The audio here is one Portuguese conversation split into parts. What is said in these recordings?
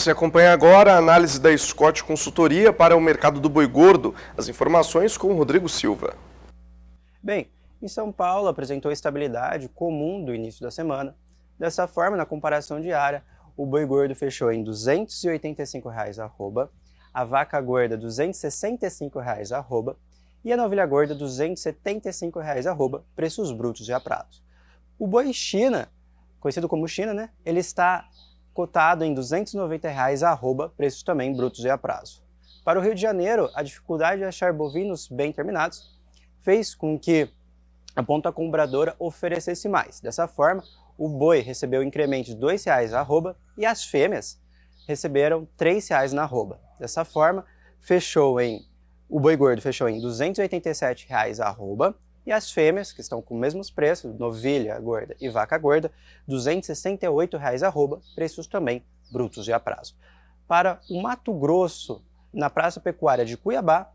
Você acompanha agora a análise da Scott Consultoria para o mercado do boi gordo. As informações com o Rodrigo Silva. Bem, em São Paulo apresentou estabilidade comum do início da semana. Dessa forma, na comparação diária, o boi gordo fechou em R$ 285,00 arroba, a vaca gorda R$ 265,00 arroba e a novilha gorda R$ 275,00 arroba, preços brutos e a prazo. O boi China, conhecido como China, né? Ele está cotado em R$ 290,00 arroba, preços também brutos e a prazo. Para o Rio de Janeiro, a dificuldade de achar bovinos bem terminados fez com que a ponta compradora oferecesse mais. Dessa forma, o boi recebeu um incremento de R$ 2,00 arroba e as fêmeas receberam R$ 3,00 na arroba. Dessa forma, o boi gordo fechou em R$ 287,00 arroba e as fêmeas, que estão com os mesmos preços, novilha gorda e vaca gorda, R$ 268,00 arroba, preços também brutos e a prazo. Para o Mato Grosso, na Praça Pecuária de Cuiabá,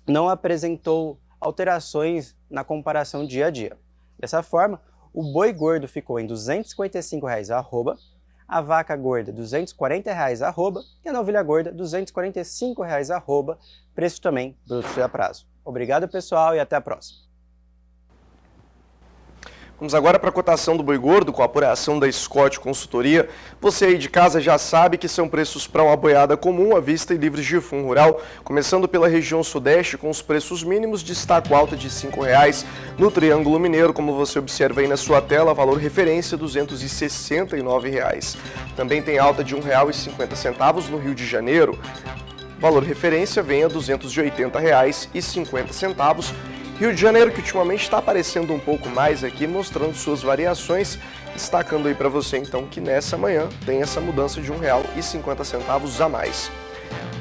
não apresentou alterações na comparação dia a dia. Dessa forma, o boi gordo ficou em R$ 255,00 arroba, a vaca gorda R$ 240,00 arroba e a novilha gorda R$ 245,00 arroba, preço também brutos e a prazo. Obrigado, pessoal, e até a próxima. Vamos agora para a cotação do boi gordo com a apuração da Scott Consultoria. Você aí de casa já sabe que são preços para uma boiada comum, à vista e livres de fundo rural. Começando pela região sudeste, com os preços mínimos, destaco alta de R$ 5,00 no Triângulo Mineiro, como você observa aí na sua tela, valor referência R$ 269,00. Também tem alta de R$ 1,50 no Rio de Janeiro. Valor referência vem a R$ 280,50. Rio de Janeiro, que ultimamente está aparecendo um pouco mais aqui, mostrando suas variações, destacando aí para você então que nessa manhã tem essa mudança de R$ 1,50 a mais.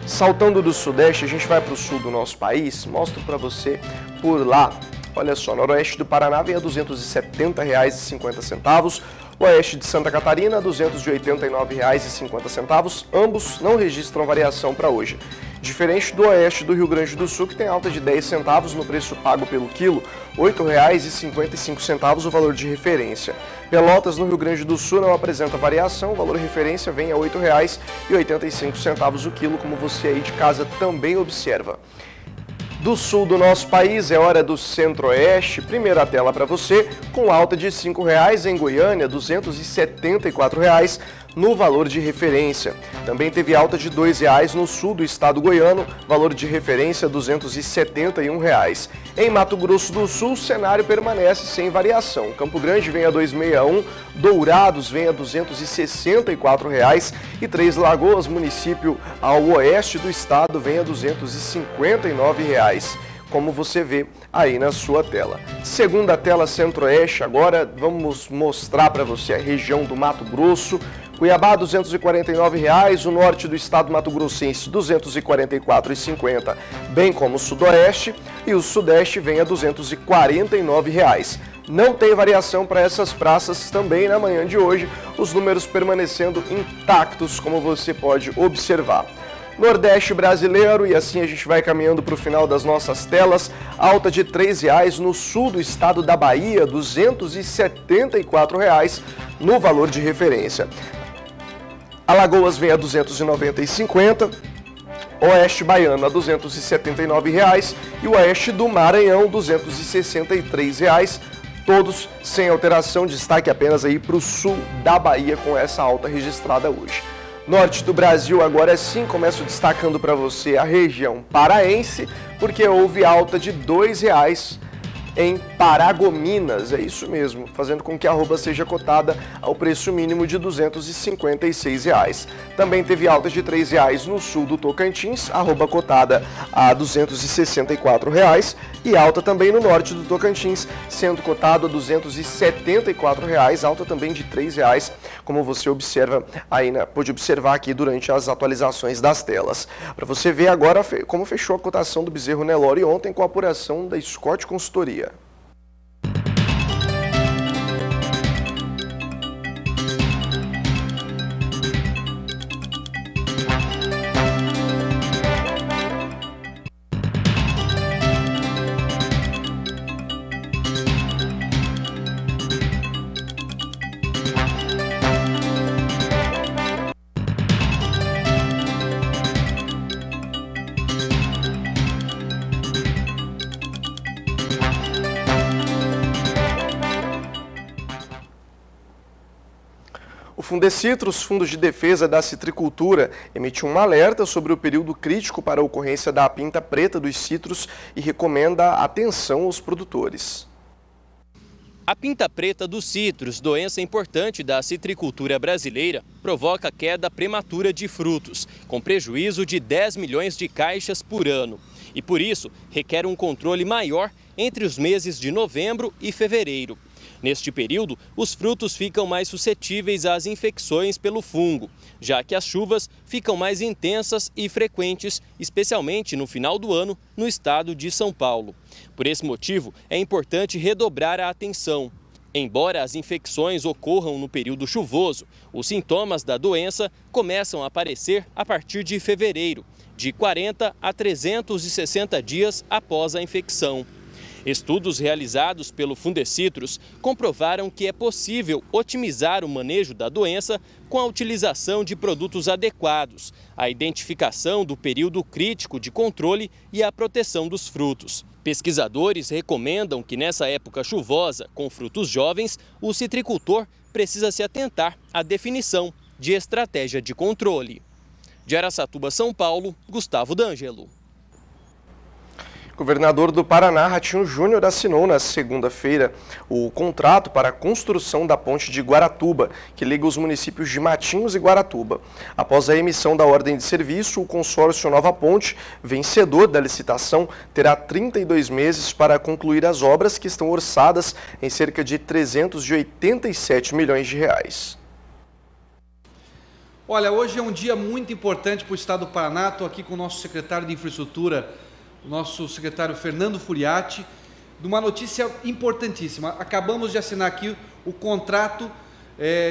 Saltando do sudeste, a gente vai para o sul do nosso país, mostro para você por lá. Olha só, noroeste do Paraná vem a R$ 270,50, oeste de Santa Catarina, R$ 289,50, ambos não registram variação para hoje. Diferente do oeste do Rio Grande do Sul, que tem alta de 10 centavos no preço pago pelo quilo, R$ 8,55 o valor de referência. Pelotas, no Rio Grande do Sul, não apresenta variação, o valor de referência vem a R$ 8,85 o quilo, como você aí de casa também observa. Do sul do nosso país, é hora do centro-oeste. Primeira tela para você, com alta de R$ 5,00 em Goiânia, R$ 274,00 no valor de referência. Também teve alta de R$ 2,00 no sul do estado goiano, valor de referência R$ 271,00. Em Mato Grosso do Sul, o cenário permanece sem variação. Campo Grande vem a R$ 261,00, Dourados vem a R$ 264,00 e Três Lagoas, município ao oeste do estado, vem a R$ 259,00. Como você vê aí na sua tela. Segunda tela centro-oeste, agora vamos mostrar para você a região do Mato Grosso. Cuiabá, R$ 249,00, o norte do estado mato-grossense, R$ 244,50, bem como o sudoeste, e o sudeste vem a R$ 249,00. Não tem variação para essas praças também na manhã de hoje, os números permanecendo intactos, como você pode observar. Nordeste brasileiro, e assim a gente vai caminhando para o final das nossas telas, alta de R$ 3,00 no sul do estado da Bahia, R$ 274,00 no valor de referência. Alagoas vem a R$ 290,50, oeste baiano a R$ 279,00 e o oeste do Maranhão R$ 263,00, todos sem alteração, destaque apenas aí para o sul da Bahia com essa alta registrada hoje. Norte do Brasil, agora sim, começo destacando para você a região paraense, porque houve alta de R$ 2,00 em Paragominas, é isso mesmo, fazendo com que a arroba seja cotada ao preço mínimo de R$ 256,00. Também teve alta de R$ 3,00 no sul do Tocantins, arroba cotada a R$ 264,00, e alta também no norte do Tocantins, sendo cotado a R$ 274,00, alta também de R$ 3,00, como você observa aí, pôde observar aqui durante as atualizações das telas. Para você ver agora como fechou a cotação do bezerro Nelore ontem com a apuração da Scott Consultoria. Fundecitrus, Fundo de Defesa da Citricultura, emitiu um alerta sobre o período crítico para a ocorrência da pinta preta dos citros e recomenda atenção aos produtores. A pinta preta dos citros, doença importante da citricultura brasileira, provoca queda prematura de frutos, com prejuízo de 10 milhões de caixas por ano. E por isso, requer um controle maior entre os meses de novembro e fevereiro. Neste período, os frutos ficam mais suscetíveis às infecções pelo fungo, já que as chuvas ficam mais intensas e frequentes, especialmente no final do ano, no estado de São Paulo. Por esse motivo, é importante redobrar a atenção. Embora as infecções ocorram no período chuvoso, os sintomas da doença começam a aparecer a partir de fevereiro, de 40 a 360 dias após a infecção. Estudos realizados pelo Fundecitrus comprovaram que é possível otimizar o manejo da doença com a utilização de produtos adequados, a identificação do período crítico de controle e a proteção dos frutos. Pesquisadores recomendam que nessa época chuvosa, com frutos jovens, o citricultor precisa se atentar à definição de estratégia de controle. De Araçatuba, São Paulo, Gustavo D'Angelo. O governador do Paraná, Ratinho Júnior, assinou na segunda-feira o contrato para a construção da ponte de Guaratuba, que liga os municípios de Matinhos e Guaratuba. Após a emissão da ordem de serviço, o consórcio Nova Ponte, vencedor da licitação, terá 32 meses para concluir as obras que estão orçadas em cerca de 387 milhões de reais. Olha, hoje é um dia muito importante para o estado do Paraná. Estou aqui com o nosso secretário de Infraestrutura, o nosso secretário Fernando Furiati, de uma notícia importantíssima. Acabamos de assinar aqui o contrato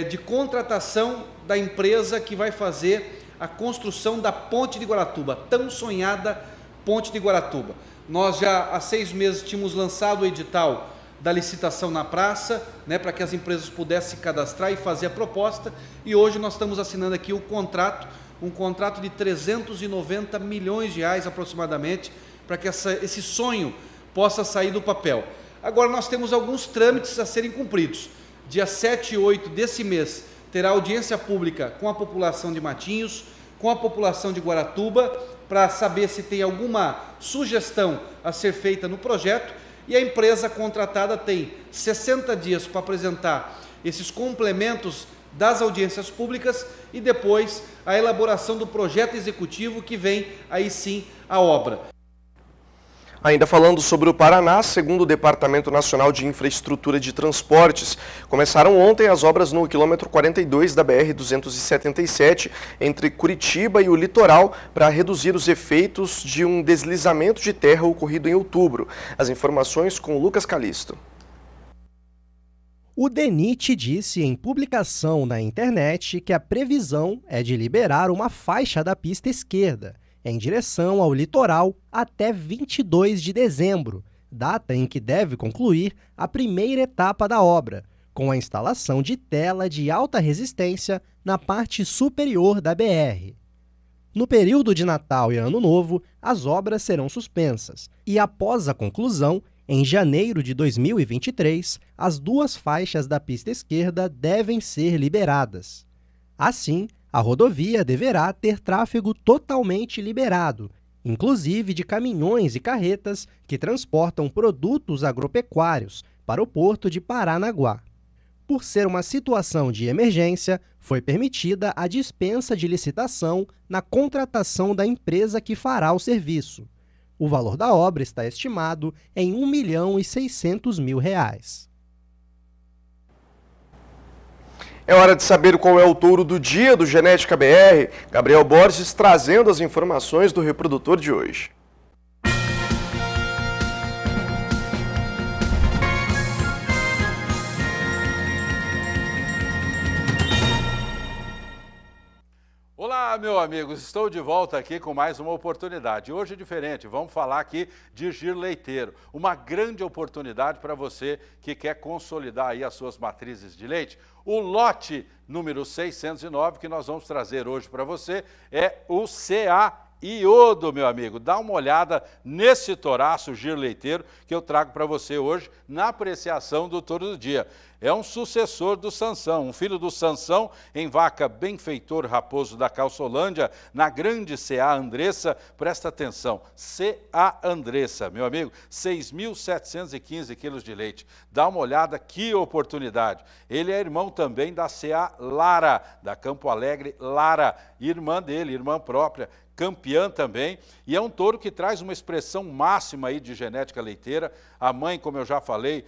de contratação da empresa que vai fazer a construção da Ponte de Guaratuba, tão sonhada Ponte de Guaratuba. Nós já há 6 meses tínhamos lançado o edital da licitação na praça, para que as empresas pudessem se cadastrar e fazer a proposta, e hoje nós estamos assinando aqui o contrato, um contrato de 390 milhões de reais aproximadamente, para que esse sonho possa sair do papel. Agora nós temos alguns trâmites a serem cumpridos. Dia 7 e 8 desse mês terá audiência pública com a população de Matinhos, com a população de Guaratuba, para saber se tem alguma sugestão a ser feita no projeto, e a empresa contratada tem 60 dias para apresentar esses complementos das audiências públicas e depois a elaboração do projeto executivo, que vem aí sim a obra. Ainda falando sobre o Paraná, segundo o Departamento Nacional de Infraestrutura de Transportes, começaram ontem as obras no quilômetro 42 da BR-277, entre Curitiba e o litoral, para reduzir os efeitos de um deslizamento de terra ocorrido em outubro. As informações com Lucas Calisto. O DENIT disse em publicação na internet que a previsão é de liberar uma faixa da pista esquerda, em direção ao litoral, até 22 de dezembro, data em que deve concluir a primeira etapa da obra, com a instalação de tela de alta resistência na parte superior da BR. No período de Natal e Ano Novo, as obras serão suspensas e, após a conclusão, em janeiro de 2023, as 2 faixas da pista esquerda devem ser liberadas. Assim, a rodovia deverá ter tráfego totalmente liberado, inclusive de caminhões e carretas que transportam produtos agropecuários para o porto de Paranaguá. Por ser uma situação de emergência, foi permitida a dispensa de licitação na contratação da empresa que fará o serviço. O valor da obra está estimado em R$ 1.600.000. É hora de saber qual é o touro do dia do Genética BR. Gabriel Borges trazendo as informações do reprodutor de hoje. Olá, meus amigos, estou de volta aqui com mais uma oportunidade. Hoje é diferente, vamos falar aqui de giro leiteiro. Uma grande oportunidade para você que quer consolidar aí as suas matrizes de leite. O lote número 609 que nós vamos trazer hoje para você é o CA Iodo, meu amigo. Dá uma olhada nesse touraço giro leiteiro que eu trago para você hoje na apreciação do Touro do Dia. É um sucessor do Sansão, um filho do Sansão em vaca Benfeitor Raposo da Calçolândia, na grande CA Andressa. Presta atenção, CA Andressa, meu amigo, 6.715 quilos de leite. Dá uma olhada, que oportunidade. Ele é irmão também da CA Lara, da Campo Alegre Lara, irmã dele, irmã própria, campeã também, e é um touro que traz uma expressão máxima aí de genética leiteira. A mãe, como eu já falei,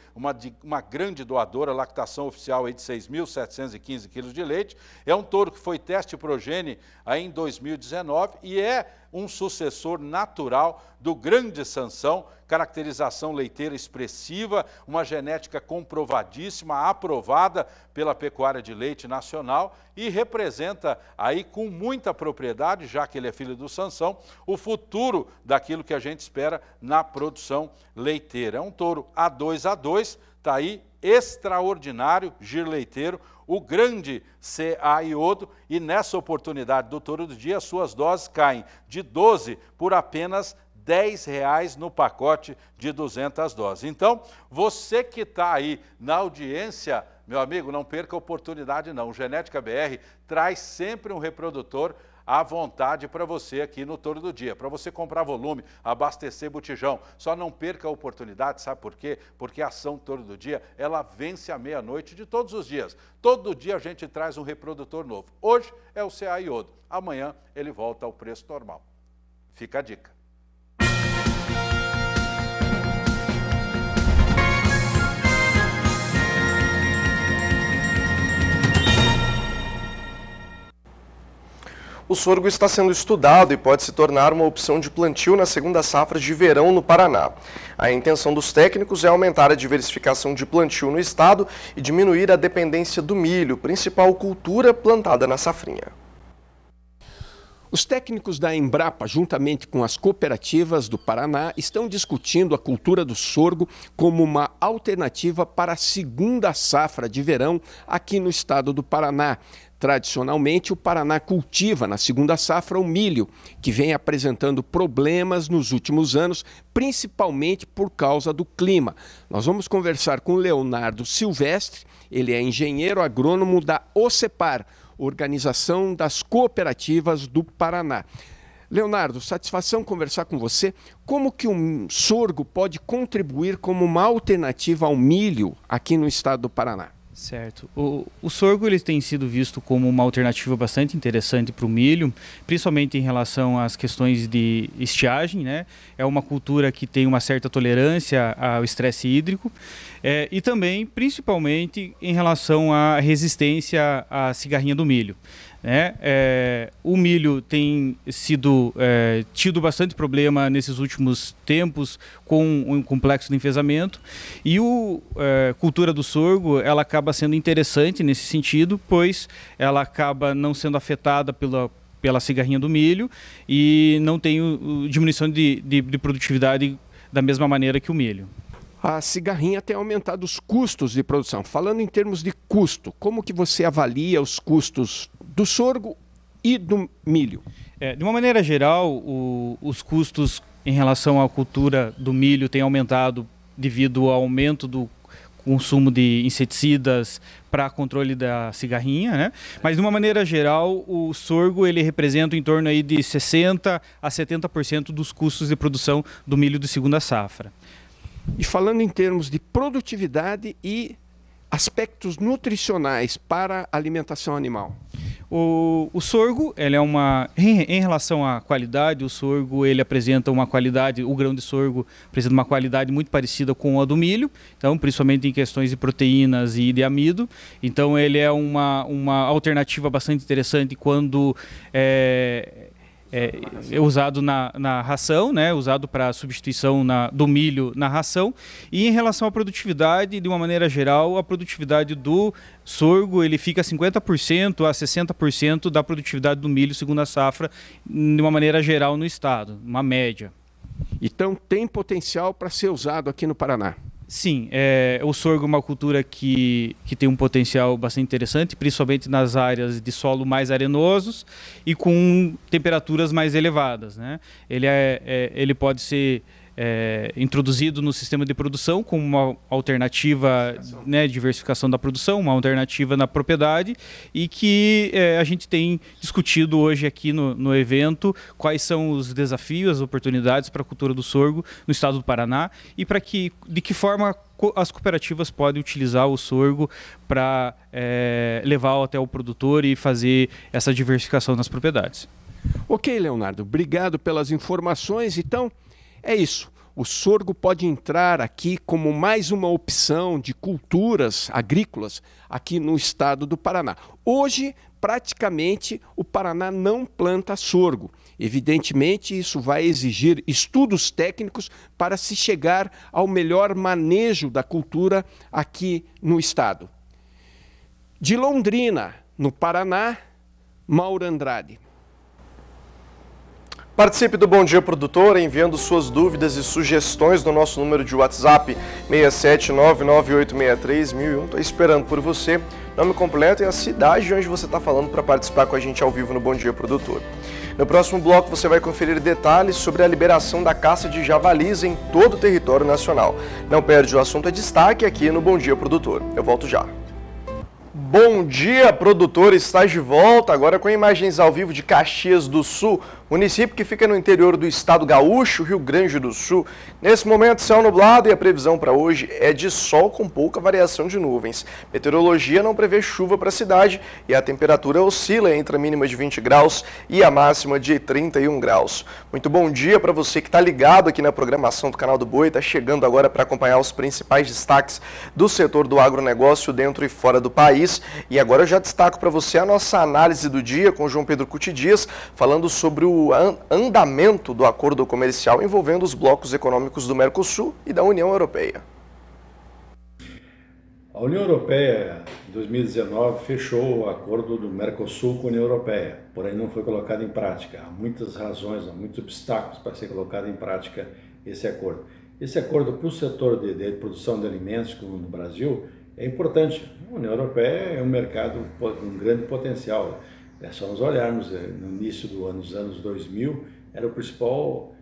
uma grande doadora, lactação oficial aí de 6.715 quilos de leite. É um touro que foi teste progênie aí em 2019 e é um sucessor natural do grande Sansão, caracterização leiteira expressiva, uma genética comprovadíssima, aprovada pela Pecuária de Leite Nacional e representa aí com muita propriedade, já que ele é filho do Sansão, o futuro daquilo que a gente espera na produção leiteira. É um touro A2, está aí, extraordinário, giro leiteiro, o grande CA Iodo, e nessa oportunidade do Touro do Dia, as suas doses caem de 12 por apenas R$10 no pacote de 200 doses. Então, você que está aí na audiência, meu amigo, não perca a oportunidade não. O Genética BR traz sempre um reprodutor à vontade para você aqui no Touro do Dia, para você comprar volume, abastecer botijão. Só não perca a oportunidade, sabe por quê? Porque a ação Touro do Dia, ela vence à meia-noite de todos os dias. Todo dia a gente traz um reprodutor novo. Hoje é o CA Iodo, amanhã ele volta ao preço normal. Fica a dica. O sorgo está sendo estudado e pode se tornar uma opção de plantio na segunda safra de verão no Paraná. A intenção dos técnicos é aumentar a diversificação de plantio no estado e diminuir a dependência do milho, principal cultura plantada na safrinha. Os técnicos da Embrapa, juntamente com as cooperativas do Paraná, estão discutindo a cultura do sorgo como uma alternativa para a segunda safra de verão aqui no estado do Paraná. Tradicionalmente, o Paraná cultiva na segunda safra o milho, que vem apresentando problemas nos últimos anos, principalmente por causa do clima. Nós vamos conversar com Leonardo Silvestre, ele é engenheiro agrônomo da OCEPAR, Organização das Cooperativas do Paraná. Leonardo, satisfação conversar com você. Como que o sorgo pode contribuir como uma alternativa ao milho aqui no estado do Paraná? Certo. O sorgo ele tem sido visto como uma alternativa bastante interessante para o milho, principalmente em relação às questões de estiagem, né? É uma cultura que tem uma certa tolerância ao estresse hídrico e também, principalmente, em relação à resistência à cigarrinha do milho. O milho tem sido tido bastante problema nesses últimos tempos com um complexo de enfesamento e a cultura do sorgo ela acaba sendo interessante nesse sentido, pois ela acaba não sendo afetada pela cigarrinha do milho e não tem diminuição de produtividade da mesma maneira que o milho. A cigarrinha tem aumentado os custos de produção. Falando em termos de custo, como que você avalia os custos do sorgo e do milho? De uma maneira geral, os custos em relação à cultura do milho têm aumentado devido ao aumento do consumo de inseticidas para controle da cigarrinha, né? Mas de uma maneira geral, o sorgo ele representa em torno aí de 60% a 70% dos custos de produção do milho de segunda safra. E falando em termos de produtividade e aspectos nutricionais para a alimentação animal. O sorgo, ele é em relação à qualidade, o sorgo ele apresenta uma qualidade, o grão de sorgo apresenta uma qualidade muito parecida com a do milho, então principalmente em questões de proteínas e de amido. Então ele é uma alternativa bastante interessante quando é usado na ração, né? Usado para substituição do milho na ração. E em relação à produtividade, de uma maneira geral, a produtividade do sorgo ele fica 50% a 60% da produtividade do milho segunda safra, de uma maneira geral no estado, uma média. Então tem potencial para ser usado aqui no Paraná? Sim, o sorgo é uma cultura que tem um potencial bastante interessante, principalmente nas áreas de solo mais arenosos e com temperaturas mais elevadas, né? Ele pode ser introduzido no sistema de produção como uma alternativa, né, diversificação da produção, uma alternativa na propriedade, e que a gente tem discutido hoje aqui no evento quais são os desafios, as oportunidades para a cultura do sorgo no estado do Paraná e de que forma as cooperativas podem utilizar o sorgo para levar até o produtor e fazer essa diversificação nas propriedades. Ok, Leonardo, obrigado pelas informações. Então, é isso. O sorgo pode entrar aqui como mais uma opção de culturas agrícolas aqui no estado do Paraná. Hoje, praticamente, o Paraná não planta sorgo. Evidentemente, isso vai exigir estudos técnicos para se chegar ao melhor manejo da cultura aqui no estado. De Londrina, no Paraná, Mauro Andrade. Participe do Bom Dia Produtor enviando suas dúvidas e sugestões no nosso número de WhatsApp 67998631001. Estou esperando por você, nome completo e a cidade de onde você está falando para participar com a gente ao vivo no Bom Dia Produtor. No próximo bloco você vai conferir detalhes sobre a liberação da caça de javalis em todo o território nacional. Não perde, o assunto é destaque aqui no Bom Dia Produtor. Eu volto já. Bom dia, produtor, está de volta agora com imagens ao vivo de Caxias do Sul, município que fica no interior do estado gaúcho, Rio Grande do Sul. Nesse momento, céu nublado e a previsão para hoje é de sol com pouca variação de nuvens. Meteorologia não prevê chuva para a cidade e a temperatura oscila entre a mínima de 20 graus e a máxima de 31 graus. Muito bom dia para você que está ligado aqui na programação do Canal do Boi, está chegando agora para acompanhar os principais destaques do setor do agronegócio dentro e fora do país. E agora eu já destaco para você a nossa análise do dia com o João Pedro Cuti Dias, falando sobre o andamento do acordo comercial envolvendo os blocos econômicos do Mercosul e da União Europeia. A União Europeia, em 2019, fechou o acordo do Mercosul com a União Europeia, porém não foi colocado em prática. Há muitas razões, há muitos obstáculos para ser colocado em prática esse acordo. Esse acordo para o setor de produção de alimentos, como no Brasil, é importante. A União Europeia é um mercado com um grande potencial. É só nós olharmos, no início dos anos 2000, era o principal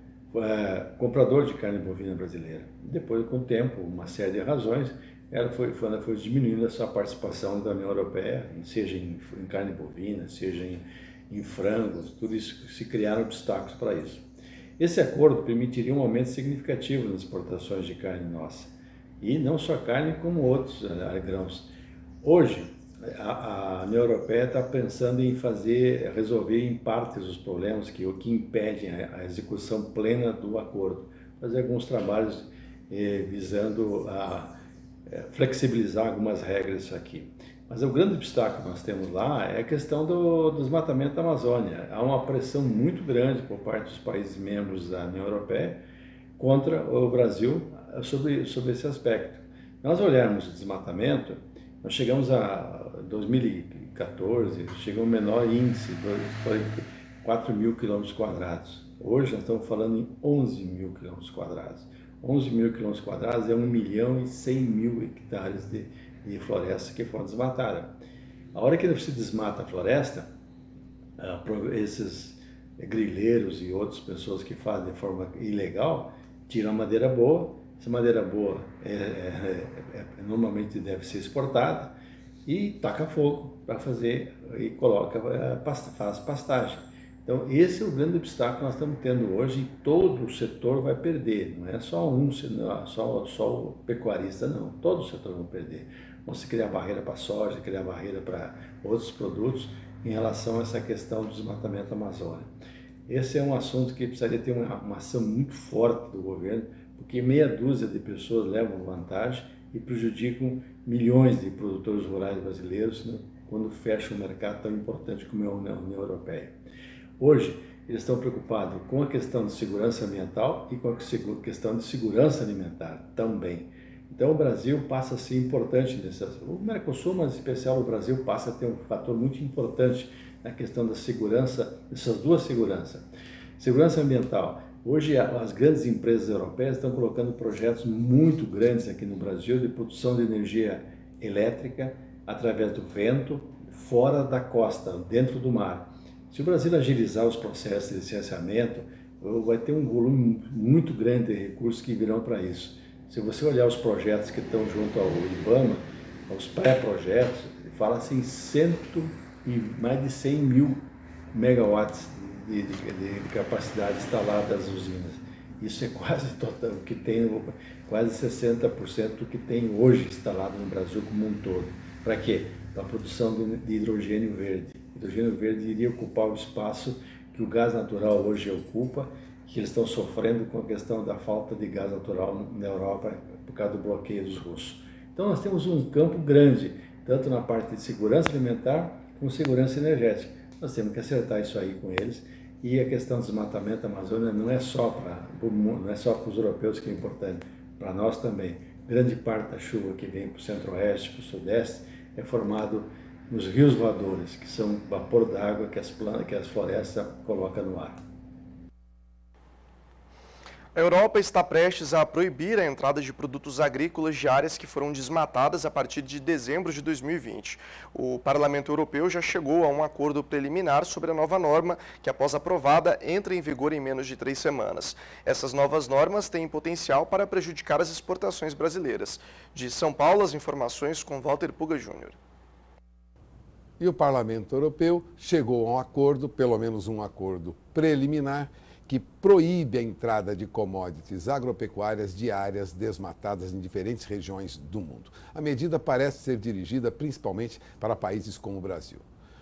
comprador de carne bovina brasileira. Depois, com o tempo, uma série de razões, ela foi diminuindo a sua participação da União Europeia, seja em carne bovina, seja em frangos, tudo isso, se criaram obstáculos para isso. Esse acordo permitiria um aumento significativo nas exportações de carne nossa. E não só carne, como outros grãos. Hoje, a União Europeia está pensando em resolver em partes os problemas que impedem a execução plena do acordo. Fazer alguns trabalhos visando flexibilizar algumas regras disso aqui. Mas o grande obstáculo que nós temos lá é a questão do desmatamento da Amazônia. Há uma pressão muito grande por parte dos países membros da União Europeia contra o Brasil sobre esse aspecto. Nós olharmos o desmatamento, nós chegamos a 2014, chegou o menor índice, foi 4 mil quilômetros quadrados. Hoje nós estamos falando em 11 mil quilômetros quadrados. 11 mil quilômetros quadrados é 1.100.000 hectares de floresta que foram desmatadas. A hora que se desmata a floresta, esses grileiros e outras pessoas que fazem de forma ilegal, tiram a madeira boa. Essa madeira boa normalmente deve ser exportada e taca fogo para fazer e faz pastagem. Então esse é o grande obstáculo que nós estamos tendo hoje e todo o setor vai perder. Não é só só o pecuarista, não. Todo o setor vai perder. Vão se criar barreira para soja, criar barreira para outros produtos em relação a essa questão do desmatamento da Amazônia. Esse é um assunto que precisaria ter uma ação muito forte do governo, porque meia dúzia de pessoas levam vantagem e prejudicam milhões de produtores rurais brasileiros, né, quando fecha um mercado tão importante como é a União Europeia. Hoje, eles estão preocupados com a questão de segurança ambiental e com a questão de segurança alimentar também. Então, o Brasil passa a ser importante o Mercosul, mas em especial o Brasil, passa a ter um fator muito importante na questão da segurança, dessas duas seguranças. Segurança ambiental. Hoje, as grandes empresas europeias estão colocando projetos muito grandes aqui no Brasil de produção de energia elétrica através do vento, fora da costa, dentro do mar. Se o Brasil agilizar os processos de licenciamento, vai ter um volume muito grande de recursos que virão para isso. Se você olhar os projetos que estão junto ao IBAMA, os pré-projetos, fala-se em mais de 100 mil megawatts de capacidade instalada das usinas. Isso é quase total, o que tem, quase 60% do que tem hoje instalado no Brasil como um todo. Para quê? Para a produção de hidrogênio verde. O hidrogênio verde iria ocupar o espaço que o gás natural hoje ocupa, que eles estão sofrendo com a questão da falta de gás natural na Europa por causa do bloqueio dos russos. Então nós temos um campo grande, tanto na parte de segurança alimentar como segurança energética. Nós temos que acertar isso aí com eles. E a questão do desmatamento da Amazônia não é só para os europeus que é importante, para nós também. Grande parte da chuva que vem para o centro-oeste, para o sudeste, é formado nos rios voadores, que são vapor d'água que as florestas colocam no ar. A Europa está prestes a proibir a entrada de produtos agrícolas de áreas que foram desmatadas a partir de dezembro de 2020. O Parlamento Europeu já chegou a um acordo preliminar sobre a nova norma, que após aprovada, entra em vigor em menos de 3 semanas. Essas novas normas têm potencial para prejudicar as exportações brasileiras. De São Paulo, as informações com Walter Puga Júnior. E o Parlamento Europeu chegou a um acordo, pelo menos um acordo preliminar, que proíbe a entrada de commodities agropecuárias de áreas desmatadas em diferentes regiões do mundo. A medida parece ser dirigida principalmente para países como o Brasil.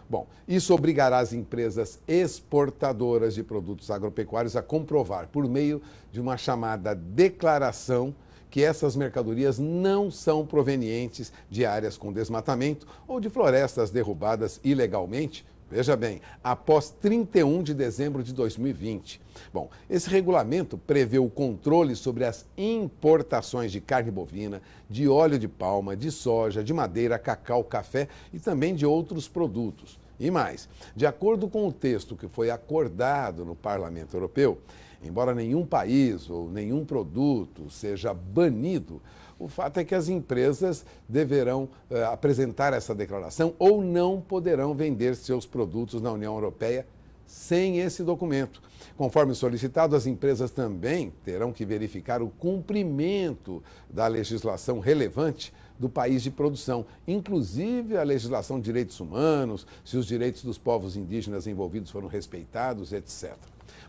Bom, isso obrigará as empresas exportadoras de produtos agropecuários a comprovar, por meio de uma chamada declaração, que essas mercadorias não são provenientes de áreas com desmatamento ou de florestas derrubadas ilegalmente, veja bem, após 31 de dezembro de 2020. Bom, esse regulamento prevê o controle sobre as importações de carne bovina, de óleo de palma, de soja, de madeira, cacau, café e também de outros produtos. E mais, de acordo com o texto que foi acordado no Parlamento Europeu, embora nenhum país ou nenhum produto seja banido, o fato é que as empresas deverão apresentar essa declaração ou não poderão vender seus produtos na União Europeia sem esse documento. Conforme solicitado, as empresas também terão que verificar o cumprimento da legislação relevante do país de produção, inclusive a legislação de direitos humanos, se os direitos dos povos indígenas envolvidos foram respeitados, etc.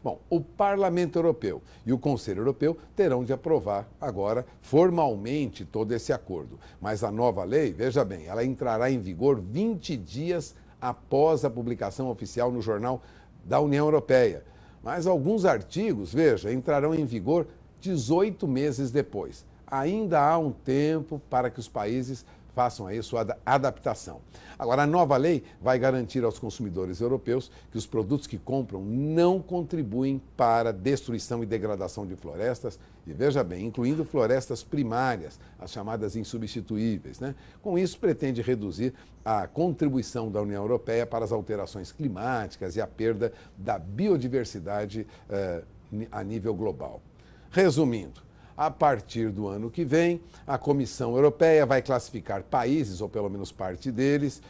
Bom, o Parlamento Europeu e o Conselho Europeu terão de aprovar agora formalmente todo esse acordo. Mas a nova lei, veja bem, ela entrará em vigor 20 dias após a publicação oficial no Jornal da União Europeia. Mas alguns artigos, veja, entrarão em vigor 18 meses depois. Ainda há um tempo para que os países façam aí sua adaptação. Agora, a nova lei vai garantir aos consumidores europeus que os produtos que compram não contribuem para a destruição e degradação de florestas, e veja bem, incluindo florestas primárias, as chamadas insubstituíveis, né? Com isso, pretende reduzir a contribuição da União Europeia para as alterações climáticas e a perda da biodiversidade a nível global. Resumindo, a partir do ano que vem, a Comissão Europeia vai classificar países, ou pelo menos parte deles,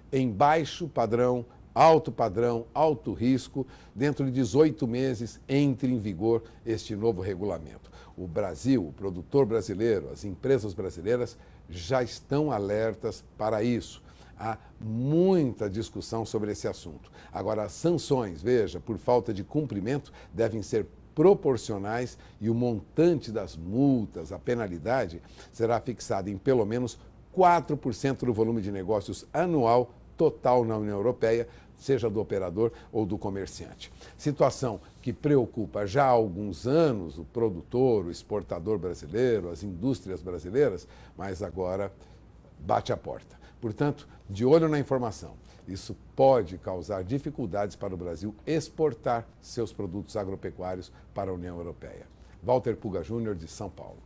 em baixo padrão, alto risco. Dentro de 18 meses, entre em vigor este novo regulamento. O Brasil, o produtor brasileiro, as empresas brasileiras já estão alertas para isso. Há muita discussão sobre esse assunto. Agora, as sanções, veja, por falta de cumprimento, devem ser proporcionais e o montante das multas, a penalidade, será fixado em pelo menos 4% do volume de negócios anual total na União Europeia, seja do operador ou do comerciante. Situação que preocupa já há alguns anos o produtor, o exportador brasileiro, as indústrias brasileiras, mas agora bate a porta. Portanto, de olho na informação. Isso pode causar dificuldades para o Brasil exportar seus produtos agropecuários para a União Europeia. Walter Puga Júnior, de São Paulo.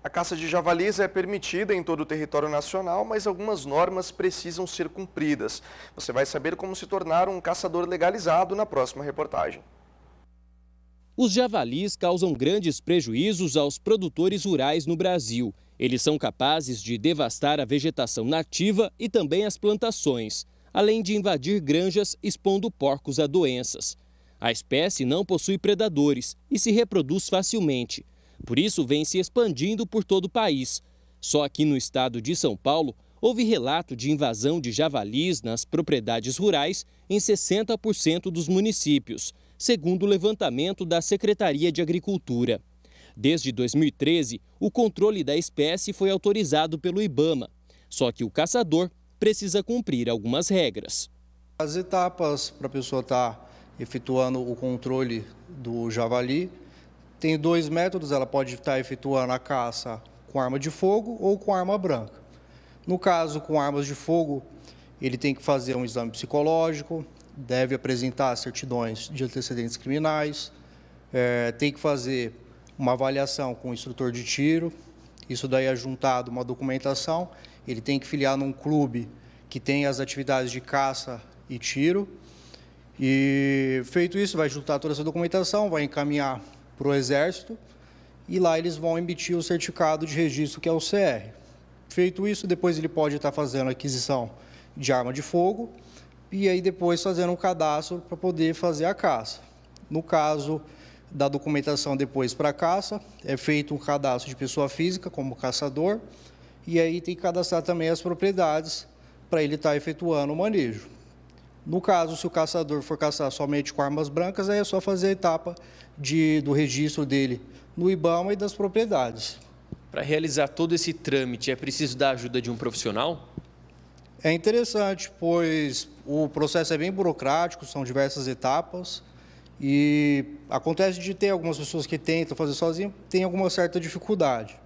A caça de javalis é permitida em todo o território nacional, mas algumas normas precisam ser cumpridas. Você vai saber como se tornar um caçador legalizado na próxima reportagem. Os javalis causam grandes prejuízos aos produtores rurais no Brasil. Eles são capazes de devastar a vegetação nativa e também as plantações, além de invadir granjas expondo porcos a doenças. A espécie não possui predadores e se reproduz facilmente. Por isso, vem se expandindo por todo o país. Só aqui no estado de São Paulo, houve relato de invasão de javalis nas propriedades rurais em 60% dos municípios, segundo o levantamento da Secretaria de Agricultura. Desde 2013, o controle da espécie foi autorizado pelo IBAMA. Só que o caçador precisa cumprir algumas regras. As etapas para a pessoa estar efetuando o controle do javali, tem 2 métodos. Ela pode estar efetuando a caça com arma de fogo ou com arma branca. No caso, com armas de fogo, ele tem que fazer um exame psicológico, deve apresentar certidões de antecedentes criminais, tem que fazer uma avaliação com o instrutor de tiro. Isso daí é juntado uma documentação. Ele tem que filiar num clube que tem as atividades de caça e tiro. E feito isso, vai juntar toda essa documentação, vai encaminhar para o Exército e lá eles vão emitir o certificado de registro, que é o CR. Feito isso, depois ele pode estar fazendo a aquisição de arma de fogo e aí depois fazendo um cadastro para poder fazer a caça. No caso da documentação depois para a caça, é feito um cadastro de pessoa física como caçador e aí tem que cadastrar também as propriedades para ele estar efetuando o manejo. No caso, se o caçador for caçar somente com armas brancas, aí é só fazer a etapa do registro dele no IBAMA e das propriedades. Para realizar todo esse trâmite, é preciso da ajuda de um profissional? É interessante, pois o processo é bem burocrático, são diversas etapas e acontece de ter algumas pessoas que tentam fazer sozinho, tem alguma certa dificuldade.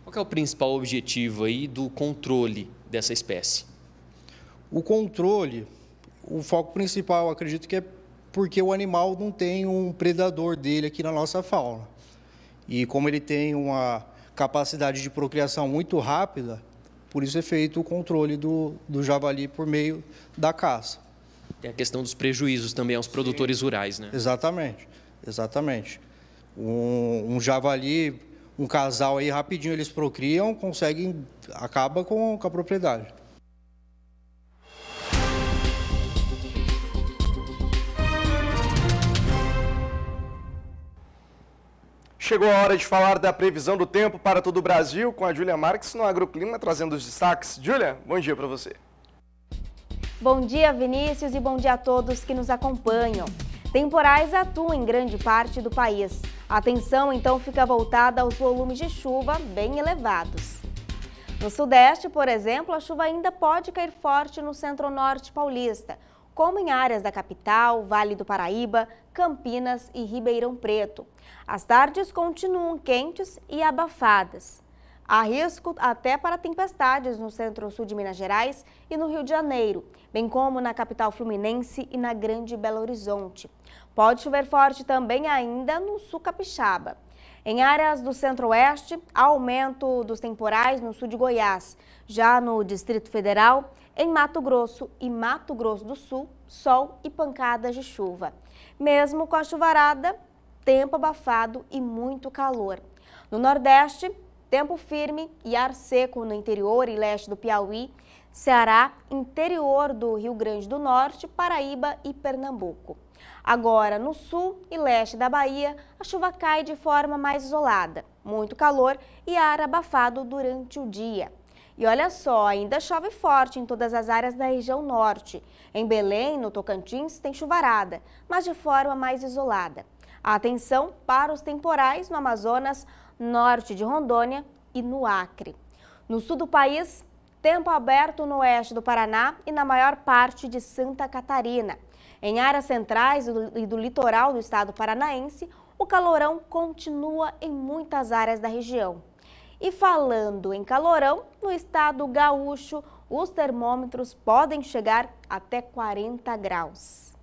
Qual que é o principal objetivo aí do controle dessa espécie? O controle, o foco principal, eu acredito que é porque o animal não tem um predador dele aqui na nossa fauna. E como ele tem uma capacidade de procriação muito rápida, por isso é feito o controle do javali por meio da caça. Tem a questão dos prejuízos também aos produtores rurais, né? Exatamente, exatamente. Um javali, um casal aí rapidinho eles procriam, acaba com a propriedade. Chegou a hora de falar da previsão do tempo para todo o Brasil com a Júlia Marques no Agroclima, trazendo os destaques. Júlia, bom dia para você. Bom dia, Vinícius, e bom dia a todos que nos acompanham. Temporais atuam em grande parte do país. A atenção, então, fica voltada aos volumes de chuva bem elevados. No Sudeste, por exemplo, a chuva ainda pode cair forte no centro-norte paulista, como em áreas da capital, Vale do Paraíba, Campinas e Ribeirão Preto. As tardes continuam quentes e abafadas. Há risco até para tempestades no centro-sul de Minas Gerais e no Rio de Janeiro, bem como na capital fluminense e na Grande Belo Horizonte. Pode chover forte também ainda no sul capixaba. Em áreas do centro-oeste, há aumento dos temporais no sul de Goiás. Já no Distrito Federal, em Mato Grosso e Mato Grosso do Sul, sol e pancadas de chuva. Mesmo com a chuvarada, tempo abafado e muito calor. No Nordeste, tempo firme e ar seco no interior e leste do Piauí, Ceará, interior do Rio Grande do Norte, Paraíba e Pernambuco. Agora, no sul e leste da Bahia, a chuva cai de forma mais isolada, muito calor e ar abafado durante o dia. E olha só, ainda chove forte em todas as áreas da região norte. Em Belém, no Tocantins, tem chuvarada, mas de forma mais isolada. Atenção para os temporais no Amazonas, norte de Rondônia e no Acre. No sul do país, tempo aberto no oeste do Paraná e na maior parte de Santa Catarina. Em áreas centrais e do litoral do estado paranaense, o calorão continua em muitas áreas da região. E falando em calorão, no estado gaúcho, os termômetros podem chegar até 40 graus.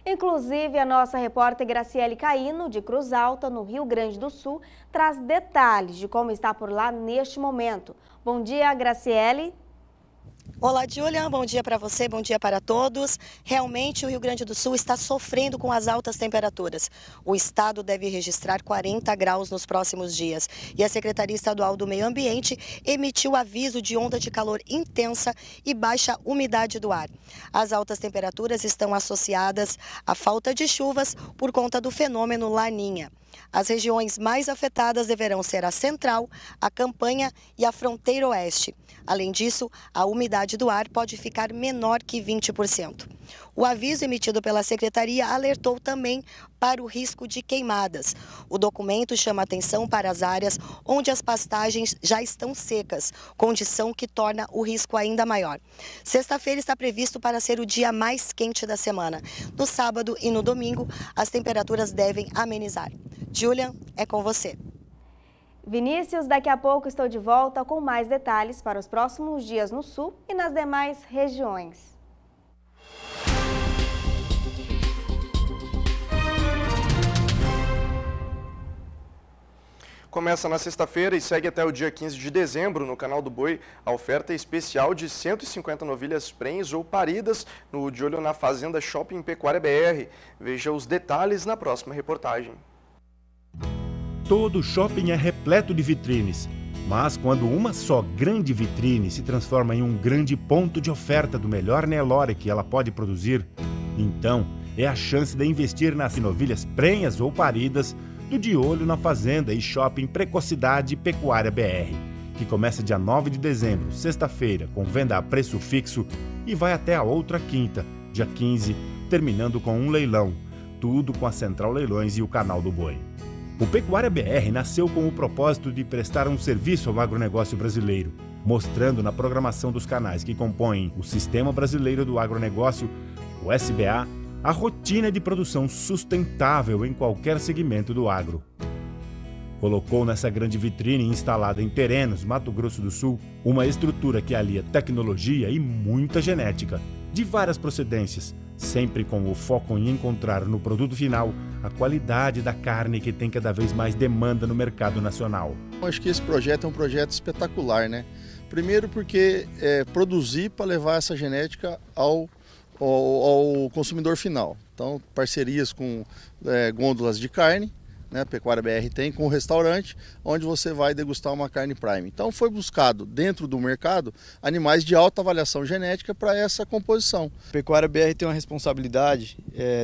Inclusive, a nossa repórter Graciele Caíno, de Cruz Alta, no Rio Grande do Sul, traz detalhes de como está por lá neste momento. Bom dia, Graciele. Olá, Julian, bom dia para você, bom dia para todos. Realmente o Rio Grande do Sul está sofrendo com as altas temperaturas. O estado deve registrar 40 graus nos próximos dias. E a Secretaria Estadual do Meio Ambiente emitiu aviso de onda de calor intensa e baixa umidade do ar. As altas temperaturas estão associadas à falta de chuvas por conta do fenômeno Laninha. As regiões mais afetadas deverão ser a Central, a Campanha e a Fronteira Oeste. Além disso, a umidade do ar pode ficar menor que 20%. O aviso emitido pela Secretaria alertou também para o risco de queimadas. O documento chama atenção para as áreas onde as pastagens já estão secas, condição que torna o risco ainda maior. Sexta-feira está previsto para ser o dia mais quente da semana. No sábado e no domingo, as temperaturas devem amenizar. Julian, é com você. Vinícius, daqui a pouco estou de volta com mais detalhes para os próximos dias no sul e nas demais regiões. Começa na sexta-feira e segue até o dia 15 de dezembro no Canal do Boi a oferta especial de 150 novilhas prenhes ou paridas no De Olho na Fazenda Shopping Pecuária BR. Veja os detalhes na próxima reportagem. Todo shopping é repleto de vitrines, mas quando uma só grande vitrine se transforma em um grande ponto de oferta do melhor Nelore que ela pode produzir, então é a chance de investir nas novilhas prenhas ou paridas do De Olho na Fazenda e Shopping Precocidade Pecuária BR, que começa dia 9 de dezembro, sexta-feira, com venda a preço fixo e vai até a outra quinta, dia 15, terminando com um leilão, tudo com a Central Leilões e o Canal do Boi. O Pecuária BR nasceu com o propósito de prestar um serviço ao agronegócio brasileiro, mostrando na programação dos canais que compõem o Sistema Brasileiro do Agronegócio, o SBA, a rotina de produção sustentável em qualquer segmento do agro. Colocou nessa grande vitrine instalada em Terenos, Mato Grosso do Sul, uma estrutura que alia tecnologia e muita genética, de várias procedências, sempre com o foco em encontrar no produto final a qualidade da carne que tem cada vez mais demanda no mercado nacional. Eu acho que esse projeto é um projeto espetacular, né? Primeiro porque é produzir para levar essa genética ao consumidor final. Então, parcerias com gôndolas de carne, né, a Pecuária BR tem, com o restaurante, onde você vai degustar uma carne prime. Então foi buscado dentro do mercado animais de alta avaliação genética para essa composição. A Pecuária BR tem uma responsabilidade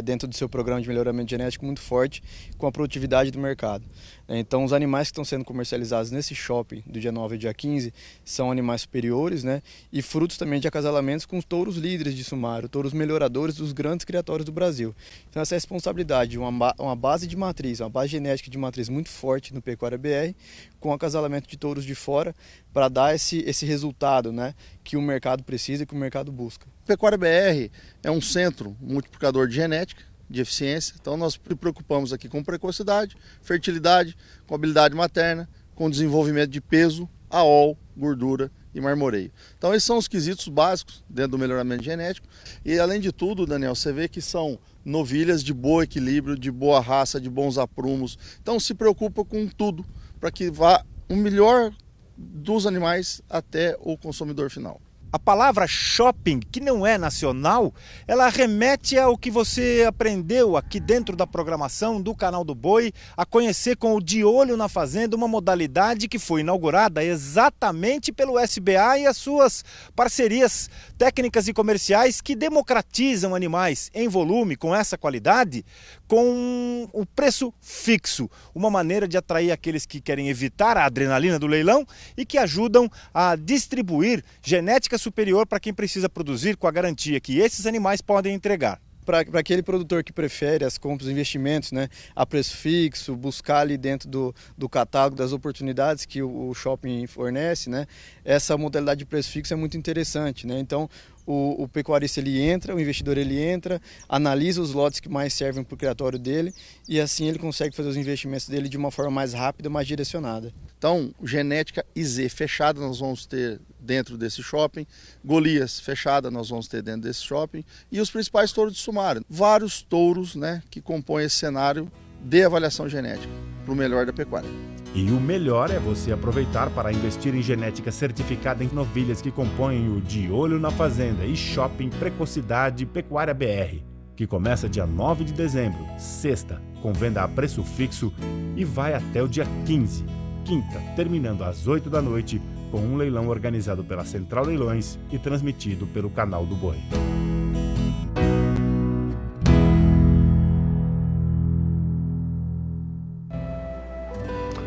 dentro do seu programa de melhoramento genético muito forte com a produtividade do mercado. Então os animais que estão sendo comercializados nesse shopping do dia 9 e dia 15 são animais superiores, né, e frutos também de acasalamentos com os touros líderes de Sumário, touros melhoradores dos grandes criatórios do Brasil. Então essa responsabilidade, uma base de matriz, uma base genética de matriz muito forte no Pecuária BR, com acasalamento de touros de fora, para dar esse resultado, né, que o mercado precisa e que o mercado busca. Pecuária BR é um centro multiplicador de genética, de eficiência, então nós nos preocupamos aqui com precocidade, fertilidade, com habilidade materna, com desenvolvimento de peso, AOL, gordura e marmoreio. Então esses são os quesitos básicos dentro do melhoramento genético e além de tudo, Daniel, você vê que são novilhas de bom equilíbrio, de boa raça, de bons aprumos, então se preocupa com tudo para que vá o melhor dos animais até o consumidor final. A palavra shopping, que não é nacional, ela remete ao que você aprendeu aqui dentro da programação do Canal do Boi, a conhecer com o De Olho na Fazenda, uma modalidade que foi inaugurada exatamente pelo SBA e as suas parcerias técnicas e comerciais que democratizam animais em volume, com essa qualidade, com o preço fixo. Uma maneira de atrair aqueles que querem evitar a adrenalina do leilão e que ajudam a distribuir genética superior para quem precisa produzir com a garantia que esses animais podem entregar. Para aquele produtor que prefere as compras e investimentos, né, a preço fixo, buscar ali dentro do catálogo das oportunidades que o shopping fornece, né, essa modalidade de preço fixo é muito interessante, né? Então o pecuarista ele entra, o investidor ele entra, analisa os lotes que mais servem para o criatório dele e assim ele consegue fazer os investimentos dele de uma forma mais rápida, mais direcionada. Então, genética IZ fechada nós vamos ter dentro desse shopping, Golias fechada nós vamos ter dentro desse shopping e os principais touros de Sumário. Vários touros, né, que compõem esse cenário de avaliação genética para o melhor da pecuária. E o melhor é você aproveitar para investir em genética certificada em novilhas que compõem o De Olho na Fazenda e Shopping Precocidade Pecuária BR, que começa dia 9 de dezembro, sexta, com venda a preço fixo e vai até o dia 15, quinta, terminando às 8 da noite, com um leilão organizado pela Central Leilões e transmitido pelo Canal do Boi.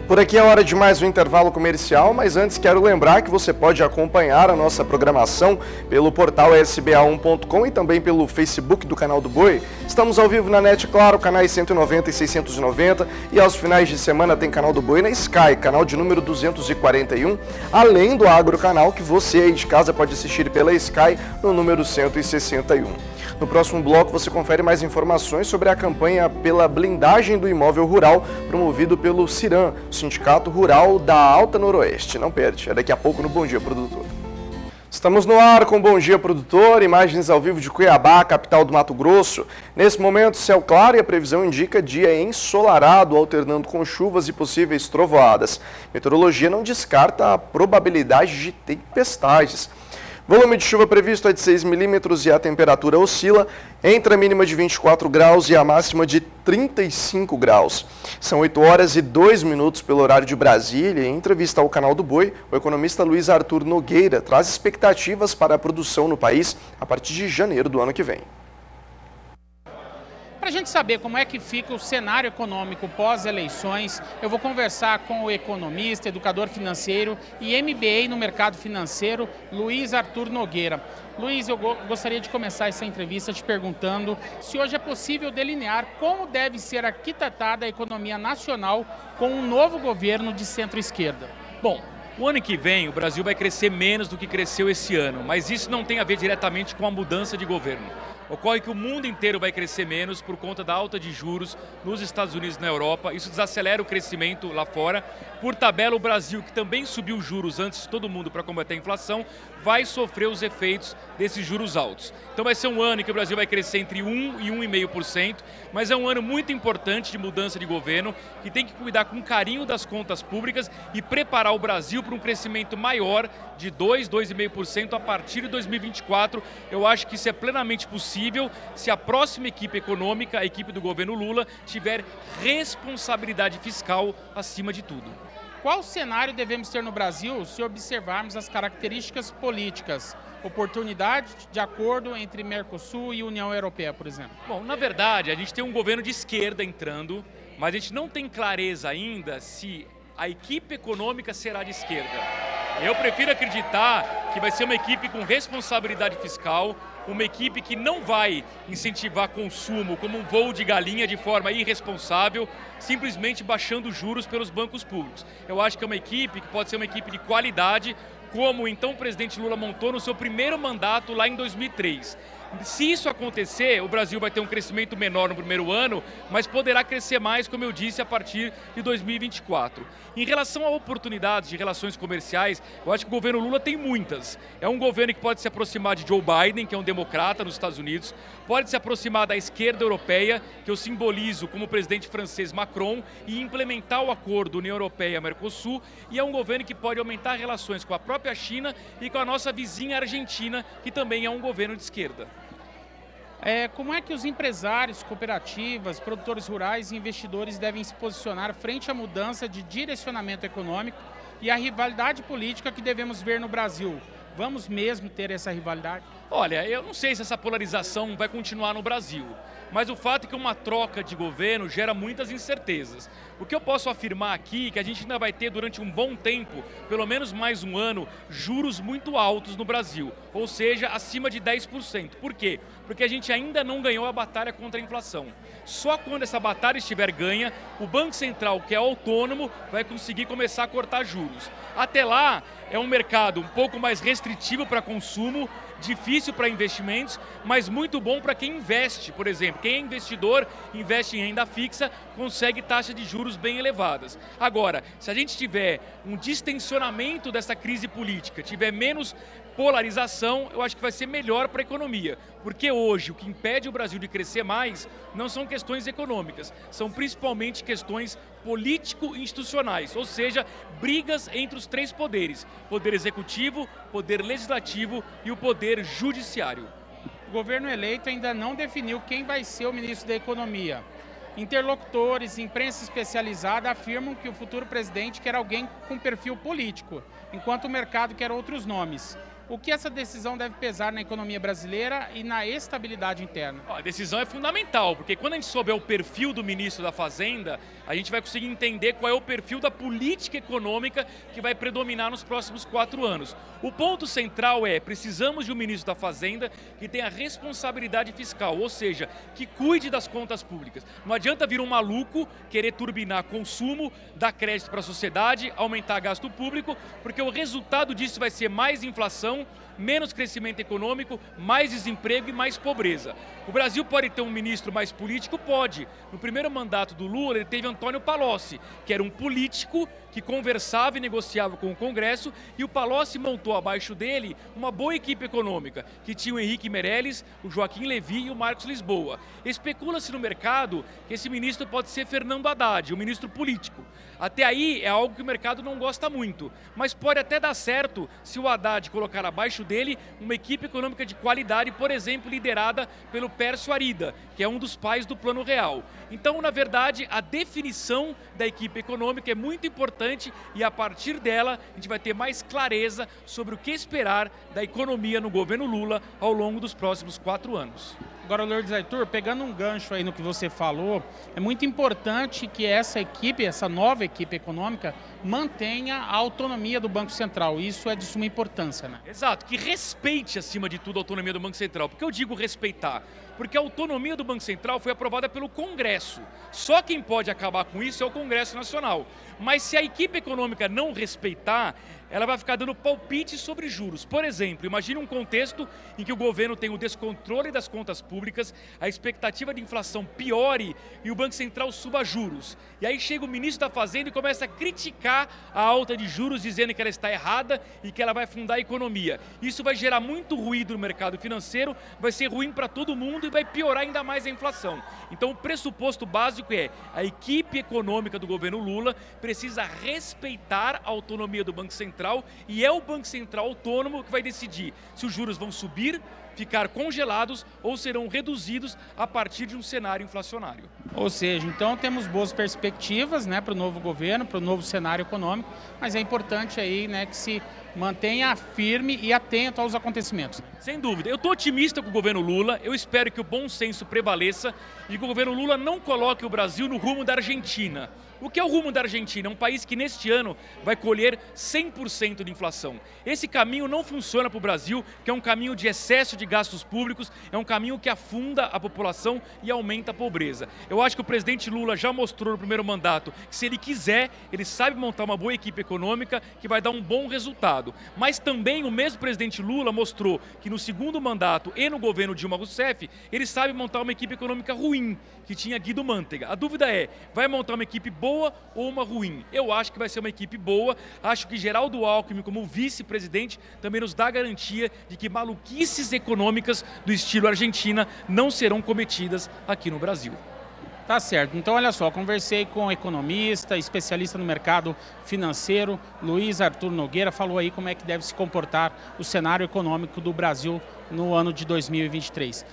Por aqui é hora de mais um intervalo comercial, mas antes quero lembrar que você pode acompanhar a nossa programação pelo portal sba1.com e também pelo Facebook do Canal do Boi. Estamos ao vivo na NET, claro, canais 190 e 690, e aos finais de semana tem Canal do Boi na Sky, canal de número 241, além do Agrocanal, que você aí de casa pode assistir pela Sky no número 161. No próximo bloco você confere mais informações sobre a campanha pela blindagem do imóvel rural promovido pelo CIRAM, Sindicato Rural da Alta Noroeste. Não perde, é daqui a pouco no Bom Dia Produtor. Estamos no ar com Bom Dia Produtor, imagens ao vivo de Cuiabá, capital do Mato Grosso. Nesse momento, céu claro e a previsão indica dia ensolarado, alternando com chuvas e possíveis trovoadas. Meteorologia não descarta a probabilidade de tempestades. Volume de chuva previsto é de 6 milímetros e a temperatura oscila entre a mínima de 24 graus e a máxima de 35 graus. São 8 horas e 2 minutos pelo horário de Brasília. Em entrevista ao Canal do Boi, o economista Luiz Arthur Nogueira traz expectativas para a produção no país a partir de janeiro do ano que vem. Para a gente saber como é que fica o cenário econômico pós-eleições, eu vou conversar com o economista, educador financeiro e MBA no mercado financeiro, Luiz Arthur Nogueira. Luiz, eu gostaria de começar essa entrevista te perguntando se hoje é possível delinear como deve ser arquitetada a economia nacional com um novo governo de centro-esquerda. Bom, o ano que vem o Brasil vai crescer menos do que cresceu esse ano, mas isso não tem a ver diretamente com a mudança de governo. Ocorre que o mundo inteiro vai crescer menos por conta da alta de juros nos Estados Unidos e na Europa. Isso desacelera o crescimento lá fora. Por tabela, o Brasil, que também subiu juros antes de todo mundo para combater a inflação, vai sofrer os efeitos desses juros altos. Então vai ser um ano em que o Brasil vai crescer entre 1% e 1,5%, mas é um ano muito importante de mudança de governo, que tem que cuidar com carinho das contas públicas e preparar o Brasil para um crescimento maior de 2%, 2,5% a partir de 2024. Eu acho que isso é plenamente possível se a próxima equipe econômica, a equipe do governo Lula, tiver responsabilidade fiscal acima de tudo. Qual cenário devemos ter no Brasil se observarmos as características políticas, oportunidade de acordo entre Mercosul e União Europeia, por exemplo? Bom, na verdade, a gente tem um governo de esquerda entrando, mas a gente não tem clareza ainda se a equipe econômica será de esquerda. Eu prefiro acreditar que vai ser uma equipe com responsabilidade fiscal, uma equipe que não vai incentivar consumo como um voo de galinha de forma irresponsável, simplesmente baixando juros pelos bancos públicos. Eu acho que é uma equipe que pode ser uma equipe de qualidade, como então o presidente Lula montou no seu primeiro mandato lá em 2003. Se isso acontecer, o Brasil vai ter um crescimento menor no primeiro ano, mas poderá crescer mais, como eu disse, a partir de 2024. Em relação a oportunidades de relações comerciais, eu acho que o governo Lula tem muitas. É um governo que pode se aproximar de Joe Biden, que é um democrata nos Estados Unidos, pode se aproximar da esquerda europeia, que eu simbolizo como o presidente francês Macron, e implementar o acordo União Europeia-Mercosul, e é um governo que pode aumentar relações com a própria China e com a nossa vizinha Argentina, que também é um governo de esquerda. Como é que os empresários, cooperativas, produtores rurais e investidores devem se posicionar frente à mudança de direcionamento econômico e à rivalidade política que devemos ver no Brasil? Vamos mesmo ter essa rivalidade? Olha, eu não sei se essa polarização vai continuar no Brasil, mas o fato é que uma troca de governo gera muitas incertezas. O que eu posso afirmar aqui é que a gente ainda vai ter durante um bom tempo, pelo menos mais um ano, juros muito altos no Brasil, ou seja, acima de 10%. Por quê? Porque a gente ainda não ganhou a batalha contra a inflação. Só quando essa batalha estiver ganha, o Banco Central, que é autônomo, vai conseguir começar a cortar juros. Até lá, é um mercado um pouco mais restritivo para consumo, difícil para investimentos, mas muito bom para quem investe. Por exemplo, quem é investidor, investe em renda fixa, consegue taxas de juros bem elevadas. Agora, se a gente tiver um distensionamento dessa crise política, tiver menos polarização, eu acho que vai ser melhor para a economia. Porque hoje o que impede o Brasil de crescer mais não são questões econômicas, são principalmente questões político-institucionais, ou seja, brigas entre os três poderes: poder executivo, poder legislativo e o poder judiciário. O governo eleito ainda não definiu quem vai ser o ministro da Economia. Interlocutores, imprensa especializada afirmam que o futuro presidente quer alguém com perfil político, enquanto o mercado quer outros nomes. O que essa decisão deve pesar na economia brasileira e na estabilidade interna? A decisão é fundamental, porque quando a gente souber o perfil do ministro da Fazenda, a gente vai conseguir entender qual é o perfil da política econômica que vai predominar nos próximos 4 anos. O ponto central é: precisamos de um ministro da Fazenda que tenha responsabilidade fiscal, ou seja, que cuide das contas públicas. Não adianta vir um maluco querer turbinar consumo, dar crédito para a sociedade, aumentar gasto público, porque o resultado disso vai ser mais inflação, menos crescimento econômico, mais desemprego e mais pobreza. O Brasil pode ter um ministro mais político? Pode. No primeiro mandato do Lula, ele teve Antônio Palocci, que era um político que conversava e negociava com o Congresso, e o Palocci montou abaixo dele uma boa equipe econômica, que tinha o Henrique Meirelles, o Joaquim Levy e o Marcos Lisboa. Especula-se no mercado que esse ministro pode ser Fernando Haddad, um ministro político. Até aí é algo que o mercado não gosta muito, mas pode até dar certo se o Haddad colocar abaixo dele uma equipe econômica de qualidade, por exemplo, liderada pelo Pércio Arida, que é um dos pais do Plano Real. Então, na verdade, a definição da equipe econômica é muito importante e a partir dela a gente vai ter mais clareza sobre o que esperar da economia no governo Lula ao longo dos próximos 4 anos. Agora, Lourdes Arthur, pegando um gancho aí no que você falou, é muito importante que essa equipe, essa nova equipe econômica, mantenha a autonomia do Banco Central. Isso é de suma importância, né? Exato, que respeite, acima de tudo, a autonomia do Banco Central. Por que eu digo respeitar? Porque a autonomia do Banco Central foi aprovada pelo Congresso. Só quem pode acabar com isso é o Congresso Nacional. Mas se a equipe econômica não respeitar, ela vai ficar dando palpites sobre juros. Por exemplo, imagine um contexto em que o governo tem o descontrole das contas públicas, a expectativa de inflação piore e o Banco Central suba juros. E aí chega o ministro da Fazenda e começa a criticar a alta de juros, dizendo que ela está errada e que ela vai afundar a economia. Isso vai gerar muito ruído no mercado financeiro, vai ser ruim para todo mundo e vai piorar ainda mais a inflação. Então o pressuposto básico é: a equipe econômica do governo Lula precisa respeitar a autonomia do Banco Central e é o Banco Central autônomo que vai decidir se os juros vão subir, ficar congelados ou serão reduzidos a partir de um cenário inflacionário. Ou seja, então temos boas perspectivas, né, para o novo governo, para o novo cenário econômico, mas é importante aí, né, que se mantenha firme e atento aos acontecimentos. Sem dúvida. Eu estou otimista com o governo Lula, eu espero que o bom senso prevaleça e que o governo Lula não coloque o Brasil no rumo da Argentina. O que é o rumo da Argentina? É um país que neste ano vai colher 100% de inflação. Esse caminho não funciona para o Brasil, que é um caminho de excesso de gastos públicos, é um caminho que afunda a população e aumenta a pobreza. Eu acho que o presidente Lula já mostrou no primeiro mandato que, se ele quiser, ele sabe montar uma boa equipe econômica que vai dar um bom resultado. Mas também o mesmo presidente Lula mostrou que no segundo mandato e no governo Dilma Rousseff, ele sabe montar uma equipe econômica ruim, que tinha Guido Mantega. A dúvida é: vai montar uma equipe boa ou uma ruim? Eu acho que vai ser uma equipe boa. Acho que Geraldo Alckmin, como vice-presidente, também nos dá garantia de que maluquices econômicas do estilo Argentina não serão cometidas aqui no Brasil. Tá certo. Então, olha só, conversei com um economista, especialista no mercado financeiro, Luiz Arthur Nogueira, falou aí como é que deve se comportar o cenário econômico do Brasil no ano de 2023.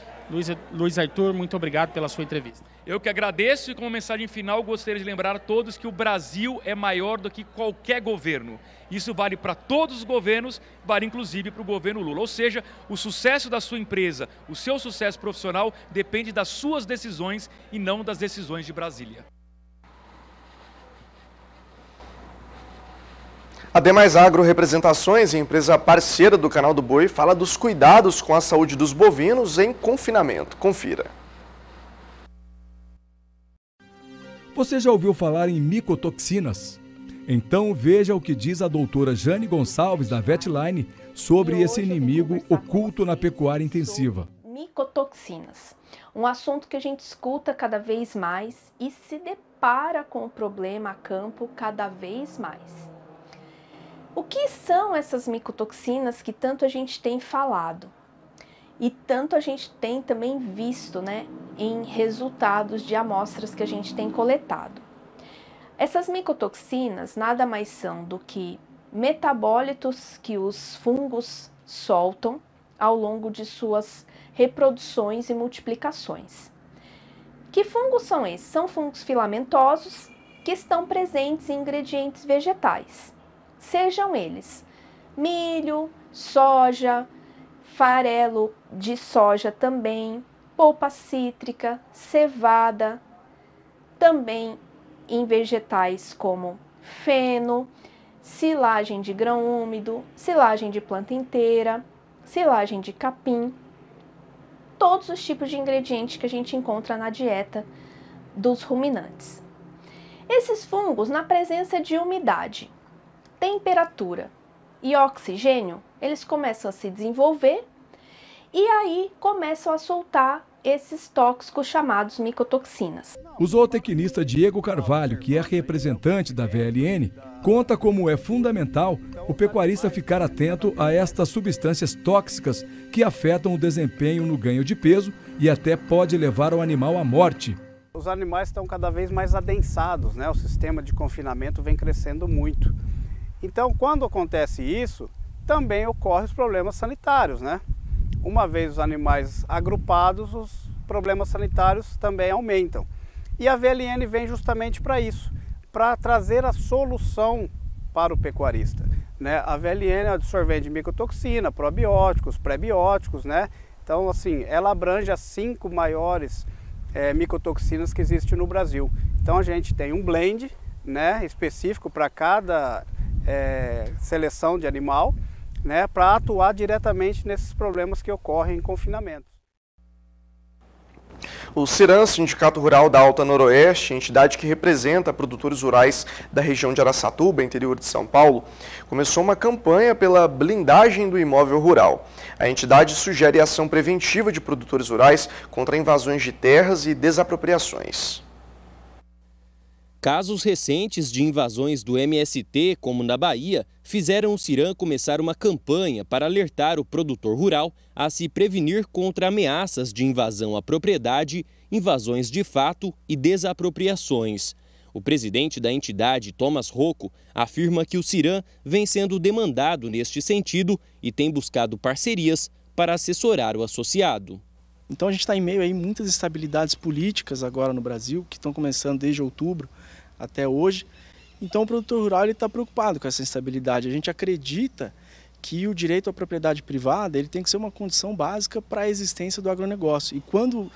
Luiz Arthur, muito obrigado pela sua entrevista. Eu que agradeço e, como mensagem final, gostaria de lembrar a todos que o Brasil é maior do que qualquer governo. Isso vale para todos os governos, vale inclusive para o governo Lula. Ou seja, o sucesso da sua empresa, o seu sucesso profissional depende das suas decisões e não das decisões de Brasília. A Demais Agro Representações, empresa parceira do Canal do Boi, fala dos cuidados com a saúde dos bovinos em confinamento. Confira. Você já ouviu falar em micotoxinas? Então veja o que diz a doutora Jane Gonçalves, da Vetline, sobre esse inimigo oculto na pecuária intensiva. Micotoxinas, um assunto que a gente escuta cada vez mais e se depara com o problema a campo cada vez mais. O que são essas micotoxinas que tanto a gente tem falado? E tanto a gente tem também visto, né, em resultados de amostras que a gente tem coletado. Essas micotoxinas nada mais são do que metabólitos que os fungos soltam ao longo de suas reproduções e multiplicações. Que fungos são esses? São fungos filamentosos que estão presentes em ingredientes vegetais, sejam eles milho, soja, farelo de soja também, polpa cítrica, cevada, também em vegetais como feno, silagem de grão úmido, silagem de planta inteira, silagem de capim, todos os tipos de ingredientes que a gente encontra na dieta dos ruminantes. Esses fungos, na presença de umidade, temperatura e oxigênio, eles começam a se desenvolver e aí começam a soltar esses tóxicos chamados micotoxinas. O zootecnista Diego Carvalho, que é representante da VLN, conta como é fundamental o pecuarista ficar atento a estas substâncias tóxicas que afetam o desempenho no ganho de peso e até pode levar o animal à morte. Os animais estão cada vez mais adensados, né? O sistema de confinamento vem crescendo muito. Então, quando acontece isso, também ocorrem os problemas sanitários, né? Uma vez os animais agrupados, os problemas sanitários também aumentam. E a VLN vem justamente para isso, para trazer a solução para o pecuarista, né? A VLN é absorvente de micotoxina, probióticos, prebióticos, né? Então, assim, ela abrange as 5 maiores micotoxinas que existem no Brasil. Então, a gente tem um blend, né, específico para cada seleção de animal, né, para atuar diretamente nesses problemas que ocorrem em confinamento. O CIRAM, Sindicato Rural da Alta Noroeste, entidade que representa produtores rurais da região de Araçatuba, interior de São Paulo, começou uma campanha pela blindagem do imóvel rural. A entidade sugere ação preventiva de produtores rurais contra invasões de terras e desapropriações. Casos recentes de invasões do MST, como na Bahia, fizeram o CIRAM começar uma campanha para alertar o produtor rural a se prevenir contra ameaças de invasão à propriedade, invasões de fato e desapropriações. O presidente da entidade, Thomas Rocco, afirma que o CIRAM vem sendo demandado neste sentido e tem buscado parcerias para assessorar o associado. Então a gente está em meio a muitas instabilidades políticas agora no Brasil, que estão começando desde outubro até hoje. Então o produtor rural está preocupado com essa instabilidade. A gente acredita que o direito à propriedade privada ele tem que ser uma condição básica para a existência do agronegócio. E quando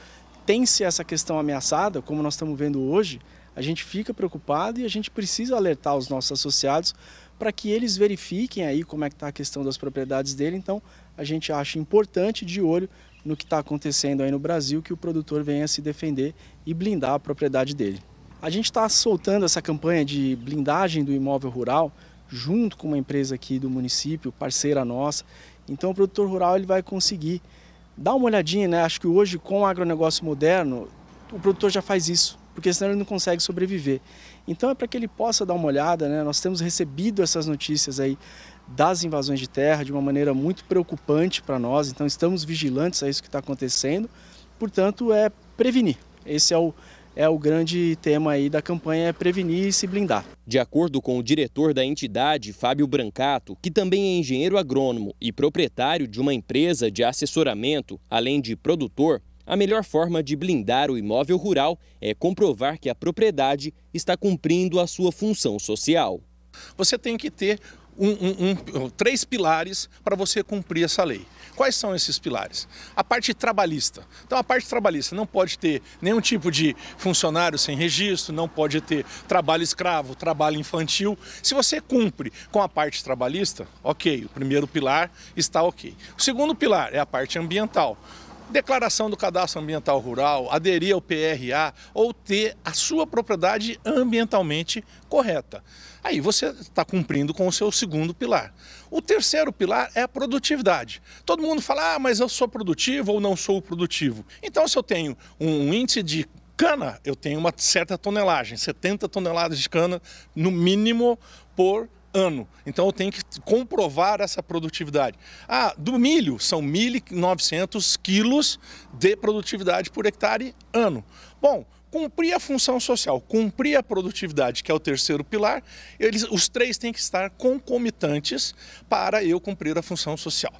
tem-se essa questão ameaçada, como nós estamos vendo hoje, a gente fica preocupado e a gente precisa alertar os nossos associados para que eles verifiquem aí como é que está a questão das propriedades dele. Então a gente acha importante, de olho no que está acontecendo aí no Brasil, que o produtor venha se defender e blindar a propriedade dele. A gente está soltando essa campanha de blindagem do imóvel rural junto com uma empresa aqui do município, parceira nossa. Então o produtor rural ele vai conseguir dar uma olhadinha, né? Acho que hoje com o agronegócio moderno o produtor já faz isso, porque senão ele não consegue sobreviver. Então é para que ele possa dar uma olhada, né? Nós temos recebido essas notícias aí das invasões de terra de uma maneira muito preocupante para nós, então estamos vigilantes a isso que está acontecendo, portanto é prevenir. Esse é o grande tema aí da campanha, é prevenir e se blindar. De acordo com o diretor da entidade, Fábio Brancato, que também é engenheiro agrônomo e proprietário de uma empresa de assessoramento, além de produtor, a melhor forma de blindar o imóvel rural é comprovar que a propriedade está cumprindo a sua função social. Você tem que ter 3 pilares para você cumprir essa lei. Quais são esses pilares? A parte trabalhista. Então a parte trabalhista não pode ter nenhum tipo de funcionário sem registro, não pode ter trabalho escravo, trabalho infantil. Se você cumpre com a parte trabalhista, ok, o primeiro pilar está ok. O segundo pilar é a parte ambiental. Declaração do cadastro ambiental rural, aderir ao PRA ou ter a sua propriedade ambientalmente correta. Aí você está cumprindo com o seu segundo pilar. O terceiro pilar é a produtividade. Todo mundo fala, mas eu sou produtivo ou não sou produtivo. Então se eu tenho um índice de cana, eu tenho uma certa tonelagem, 70 toneladas de cana no mínimo por ano. Então eu tenho que comprovar essa produtividade. Do milho, são 1.900 quilos de produtividade por hectare ano. Bom, cumprir a função social, cumprir a produtividade, que é o terceiro pilar, os três têm que estar concomitantes para eu cumprir a função social.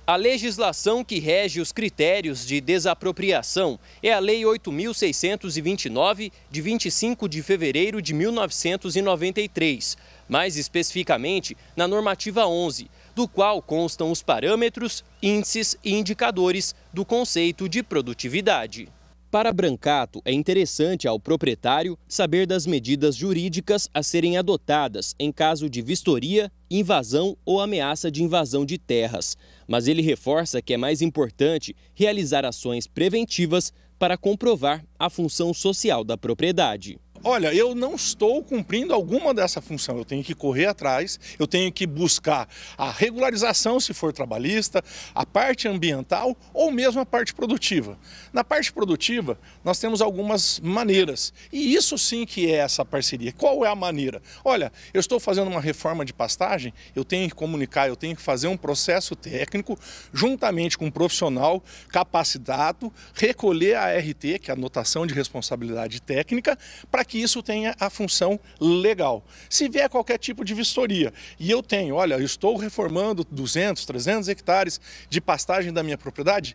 A legislação que rege os critérios de desapropriação é a Lei 8.629, de 25 de fevereiro de 1993, mais especificamente na normativa 11, do qual constam os parâmetros, índices e indicadores do conceito de produtividade. Para Brancato, é interessante ao proprietário saber das medidas jurídicas a serem adotadas em caso de vistoria, invasão ou ameaça de invasão de terras. Mas ele reforça que é mais importante realizar ações preventivas para comprovar a função social da propriedade. Olha, eu não estou cumprindo alguma dessa função, eu tenho que correr atrás, eu tenho que buscar a regularização se for trabalhista, a parte ambiental ou mesmo a parte produtiva. Na parte produtiva, nós temos algumas maneiras e isso sim que é essa parceria. Qual é a maneira? Olha, eu estou fazendo uma reforma de pastagem, eu tenho que comunicar, eu tenho que fazer um processo técnico juntamente com um profissional capacitado, recolher a ART, que é a anotação de responsabilidade técnica, para que isso tenha a função legal. Se vier qualquer tipo de vistoria e eu tenho, olha, eu estou reformando 200, 300 hectares de pastagem da minha propriedade,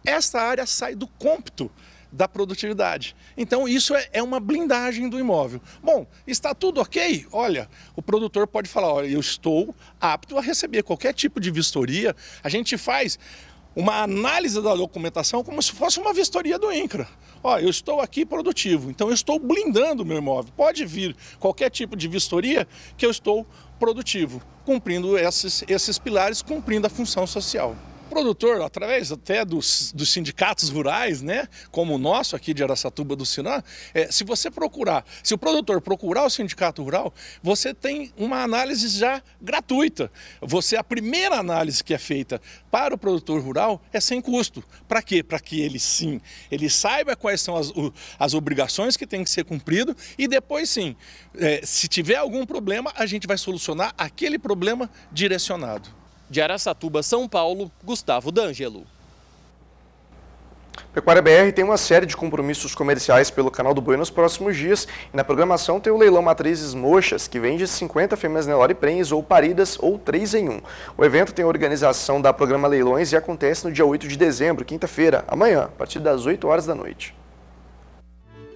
esta área sai do cômputo da produtividade. Então isso é uma blindagem do imóvel. Bom, está tudo ok? Olha, o produtor pode falar, olha, eu estou apto a receber qualquer tipo de vistoria, a gente faz uma análise da documentação como se fosse uma vistoria do INCRA. Ó, eu estou aqui produtivo, então eu estou blindando o meu imóvel. Pode vir qualquer tipo de vistoria que eu estou produtivo, cumprindo esses pilares, cumprindo a função social. O produtor, através até dos sindicatos rurais, né, como o nosso aqui de Araçatuba do Sinã, se o produtor procurar o sindicato rural, você tem uma análise já gratuita. A primeira análise que é feita para o produtor rural é sem custo. Para quê? Para que ele saiba quais são as obrigações que tem que ser cumprido e depois sim, se tiver algum problema, a gente vai solucionar aquele problema direcionado. De Araçatuba, São Paulo, Gustavo D'Angelo. Pecuária BR tem uma série de compromissos comerciais pelo Canal do Boi nos próximos dias e na programação tem o leilão Matrizes Mochas, que vende 50 fêmeas Nelore prenhes ou paridas ou 3 em 1. O evento tem a organização da Programa Leilões e acontece no dia 8 de dezembro, quinta-feira, amanhã, a partir das 8 horas da noite.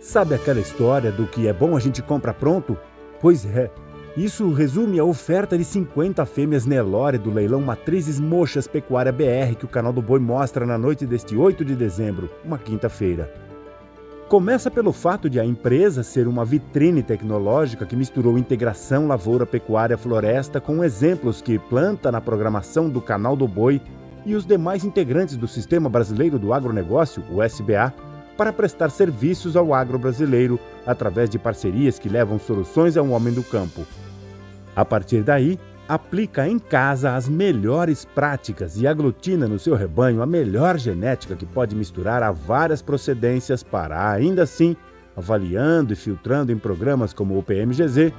Sabe aquela história do que é bom a gente compra pronto? Pois é. Isso resume a oferta de 50 fêmeas Nelore do leilão Matrizes Mochas Pecuária BR que o Canal do Boi mostra na noite deste 8 de dezembro, uma quinta-feira. Começa pelo fato de a empresa ser uma vitrine tecnológica que misturou integração lavoura, pecuária, floresta com exemplos que planta na programação do Canal do Boi e os demais integrantes do Sistema Brasileiro do Agronegócio, o SBA, para prestar serviços ao agro brasileiro através de parcerias que levam soluções ao homem do campo. A partir daí, aplica em casa as melhores práticas e aglutina no seu rebanho a melhor genética que pode misturar a várias procedências para, ainda assim, avaliando e filtrando em programas como o PMGZ,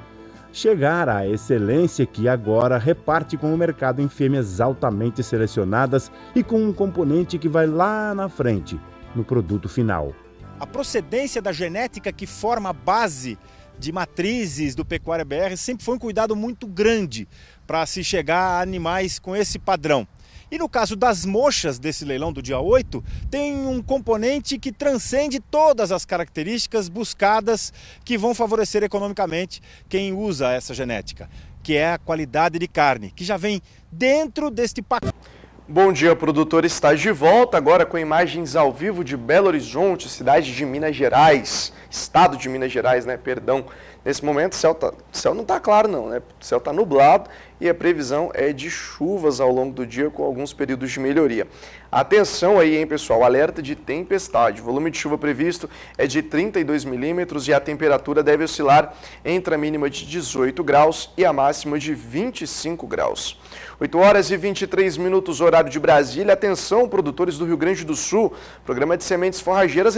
chegar à excelência que agora reparte com o mercado em fêmeas altamente selecionadas e com um componente que vai lá na frente, no produto final. A procedência da genética que forma a base de matrizes do Pecuária BR sempre foi um cuidado muito grande para se chegar a animais com esse padrão. E no caso das mochas desse leilão do dia 8, tem um componente que transcende todas as características buscadas que vão favorecer economicamente quem usa essa genética, que é a qualidade de carne, que já vem dentro deste pacote. Bom dia, produtor está de volta agora com imagens ao vivo de Belo Horizonte, cidade de Minas Gerais, estado de Minas Gerais, né, perdão. Nesse momento o céu não está claro não, né, o céu está nublado e a previsão é de chuvas ao longo do dia com alguns períodos de melhoria. Atenção aí, hein, pessoal, alerta de tempestade. O volume de chuva previsto é de 32 milímetros e a temperatura deve oscilar entre a mínima de 18 graus e a máxima de 25 graus. 8 horas e 23 minutos, horário de Brasília. Atenção, produtores do Rio Grande do Sul. O programa de sementes forrageiras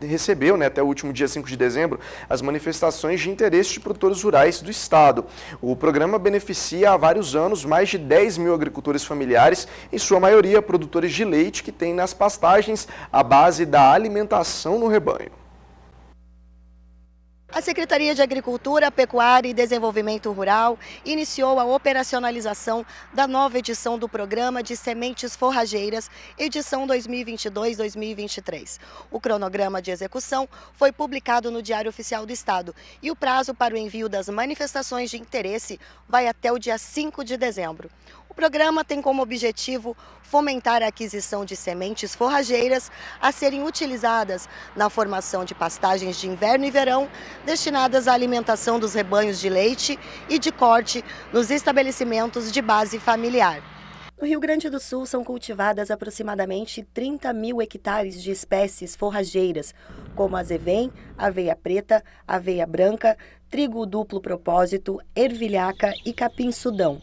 recebeu até o último dia 5 de dezembro as manifestações de interesse de produtores rurais do estado. O programa beneficia há vários anos mais de 10 mil agricultores familiares, em sua maioria produtores de leite que têm nas pastagens a base da alimentação no rebanho. A Secretaria de Agricultura, Pecuária e Desenvolvimento Rural iniciou a operacionalização da nova edição do Programa de Sementes Forrageiras, edição 2022-2023. O cronograma de execução foi publicado no Diário Oficial do Estado e o prazo para o envio das manifestações de interesse vai até o dia 5 de dezembro. O programa tem como objetivo fomentar a aquisição de sementes forrageiras a serem utilizadas na formação de pastagens de inverno e verão, destinadas à alimentação dos rebanhos de leite e de corte nos estabelecimentos de base familiar. No Rio Grande do Sul são cultivadas aproximadamente 30 mil hectares de espécies forrageiras, como azevém, aveia preta, aveia branca, trigo duplo propósito, ervilhaca e capim-sudão.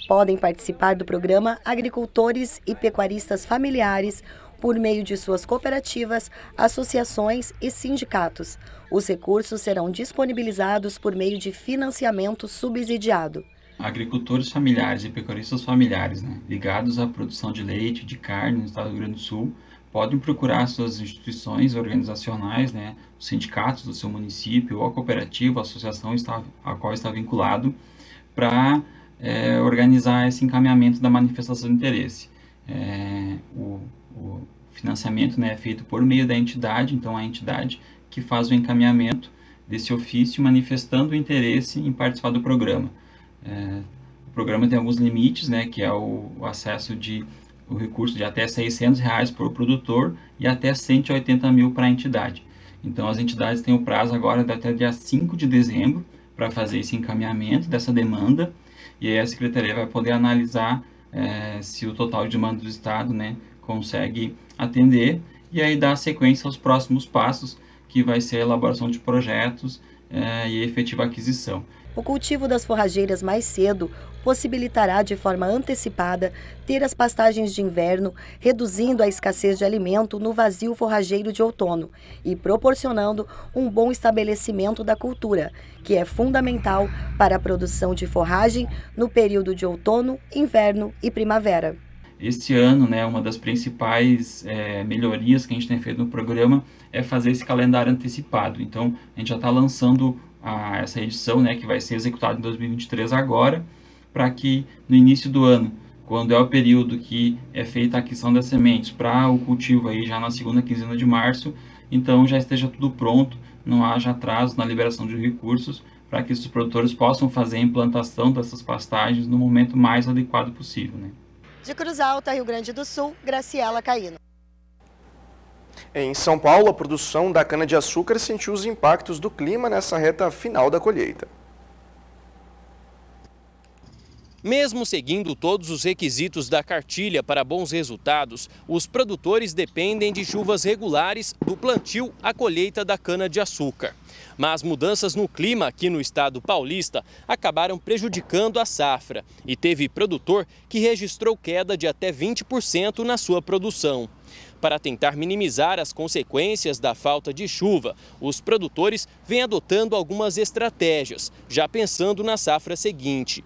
Podem participar do programa agricultores e pecuaristas familiares por meio de suas cooperativas, associações e sindicatos. Os recursos serão disponibilizados por meio de financiamento subsidiado. Agricultores familiares e pecuaristas familiares, ligados à produção de leite e de carne no estado do Rio Grande do Sul, podem procurar suas instituições organizacionais, os sindicatos do seu município, ou a cooperativa, a associação a qual está vinculado, para organizar esse encaminhamento da manifestação de interesse. O financiamento é feito por meio da entidade, então a entidade que faz o encaminhamento desse ofício manifestando o interesse em participar do programa. O programa tem alguns limites, que é o acesso o recurso de até R$ 600 por produtor e até 180 mil para a entidade. Então as entidades têm o prazo agora até dia 5 de dezembro para fazer esse encaminhamento dessa demanda, e aí a Secretaria vai poder analisar se o total de demanda do Estado consegue atender, e aí dar sequência aos próximos passos, que vai ser a elaboração de projetos e a efetiva aquisição. O cultivo das forrageiras mais cedo possibilitará de forma antecipada ter as pastagens de inverno, reduzindo a escassez de alimento no vazio forrageiro de outono e proporcionando um bom estabelecimento da cultura, que é fundamental para a produção de forragem no período de outono, inverno e primavera. Este ano, uma das principais melhorias que a gente tem feito no programa é fazer esse calendário antecipado. Então, a gente já está lançando essa edição, que vai ser executada em 2023 agora, para que no início do ano, quando é o período que é feita a aquisição das sementes para o cultivo aí já na segunda quinzena de março, então já esteja tudo pronto, não haja atraso na liberação de recursos, para que os produtores possam fazer a implantação dessas pastagens no momento mais adequado possível. De Cruz Alta, Rio Grande do Sul, Graciela Caíno. Em São Paulo, a produção da cana-de-açúcar sentiu os impactos do clima nessa reta final da colheita. Mesmo seguindo todos os requisitos da cartilha para bons resultados, os produtores dependem de chuvas regulares do plantio à colheita da cana-de-açúcar. Mas mudanças no clima aqui no estado paulista acabaram prejudicando a safra e teve produtor que registrou queda de até 20% na sua produção. Para tentar minimizar as consequências da falta de chuva, os produtores vêm adotando algumas estratégias, já pensando na safra seguinte.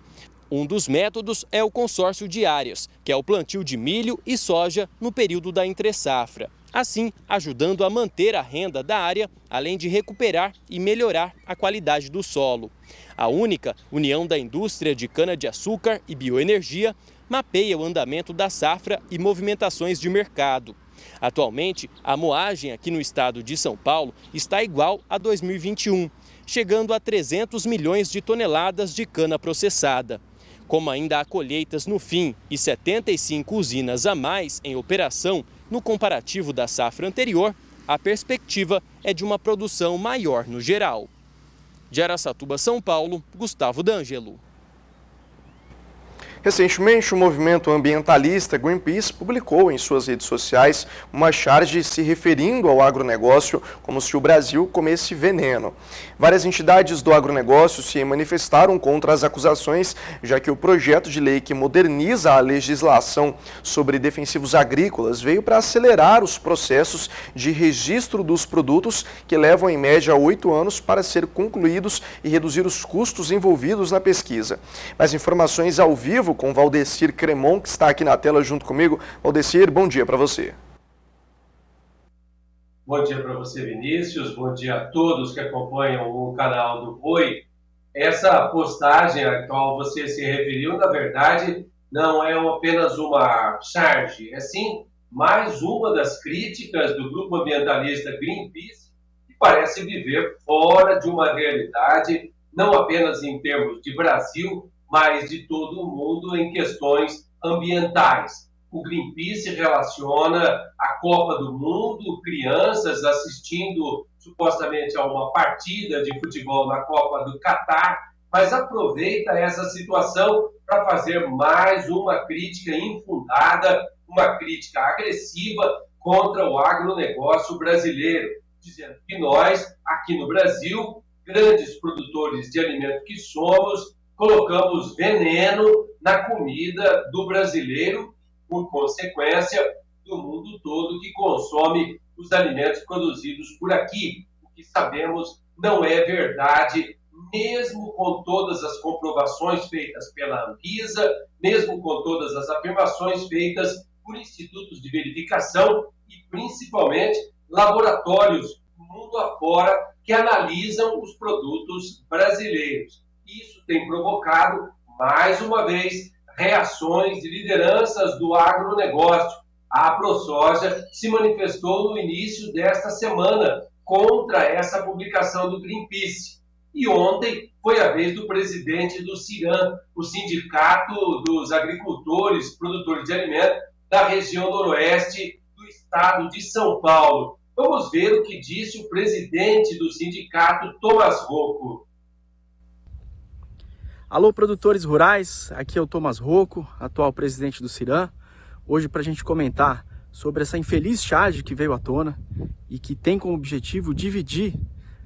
Um dos métodos é o consórcio de áreas, que é o plantio de milho e soja no período da entre-safra. Assim, ajudando a manter a renda da área, além de recuperar e melhorar a qualidade do solo. A única União da Indústria de Cana-de-Açúcar e Bioenergia mapeia o andamento da safra e movimentações de mercado. Atualmente, a moagem aqui no estado de São Paulo está igual a 2021, chegando a 300 milhões de toneladas de cana processada. Como ainda há colheitas no fim e 75 usinas a mais em operação no comparativo da safra anterior, a perspectiva é de uma produção maior no geral. De Araçatuba, São Paulo, Gustavo D'Angelo. Recentemente, o movimento ambientalista Greenpeace publicou em suas redes sociais uma charge se referindo ao agronegócio como se o Brasil comesse veneno. Várias entidades do agronegócio se manifestaram contra as acusações, já que o projeto de lei que moderniza a legislação sobre defensivos agrícolas veio para acelerar os processos de registro dos produtos, que levam em média 8 anos para ser concluídos, e reduzir os custos envolvidos na pesquisa. Mais informações ao vivo com Valdecir Cremon, que está aqui na tela junto comigo. Valdecir, bom dia para você. Bom dia para você, Vinícius. Bom dia a todos que acompanham o canal do Boi. Essa postagem a qual você se referiu, na verdade, não é apenas uma charge, é sim mais uma das críticas do grupo ambientalista Greenpeace, que parece viver fora de uma realidade, não apenas em termos de Brasil, mas de todo o mundo em questões ambientais. O Greenpeace relaciona a Copa do Mundo, crianças assistindo supostamente a uma partida de futebol na Copa do Catar, mas aproveita essa situação para fazer mais uma crítica infundada, uma crítica agressiva contra o agronegócio brasileiro, dizendo que nós, aqui no Brasil, grandes produtores de alimento que somos, colocamos veneno na comida do brasileiro, por consequência, do mundo todo que consome os alimentos produzidos por aqui. O que sabemos não é verdade, mesmo com todas as comprovações feitas pela Anvisa, mesmo com todas as afirmações feitas por institutos de verificação e, principalmente, laboratórios mundo afora que analisam os produtos brasileiros. Isso tem provocado, mais uma vez, reações de lideranças do agronegócio. A ProSoja se manifestou no início desta semana contra essa publicação do Greenpeace. E ontem foi a vez do presidente do CIRAM, o Sindicato dos Agricultores, Produtores de Alimentos, da região noroeste do estado de São Paulo. Vamos ver o que disse o presidente do sindicato, Thomas Rocco. Alô, produtores rurais, aqui é o Thomas Rocco, atual presidente do CIRAM. Hoje para a gente comentar sobre essa infeliz charge que veio à tona e que tem como objetivo dividir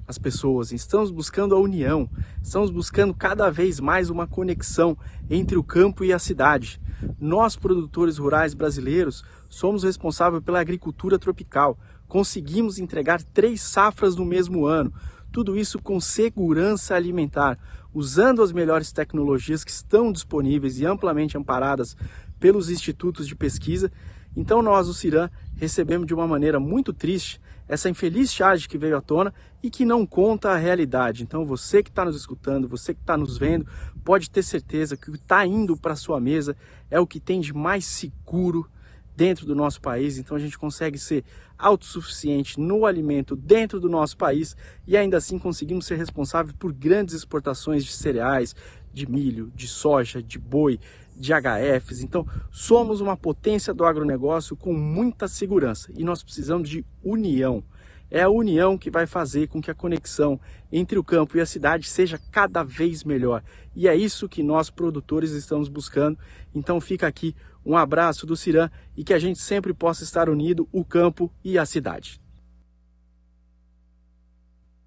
as pessoas. Estamos buscando a união, estamos buscando cada vez mais uma conexão entre o campo e a cidade. Nós, produtores rurais brasileiros, somos responsáveis pela agricultura tropical. Conseguimos entregar 3 safras no mesmo ano. Tudo isso com segurança alimentar, usando as melhores tecnologias que estão disponíveis e amplamente amparadas pelos institutos de pesquisa. Então nós, o CIRAM, recebemos de uma maneira muito triste essa infeliz charge que veio à tona e que não conta a realidade. Então você que está nos escutando, você que está nos vendo, pode ter certeza que o que está indo para a sua mesa é o que tem de mais seguro dentro do nosso país. Então a gente consegue ser autossuficiente no alimento dentro do nosso país e ainda assim conseguimos ser responsáveis por grandes exportações de cereais, de milho, de soja, de boi, de HFs. Então somos uma potência do agronegócio com muita segurança e nós precisamos de união. É a união que vai fazer com que a conexão entre o campo e a cidade seja cada vez melhor. E é isso que nós, produtores, estamos buscando. Então fica aqui um abraço do CIRAM e que a gente sempre possa estar unido, o campo e a cidade.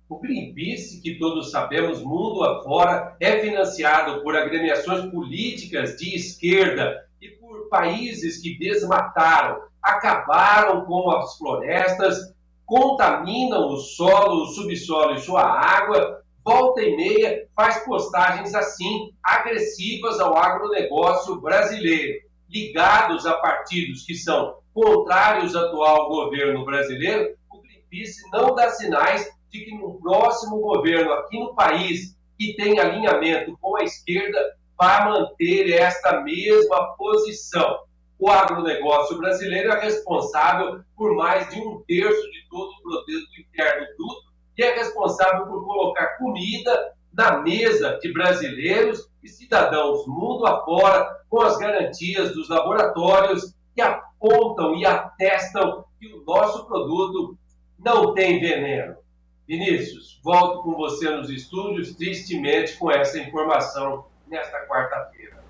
O Greenpeace, que todos sabemos, mundo afora, é financiado por agremiações políticas de esquerda e por países que desmataram, acabaram com as florestas, contaminam o solo, o subsolo e sua água. Volta e meia faz postagens assim, agressivas ao agronegócio brasileiro, ligados a partidos que são contrários ao atual governo brasileiro. O Greenpeace não dá sinais de que no próximo governo aqui no país, que tem alinhamento com a esquerda, vai manter esta mesma posição. O agronegócio brasileiro é responsável por mais de 1/3 de todo o produto interno bruto e é responsável por colocar comida na mesa de brasileiros e cidadãos mundo afora, com as garantias dos laboratórios que apontam e atestam que o nosso produto não tem veneno. Vinícius, volto com você nos estúdios, tristemente, com essa informação nesta quarta-feira.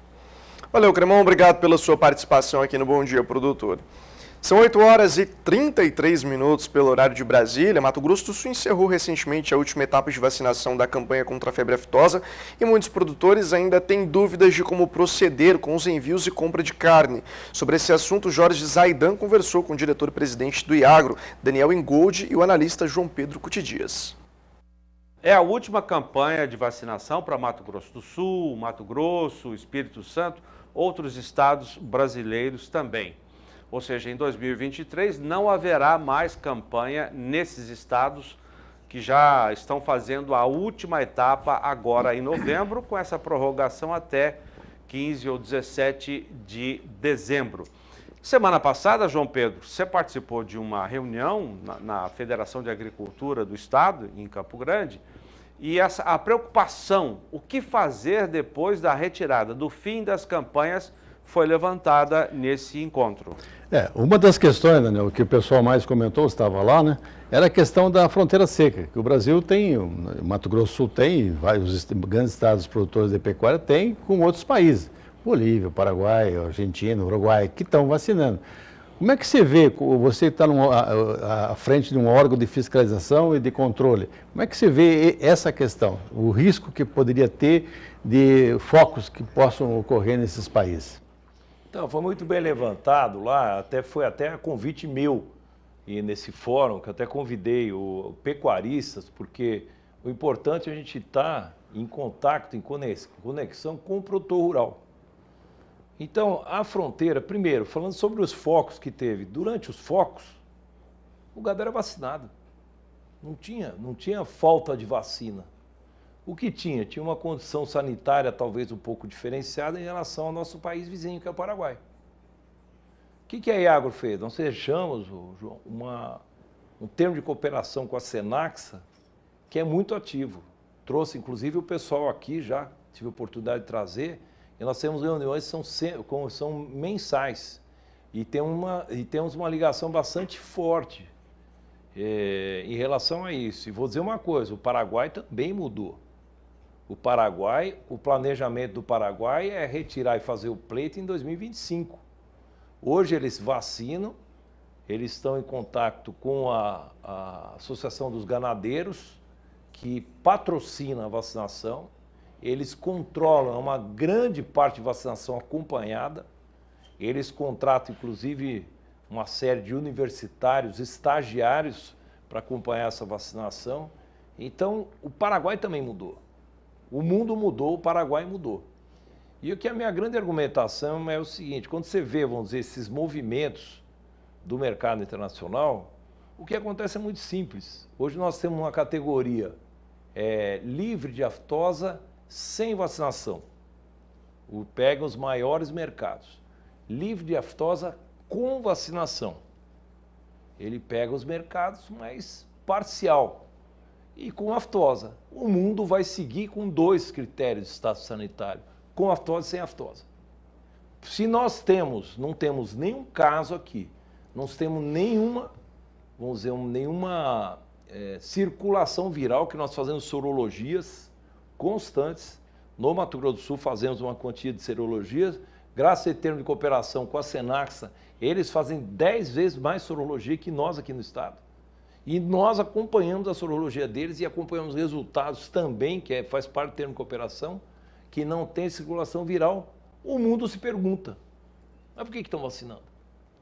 Valeu, Cremão, obrigado pela sua participação aqui no Bom Dia Produtor. São 8 horas e 33 minutos pelo horário de Brasília. Mato Grosso do Sul encerrou recentemente a última etapa de vacinação da campanha contra a febre aftosa e muitos produtores ainda têm dúvidas de como proceder com os envios e compra de carne. Sobre esse assunto, Jorge Zaidan conversou com o diretor-presidente do IAGRO, Daniel Ingold, e o analista João Pedro Cutidias. É a última campanha de vacinação para Mato Grosso do Sul, Mato Grosso, Espírito Santo, outros estados brasileiros também. Ou seja, em 2023 não haverá mais campanha nesses estados que já estão fazendo a última etapa agora em novembro, com essa prorrogação até 15 ou 17 de dezembro. Semana passada, João Pedro, você participou de uma reunião na Federação de Agricultura do Estado, em Campo Grande, e a preocupação, o que fazer depois da retirada, do fim das campanhas, foi levantada nesse encontro. Uma das questões, Daniel, que o pessoal mais comentou, estava lá, né, era a questão da fronteira seca, que o Brasil tem, o Mato Grosso do Sul tem, vários grandes estados produtores de pecuária tem com outros países, Bolívia, Paraguai, Argentina, Uruguai, que estão vacinando. Como é que você vê, você está à frente de um órgão de fiscalização e de controle, como é que você vê essa questão, o risco que poderia ter de focos que possam ocorrer nesses países? Então, foi muito bem levantado lá, foi até a convite meu, e nesse fórum, que eu até convidei os pecuaristas, porque o importante é a gente estar em contato, em conexão com o produtor rural. Então, a fronteira, primeiro, falando sobre os focos que teve, durante os focos, o gado era vacinado. Não tinha falta de vacina. O que tinha? Tinha uma condição sanitária talvez um pouco diferenciada em relação ao nosso país vizinho, que é o Paraguai. O que a IAGRO fez? Nós fechamos, João, um termo de cooperação com a Senaxa, que é muito ativo. Trouxe, inclusive, o pessoal aqui já, tive a oportunidade de trazer, e nós temos reuniões que são mensais. E temos uma ligação bastante forte em relação a isso. E vou dizer uma coisa, o Paraguai também mudou. O planejamento do Paraguai é retirar e fazer o pleito em 2025. Hoje eles vacinam, eles estão em contato com a Associação dos Ganadeiros, que patrocina a vacinação, eles controlam uma grande parte de vacinação acompanhada, eles contratam inclusive uma série de universitários, estagiários para acompanhar essa vacinação. Então o Paraguai também mudou. O mundo mudou, o Paraguai mudou. E o que a minha grande argumentação é o seguinte, quando você vê, vamos dizer, esses movimentos do mercado internacional, o que acontece é muito simples. Hoje nós temos uma categoria livre de aftosa sem vacinação. Pega os maiores mercados. Livre de aftosa com vacinação. Ele pega os mercados, mas parcial. E com aftosa. O mundo vai seguir com 2 critérios de status sanitário, com aftosa e sem aftosa. Se nós não temos nenhum caso aqui, não temos nenhuma, vamos dizer, nenhuma circulação viral, que nós fazemos sorologias constantes. No Mato Grosso do Sul fazemos uma quantia de serologias, graças a termo de cooperação com a Senaxa, eles fazem 10 vezes mais sorologia que nós aqui no estado. E nós acompanhamos a sorologia deles e acompanhamos resultados também, que faz parte do termo de cooperação, que não tem circulação viral. O mundo se pergunta, mas por que estão vacinando?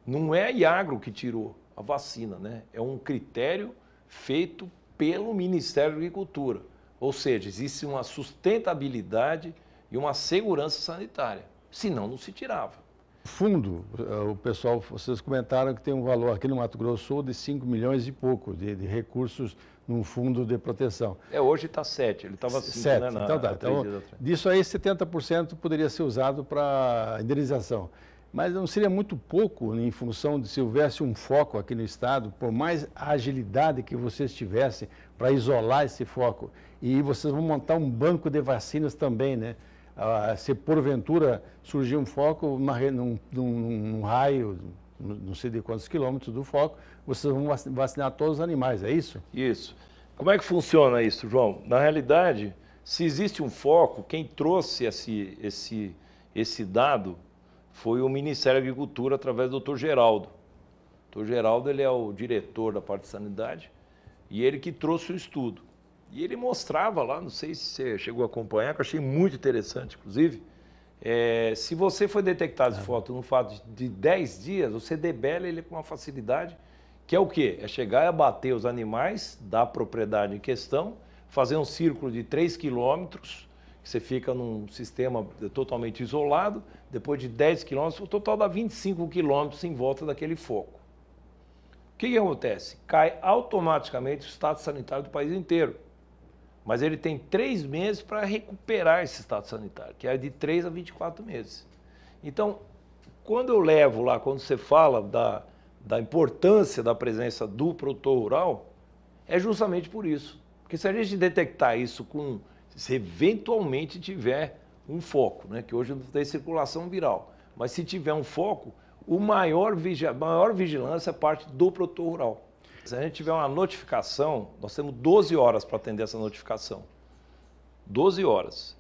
Não é a IAGRO que tirou a vacina, né? É um critério feito pelo Ministério da Agricultura. Ou seja, existe uma sustentabilidade e uma segurança sanitária. Senão, não se tirava. Fundo, o pessoal, vocês comentaram que tem um valor aqui no Mato Grosso do Sul de 5 milhões e pouco de recursos num fundo de proteção. Hoje está 7, ele estava 5, 7, né? Então, disso aí, 70% poderia ser usado para indenização. Mas não seria muito pouco em função de se houvesse um foco aqui no estado, por mais agilidade que vocês tivessem para isolar esse foco. E vocês vão montar um banco de vacinas também, né? Se porventura surgir um foco num raio, não sei de quantos quilômetros do foco, vocês vão vacinar todos os animais, é isso? Isso. Como é que funciona isso, João? Na realidade, se existe um foco, quem trouxe esse esse dado foi o Ministério da Agricultura através do Dr. Geraldo. O Dr. Geraldo, ele é o diretor da parte de sanidade e ele que trouxe o estudo. E ele mostrava lá, não sei se você chegou a acompanhar, que eu achei muito interessante, inclusive, se você for detectar esse foto no fato de 10 dias, você debela ele com uma facilidade, que é o quê? É chegar e abater os animais da propriedade em questão, fazer um círculo de 3 quilômetros, que você fica num sistema totalmente isolado, depois de 10 quilômetros, o total dá 25 quilômetros em volta daquele foco. O que acontece? Cai automaticamente o estado sanitário do país inteiro. Mas ele tem 3 meses para recuperar esse estado sanitário, que é de 3 a 24 meses. Então, quando eu levo lá, quando você fala da importância da presença do produtor rural, é justamente por isso. Porque se a gente detectar isso se eventualmente tiver um foco, né, que hoje não tem circulação viral, mas se tiver um foco, maior vigilância é parte do produtor rural. Se a gente tiver uma notificação, nós temos 12 horas para atender essa notificação. 12 horas.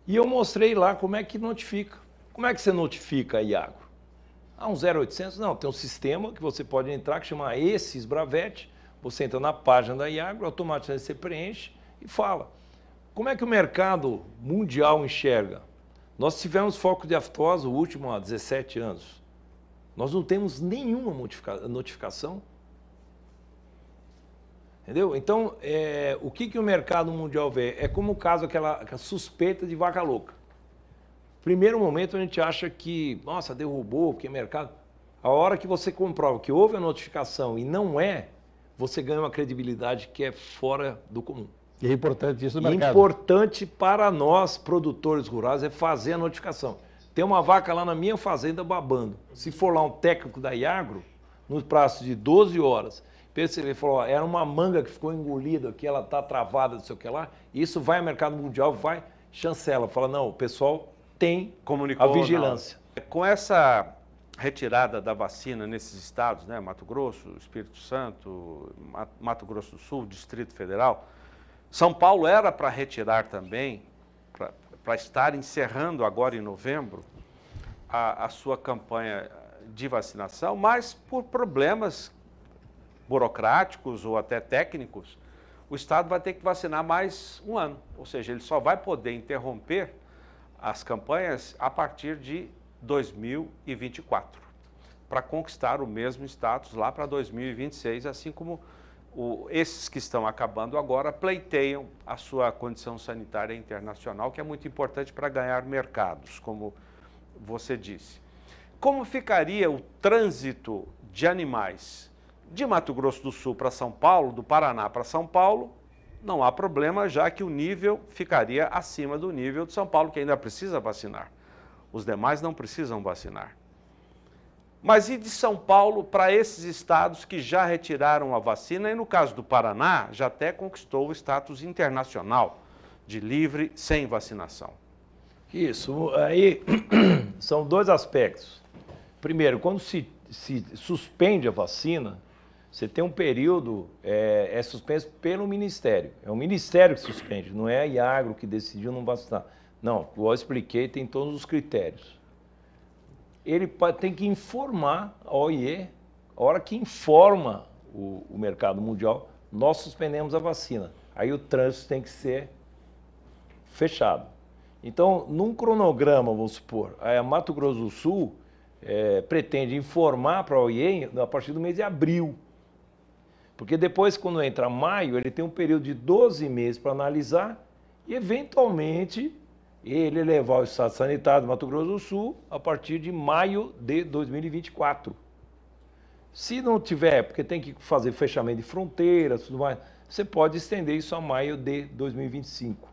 E eu mostrei lá como é que notifica. Como é que você notifica a Iagro? Um 0800? Não, tem um sistema que você pode entrar que chama Sisbravet. Você entra na página da Iagro, automaticamente você preenche e fala. Como é que o mercado mundial enxerga? Nós tivemos foco de aftosa o último há 17 anos. Nós não temos nenhuma notificação. Entendeu? Então, o que o mercado mundial vê? É como o caso aquela suspeita de vaca louca. Primeiro momento a gente acha que, nossa, derrubou, porque mercado... A hora que você comprova que houve a notificação e não você ganha uma credibilidade que é fora do comum. E é importante isso no mercado. Importante para nós, produtores rurais, é fazer a notificação. Tem uma vaca lá na minha fazenda babando. Se for lá um técnico da Iagro, no prazo de 12 horas... Ele falou, era uma manga que ficou engolida, que ela está travada, não sei o que lá. Isso vai ao mercado mundial, vai, chancela. Fala, não, o pessoal tem a vigilância. Com essa retirada da vacina nesses estados, né, Mato Grosso, Espírito Santo, Mato Grosso do Sul, Distrito Federal, São Paulo era para retirar também, para estar encerrando agora em novembro a sua campanha de vacinação, mas por problemas burocráticos ou até técnicos, o Estado vai ter que vacinar mais um ano. Ou seja, ele só vai poder interromper as campanhas a partir de 2024, para conquistar o mesmo status lá para 2026, assim como esses que estão acabando agora pleiteiam a sua condição sanitária internacional, que é muito importante para ganhar mercados, como você disse. Como ficaria o trânsito de animais de Mato Grosso do Sul para São Paulo, do Paraná para São Paulo? Não há problema, já que o nível ficaria acima do nível de São Paulo, que ainda precisa vacinar. Os demais não precisam vacinar. Mas e de São Paulo para esses estados que já retiraram a vacina, e no caso do Paraná, já até conquistou o status internacional de livre sem vacinação? Isso, aí são 2 aspectos. Primeiro, quando se suspende a vacina, você tem um período, é suspenso pelo Ministério. É o Ministério que suspende, não é a Iagro que decidiu não vacinar. Não, como eu expliquei, tem todos os critérios. Ele tem que informar a OIE, a hora que informa o mercado mundial, nós suspendemos a vacina. Aí o trânsito tem que ser fechado. Então, num cronograma, vamos supor, a Mato Grosso do Sul pretende informar para a OIE a partir do mês de abril. Porque depois, quando entra maio, ele tem um período de 12 meses para analisar e, eventualmente, ele levar o estado sanitário do Mato Grosso do Sul a partir de maio de 2024. Se não tiver, porque tem que fazer fechamento de fronteiras e tudo mais, você pode estender isso a maio de 2025.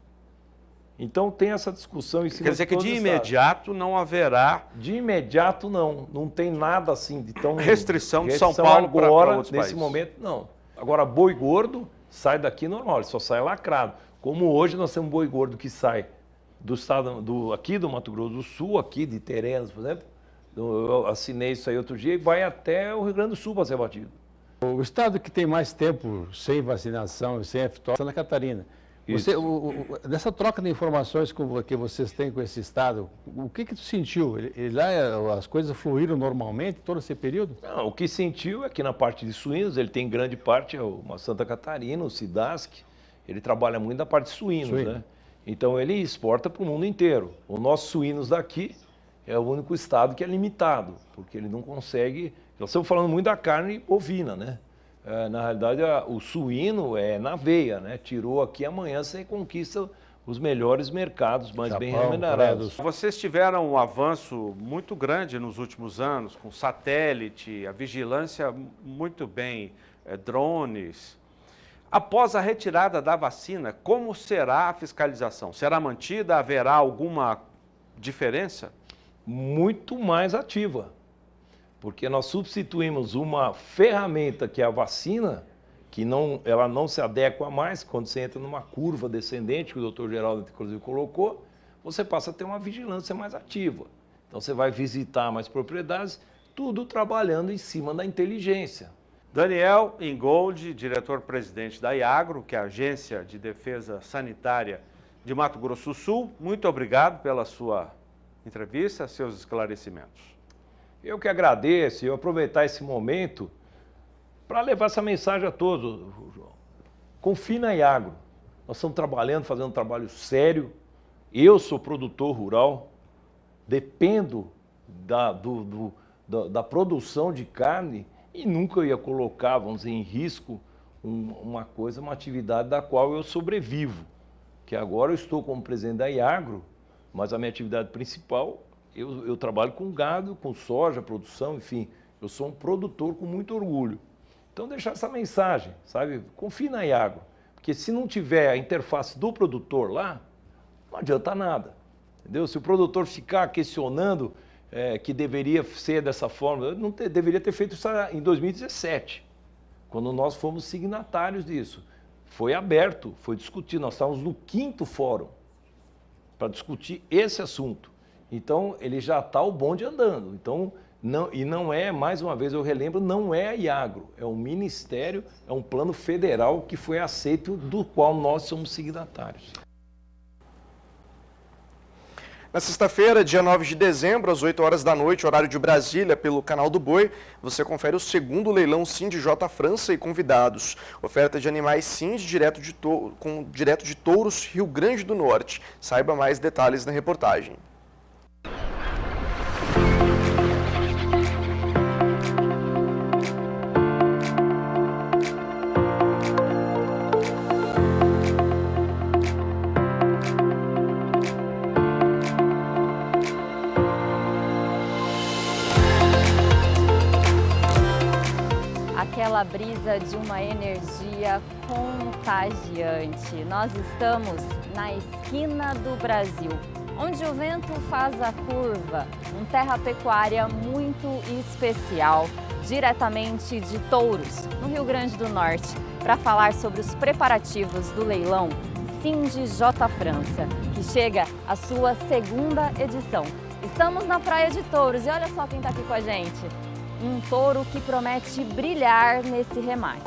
Então tem essa discussão em cima. Quer dizer que de imediato não haverá... De imediato não tem nada assim de tão... Restrição de São Paulo para outros países. Nesse momento não. Agora boi gordo sai daqui normal, ele só sai lacrado. Como hoje nós temos boi gordo que sai do estado, aqui do Mato Grosso do Sul, aqui de Terenas, por exemplo. Eu assinei isso aí outro dia e vai até o Rio Grande do Sul para ser batido. O estado que tem mais tempo sem vacinação e sem aftosa é Santa Catarina. Dessa troca de informações que vocês têm com esse Estado, o que tu sentiu? Lá as coisas fluíram normalmente todo esse período? Não, o que sentiu é que na parte de suínos, ele tem grande parte, uma Santa Catarina, o Cidasc, ele trabalha muito na parte de suínos, né? Então ele exporta para o mundo inteiro. O nosso suínos daqui é o único estado que é limitado, porque ele não consegue... Nós estamos falando muito da carne bovina, né? Na realidade, o suíno é na veia, né? Tirou aqui, amanhã você conquista os melhores mercados, mais bem remunerados. Vocês tiveram um avanço muito grande nos últimos anos, com satélite, a vigilância muito bem, drones. Após a retirada da vacina, como será a fiscalização? Será mantida? Haverá alguma diferença? Muito mais ativa. Porque nós substituímos uma ferramenta que é a vacina, que ela não se adequa mais, quando você entra numa curva descendente, que o Dr. Geraldo, inclusive, colocou, você passa a ter uma vigilância mais ativa. Então você vai visitar mais propriedades, tudo trabalhando em cima da inteligência. Daniel Ingold, diretor-presidente da IAGRO, que é a Agência de Defesa Sanitária de Mato Grosso do Sul, muito obrigado pela sua entrevista, seus esclarecimentos. Eu que agradeço, eu aproveitar esse momento para levar essa mensagem a todos, João. Confie na IAGRO. Nós estamos trabalhando, fazendo um trabalho sério. Eu sou produtor rural, dependo da produção de carne e nunca ia colocar, vamos dizer, em risco uma atividade da qual eu sobrevivo. Que agora eu estou como presidente da IAGRO, mas a minha atividade principal... Eu trabalho com gado, com soja, produção, enfim, eu sou um produtor com muito orgulho. Então, deixar essa mensagem, sabe? Confie na IAGRO, porque se não tiver a interface do produtor lá, não adianta nada, entendeu? Se o produtor ficar questionando que deveria ser dessa forma, não deveria ter feito isso em 2017, quando nós fomos signatários disso. Foi aberto, foi discutido, nós estávamos no 5º fórum para discutir esse assunto. Então, ele já está o bonde andando. Então, não é, mais uma vez eu relembro, não é a IAGRO, é um ministério, é um plano federal que foi aceito, do qual nós somos signatários. Na sexta-feira, dia 9 de dezembro, às 8 horas da noite, horário de Brasília, pelo Canal do Boi, você confere o segundo leilão Sind J França e convidados. Oferta de animais Sind direto de Touros, Rio Grande do Norte. Saiba mais detalhes na reportagem. Aquela brisa de uma energia contagiante. Nós estamos na esquina do Brasil, onde o vento faz a curva, um terra pecuária muito especial, diretamente de Touros, no Rio Grande do Norte, para falar sobre os preparativos do leilão Sind J França, que chega à sua segunda edição. Estamos na Praia de Touros e olha só quem está aqui com a gente. Um touro que promete brilhar nesse remate.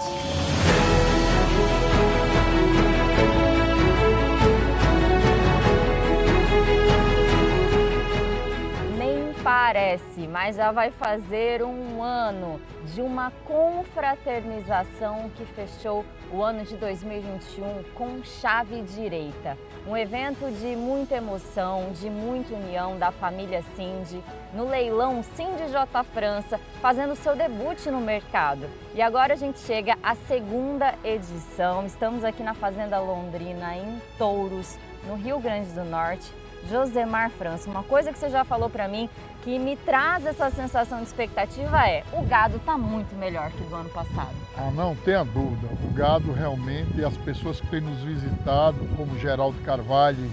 Nem parece, mas já vai fazer um ano de uma confraternização que fechou o ano de 2021 com chave direita. Um evento de muita emoção, de muita união da família Sind, no leilão Sind J França, fazendo seu debut no mercado. E agora a gente chega à segunda edição. Estamos aqui na Fazenda Londrina, em Touros, no Rio Grande do Norte. Josemar França, uma coisa que você já falou para mim que me traz essa sensação de expectativa é: o gado está muito melhor que do ano passado. Ah, não tenha dúvida. O gado realmente, as pessoas que têm nos visitado, como Geraldo Carvalho,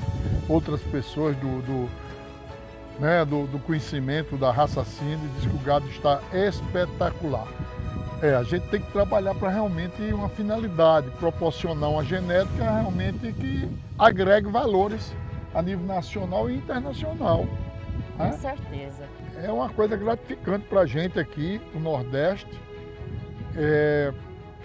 outras pessoas do conhecimento da raça Sind, diz que o gado está espetacular. A gente tem que trabalhar para realmente uma finalidade, proporcionar uma genética realmente que agregue valores a nível nacional e internacional. Com certeza. É uma coisa gratificante para a gente aqui no Nordeste.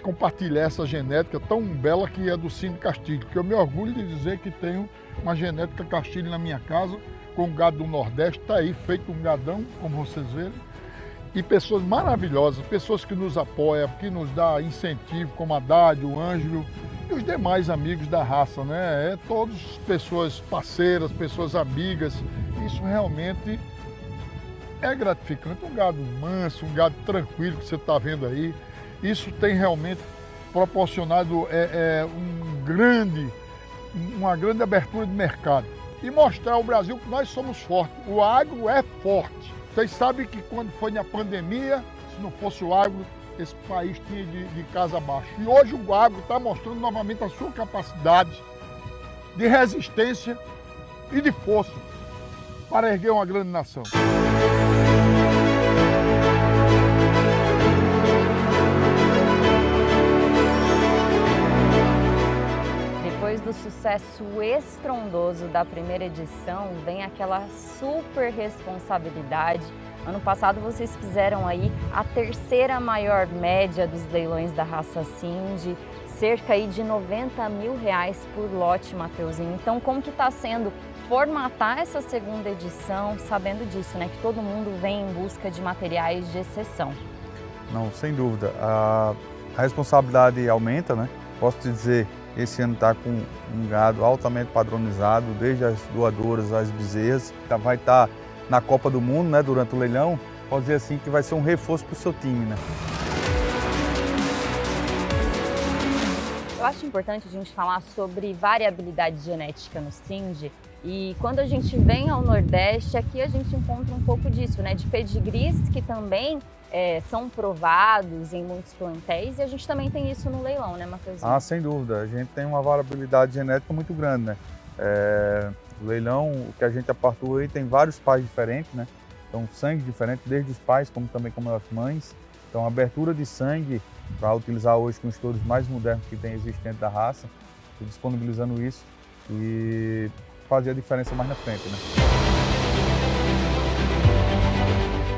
compartilhar essa genética tão bela que é do Cine Castilho, que eu me orgulho de dizer que tenho uma genética Castilho na minha casa, com gado do Nordeste, está aí feito um gadão, como vocês verem, e pessoas maravilhosas, pessoas que nos apoiam, que nos dão incentivo, como a Haddad, o Ângelo e os demais amigos da raça, né? Todas pessoas parceiras, pessoas amigas, isso realmente é gratificante. Um gado manso, um gado tranquilo que você está vendo aí, isso tem realmente proporcionado uma grande abertura de mercado e mostrar ao Brasil que nós somos fortes. O agro é forte. Vocês sabem que quando foi na pandemia, se não fosse o agro, esse país tinha de casa abaixo. E hoje o agro está mostrando novamente a sua capacidade de resistência e de força para erguer uma grande nação. Depois do sucesso estrondoso da primeira edição, vem aquela super responsabilidade. Ano passado vocês fizeram aí a terceira maior média dos leilões da raça Sind, cerca aí de R$90 mil por lote, Mateuzinho. Então como que está sendo formatar essa segunda edição, sabendo disso, né? Que todo mundo vem em busca de materiais de exceção. Não, sem dúvida. A responsabilidade aumenta, né? Posso te dizer, esse ano está com um gado altamente padronizado, desde as doadoras às bezerras. Vai estar na Copa do Mundo, né, durante o leilão. Pode dizer assim que vai ser um reforço para o seu time, né? Eu acho importante a gente falar sobre variabilidade genética no Sind. E quando a gente vem ao Nordeste, aqui a gente encontra um pouco disso, né? De pedigrees que também são provados em muitos plantéis, e a gente também tem isso no leilão, né, Mateuzinho? Ah, sem dúvida. A gente tem uma variabilidade genética muito grande, né? O leilão, o que a gente apartou aí, tem vários pais diferentes, né? Então, sangue diferente, desde os pais, como também como as mães. Então, a abertura de sangue, para utilizar hoje com os touros mais modernos que tem existente da raça, disponibilizando isso e fazer a diferença mais na frente, né?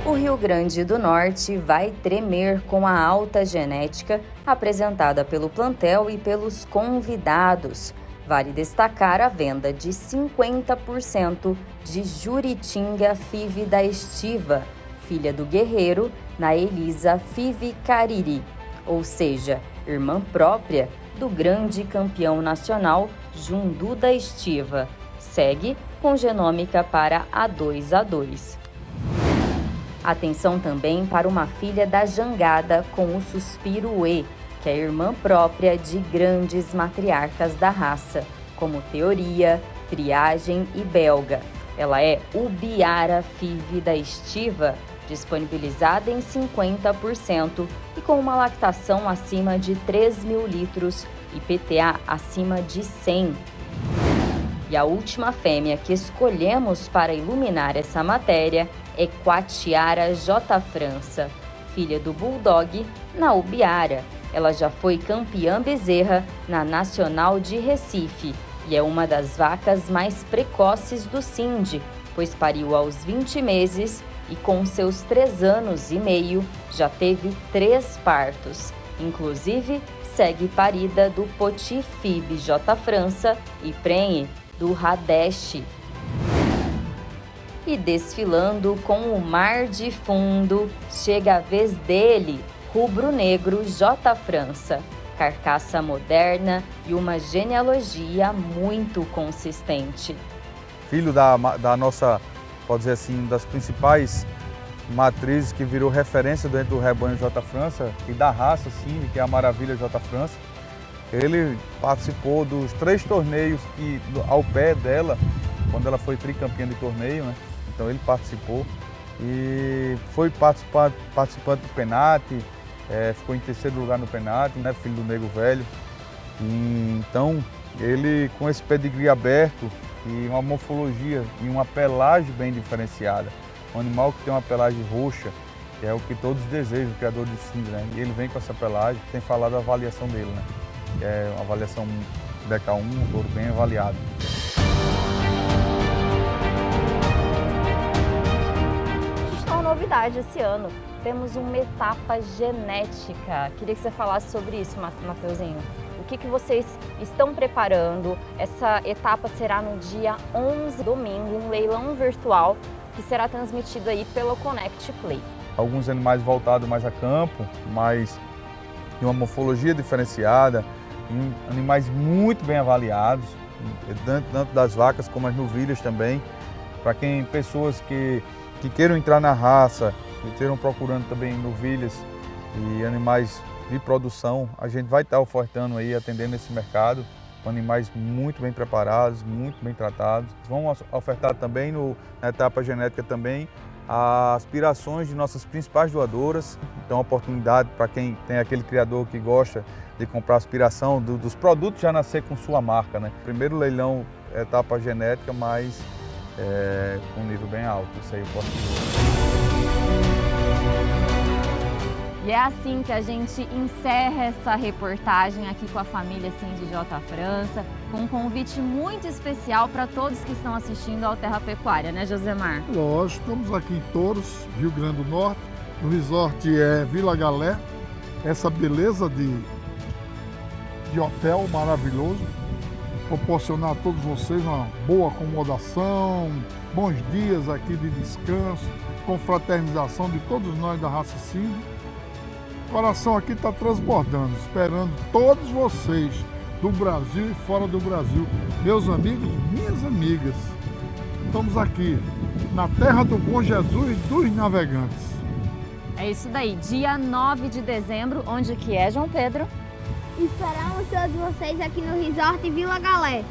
O Rio Grande do Norte vai tremer com a alta genética apresentada pelo plantel e pelos convidados. Vale destacar a venda de 50% de Juritinga Five da Estiva, filha do guerreiro, na Elisa Five Cariri, ou seja, irmã própria do grande campeão nacional Jundu da Estiva. Segue com genômica para A2A2. Atenção também para uma filha da jangada com o Suspiro E, que é irmã própria de grandes matriarcas da raça, como Teoria, Triagem e Belga. Ela é Ubiara Five da Estiva, disponibilizada em 50% e com uma lactação acima de 3.000 litros e PTA acima de 100. E a última fêmea que escolhemos para iluminar essa matéria é Quatiara J. França, filha do Bulldog, na Ubiara. Ela já foi campeã bezerra na Nacional de Recife e é uma das vacas mais precoces do Sind, pois pariu aos 20 meses e com seus 3 anos e meio já teve 3 partos. Inclusive, segue parida do Poti Five J. França e prenhe do Radesh. E desfilando com o mar de fundo, chega a vez dele, rubro-negro J. França. Carcaça moderna e uma genealogia muito consistente. Filho da nossa, pode dizer assim, das principais matrizes que virou referência dentro do rebanho J. França e da raça, sim, que é a Maravilha J. França. Ele participou dos 3 torneios ao pé dela, quando ela foi tricampeã de torneio, né? Então ele participou e foi participante do Penate, ficou em 3º lugar no Penate, né? Filho do Nego Velho. E, então ele, com esse pedigree aberto e uma morfologia e uma pelagem bem diferenciada, um animal que tem uma pelagem roxa, que é o que todos desejam, o criador de Sind, né? E ele vem com essa pelagem, tem falado a avaliação dele, né? Que é uma avaliação DK1, um touro bem avaliado. A gente tem uma novidade esse ano. temos uma etapa genética. Queria que você falasse sobre isso, Matheusinho. O que vocês estão preparando? Essa etapa será no dia 11, domingo, um leilão virtual que será transmitido aí pelo Connect Play. Alguns animais voltados mais a campo, mais de uma morfologia diferenciada, animais muito bem avaliados, tanto das vacas como as novilhas também. Para pessoas que queiram entrar na raça e estejam procurando também novilhas e animais de produção, a gente vai estar ofertando aí, atendendo esse mercado, com animais muito bem preparados, muito bem tratados. Vamos ofertar também na etapa genética também as aspirações de nossas principais doadoras. Então, oportunidade para quem tem aquele criador que gosta de comprar aspiração dos produtos já nascer com sua marca, né? Primeiro leilão, etapa genética, mas com um nível bem alto. Isso aí eu posso dizer. E é assim que a gente encerra essa reportagem aqui com a família Cindy J. França, com um convite muito especial para todos que estão assistindo ao Terra Pecuária, né, Josemar? Lógico, estamos aqui em Touros, Rio Grande do Norte, no resort Vila Galé, essa beleza de hotel maravilhoso, proporcionar a todos vocês uma boa acomodação, bons dias aqui de descanso, confraternização de todos nós da raça Cindy. O coração aqui está transbordando, esperando todos vocês do Brasil e fora do Brasil, meus amigos, minhas amigas. Estamos aqui na terra do Bom Jesus dos navegantes. É isso daí, dia 9 de dezembro, onde que é, João Pedro? Esperamos todos vocês aqui no Resort Vila Galé.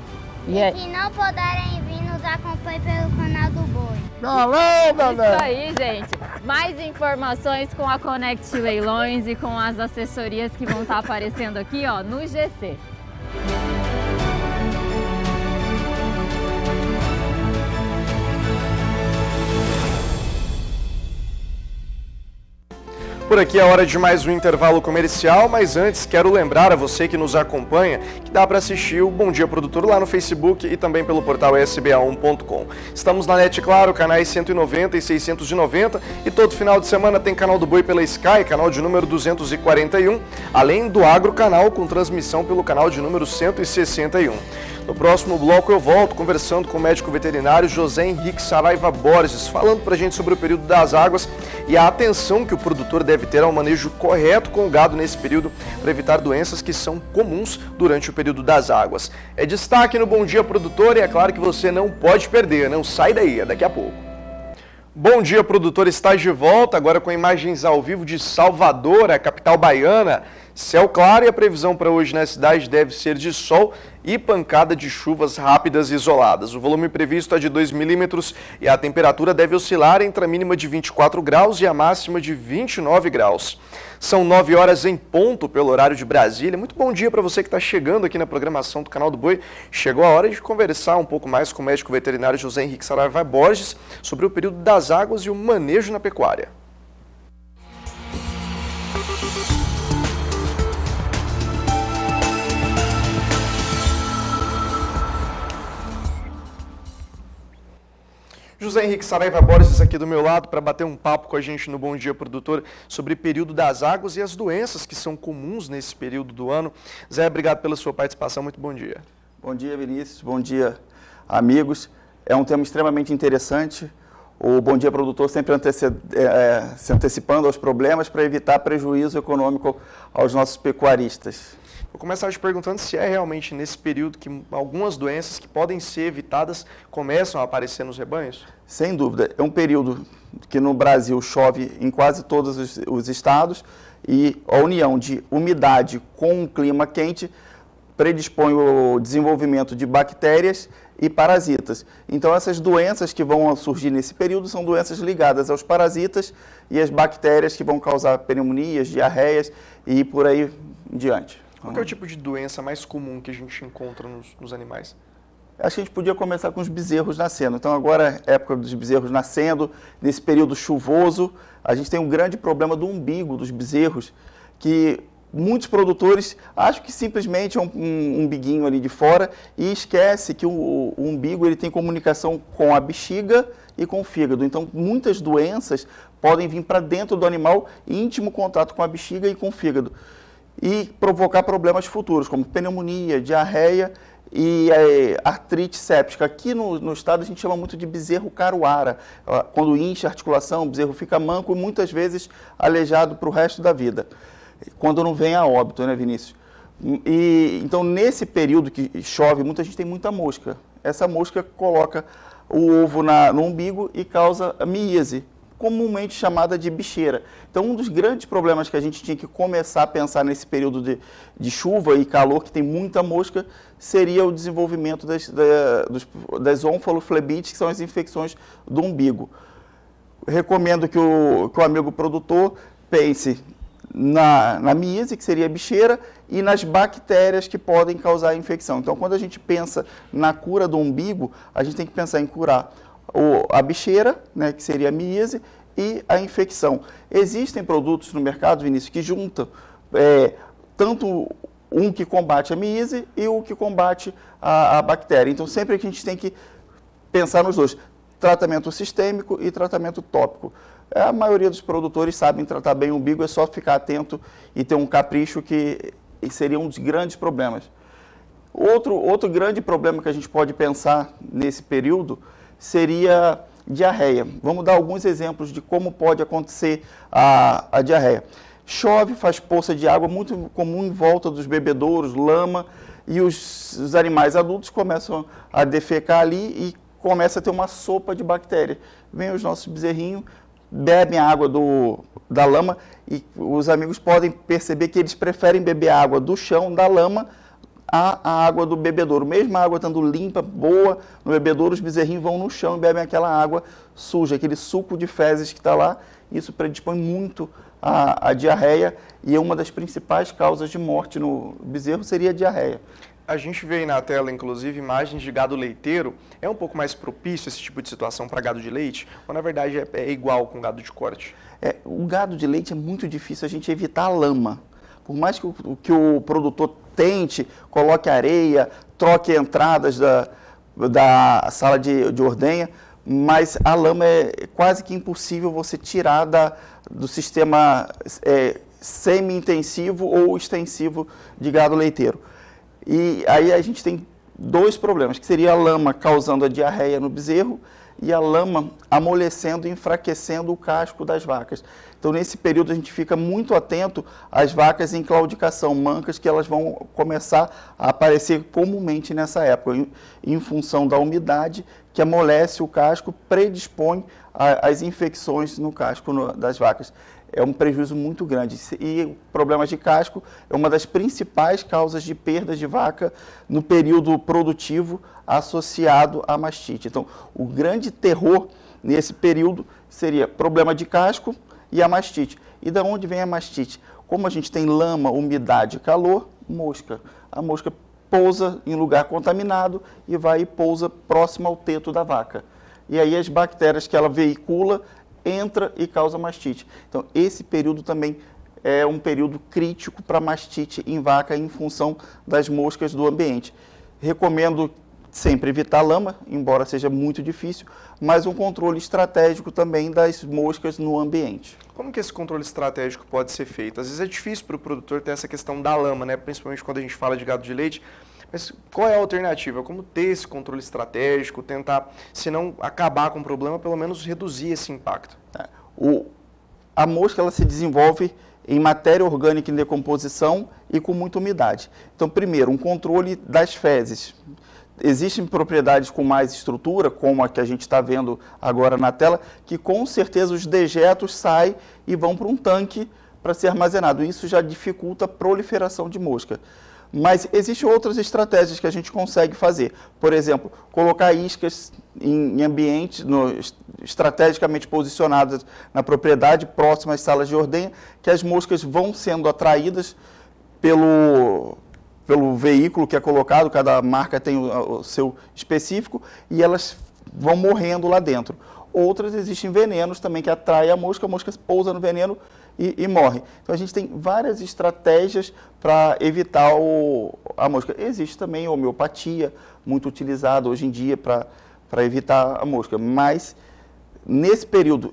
E se não puderem vir, nos acompanhe pelo canal do Boi. Valeu, galera! Isso aí, gente. Mais informações com a Connect Leilões e com as assessorias que vão estar aparecendo aqui, ó, no GC. Por aqui é hora de mais um intervalo comercial, mas antes quero lembrar a você que nos acompanha que dá para assistir o Bom Dia Produtor lá no Facebook e também pelo portal sba1.com. Estamos na NET Claro, canais 190 e 690 e todo final de semana tem canal do Boi pela Sky, canal de número 241, além do Agro Canal com transmissão pelo canal de número 161. No próximo bloco eu volto conversando com o médico veterinário José Henrique Saraiva Borges, falando para a gente sobre o período das águas e a atenção que o produtor deve ter ao manejo correto com o gado nesse período para evitar doenças que são comuns durante o período das águas. É destaque no Bom Dia Produtor e é claro que você não pode perder, não sai daí, é daqui a pouco. Bom Dia Produtor está de volta, agora com imagens ao vivo de Salvador, a capital baiana. Céu claro e a previsão para hoje na cidade deve ser de sol e pancada de chuvas rápidas e isoladas. O volume previsto é de 2 milímetros e a temperatura deve oscilar entre a mínima de 24 graus e a máxima de 29 graus. São 9 horas em ponto pelo horário de Brasília. Muito bom dia para você que está chegando aqui na programação do Canal do Boi. Chegou a hora de conversar um pouco mais com o médico veterinário José Henrique Saraiva Borges sobre o período das águas e o manejo na pecuária. José Henrique Saraiva Borges aqui do meu lado para bater um papo com a gente no Bom Dia Produtor sobre o período das águas e as doenças que são comuns nesse período do ano. Zé, obrigado pela sua participação, muito bom dia. Bom dia, Vinícius, bom dia, amigos. É um tema extremamente interessante. O Bom Dia Produtor sempre se antecipando aos problemas para evitar prejuízo econômico aos nossos pecuaristas. Vou começar te perguntando se é realmente nesse período que algumas doenças que podem ser evitadas começam a aparecer nos rebanhos? Sem dúvida. É um período que no Brasil chove em quase todos os estados e a união de umidade com um clima quente predispõe o desenvolvimento de bactérias e parasitas. Então, essas doenças que vão surgir nesse período são doenças ligadas aos parasitas e às bactérias que vão causar pneumonias, diarreias e por aí em diante. Qual é o tipo de doença mais comum que a gente encontra nos animais? Acho que a gente podia começar com os bezerros nascendo. Então agora é a época dos bezerros nascendo, nesse período chuvoso, a gente tem um grande problema do umbigo dos bezerros, que muitos produtores acham que simplesmente é um umbiguinho ali de fora e esquece que o umbigo ele tem comunicação com a bexiga e com o fígado. Então muitas doenças podem vir para dentro do animal em íntimo contato com a bexiga e com o fígado e provocar problemas futuros, como pneumonia, diarreia e artrite séptica. Aqui no estado a gente chama muito de bezerro caruara. Quando incha a articulação, o bezerro fica manco e muitas vezes aleijado para o resto da vida, quando não vem a óbito, né, Vinícius? Então, nesse período que chove, muita gente tem muita mosca. Essa mosca coloca o ovo no umbigo e causa a miíase, comumente chamada de bicheira. Então, um dos grandes problemas que a gente tinha que começar a pensar nesse período de chuva e calor, que tem muita mosca, seria o desenvolvimento das ónfaloflebites, que são as infecções do umbigo. Recomendo que o amigo produtor pense na miíase, que seria a bicheira, e nas bactérias que podem causar a infecção. Então, quando a gente pensa na cura do umbigo, a gente tem que pensar em curar a bicheira, né, que seria a miíase, e a infecção. Existem produtos no mercado, Vinícius, que juntam tanto um que combate a miíase e o que combate a bactéria. Então, sempre que a gente tem que pensar nos dois, tratamento sistêmico e tratamento tópico. A maioria dos produtores sabem tratar bem o umbigo, é só ficar atento e ter um capricho, que seria um dos grandes problemas. Outro grande problema que a gente pode pensar nesse período seria diarreia. Vamos dar alguns exemplos de como pode acontecer a diarreia. Chove, faz poça de água, muito comum em volta dos bebedouros, lama, e os animais adultos começam a defecar ali e começa a ter uma sopa de bactérias. Vem os nossos bezerrinhos, bebem a água da lama, e os amigos podem perceber que eles preferem beber a água do chão, da lama, a água do bebedouro. Mesmo a água estando limpa, boa, no bebedouro, os bezerrinhos vão no chão e bebem aquela água suja, aquele suco de fezes que está lá. Isso predispõe muito à diarreia, e é uma das principais causas de morte no bezerro seria a diarreia. A gente vê aí na tela, inclusive, imagens de gado leiteiro. É um pouco mais propício esse tipo de situação para gado de leite? Ou, na verdade, é igual com gado de corte? O gado de leite é muito difícil a gente evitar a lama. Por mais que o produtor tente, coloque areia, troque entradas da sala de ordenha, mas a lama é quase que impossível você tirar do sistema semi-intensivo ou extensivo de gado leiteiro. E aí a gente tem dois problemas, que seria a lama causando a diarreia no bezerro e a lama amolecendo e enfraquecendo o casco das vacas. Então, nesse período, a gente fica muito atento às vacas em claudicação, mancas, que elas vão começar a aparecer comumente nessa época, em função da umidade que amolece o casco, predispõe às infecções no casco das vacas. É um prejuízo muito grande. E problemas de casco é uma das principais causas de perdas de vaca no período produtivo associado à mastite. Então, o grande terror nesse período seria problema de casco e a mastite. E da onde vem a mastite? Como a gente tem lama, umidade, calor, mosca. A mosca pousa em lugar contaminado e vai e pousa próximo ao teto da vaca. E aí as bactérias que ela veicula entra e causa mastite. Então, esse período também é um período crítico para mastite em vaca em função das moscas do ambiente. Recomendo sempre evitar lama, embora seja muito difícil, mas um controle estratégico também das moscas no ambiente. Como que esse controle estratégico pode ser feito? Às vezes é difícil para o produtor ter essa questão da lama, né? Principalmente quando a gente fala de gado de leite. Mas qual é a alternativa? Como ter esse controle estratégico, tentar, se não acabar com o problema, pelo menos reduzir esse impacto? A mosca ela se desenvolve em matéria orgânica em decomposição e com muita umidade. Então, primeiro, um controle das fezes. Existem propriedades com mais estrutura, como a que a gente está vendo agora na tela, que com certeza os dejetos saem e vão para um tanque para ser armazenado. Isso já dificulta a proliferação de mosca. Mas existem outras estratégias que a gente consegue fazer. Por exemplo, colocar iscas em ambientes estrategicamente posicionadas na propriedade, próximas às salas de ordenha, que as moscas vão sendo atraídas pelo veículo que é colocado, cada marca tem o seu específico, e elas vão morrendo lá dentro. Outras existem venenos também que atraem a mosca pousa no veneno e morre. Então, a gente tem várias estratégias para evitar a mosca. Existe também a homeopatia, muito utilizada hoje em dia para evitar a mosca. Mas, nesse período,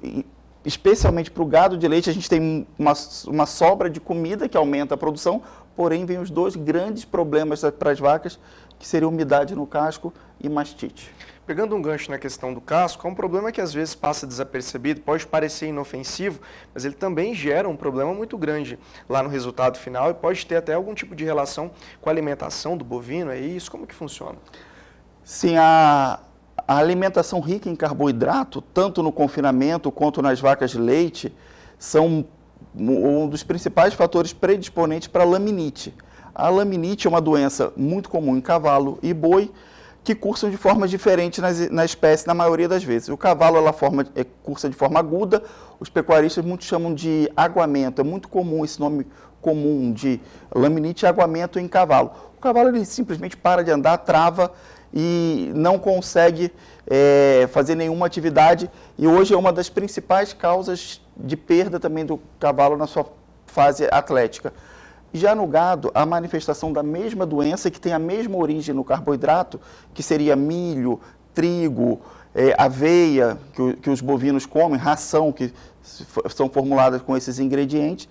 especialmente para o gado de leite, a gente tem uma sobra de comida que aumenta a produção, porém vem os dois grandes problemas para as vacas, que seria umidade no casco e mastite. Pegando um gancho na questão do casco, é um problema que às vezes passa desapercebido, pode parecer inofensivo, mas ele também gera um problema muito grande lá no resultado final e pode ter até algum tipo de relação com a alimentação do bovino, é isso? Como que funciona? Sim, a alimentação rica em carboidrato, tanto no confinamento quanto nas vacas de leite, são um dos principais fatores predisponentes para a laminite. A laminite é uma doença muito comum em cavalo e boi, que cursam de forma diferente na espécie, na maioria das vezes. O cavalo cursa de forma aguda, os pecuaristas muitos chamam de aguamento. É muito comum esse nome comum de laminite, aguamento em cavalo. O cavalo ele simplesmente para de andar, trava e não consegue fazer nenhuma atividade. E hoje é uma das principais causas de perda também do cavalo na sua fase atlética. Já no gado, a manifestação da mesma doença, que tem a mesma origem no carboidrato, que seria milho, trigo, aveia, que os bovinos comem, ração, que são formuladas com esses ingredientes,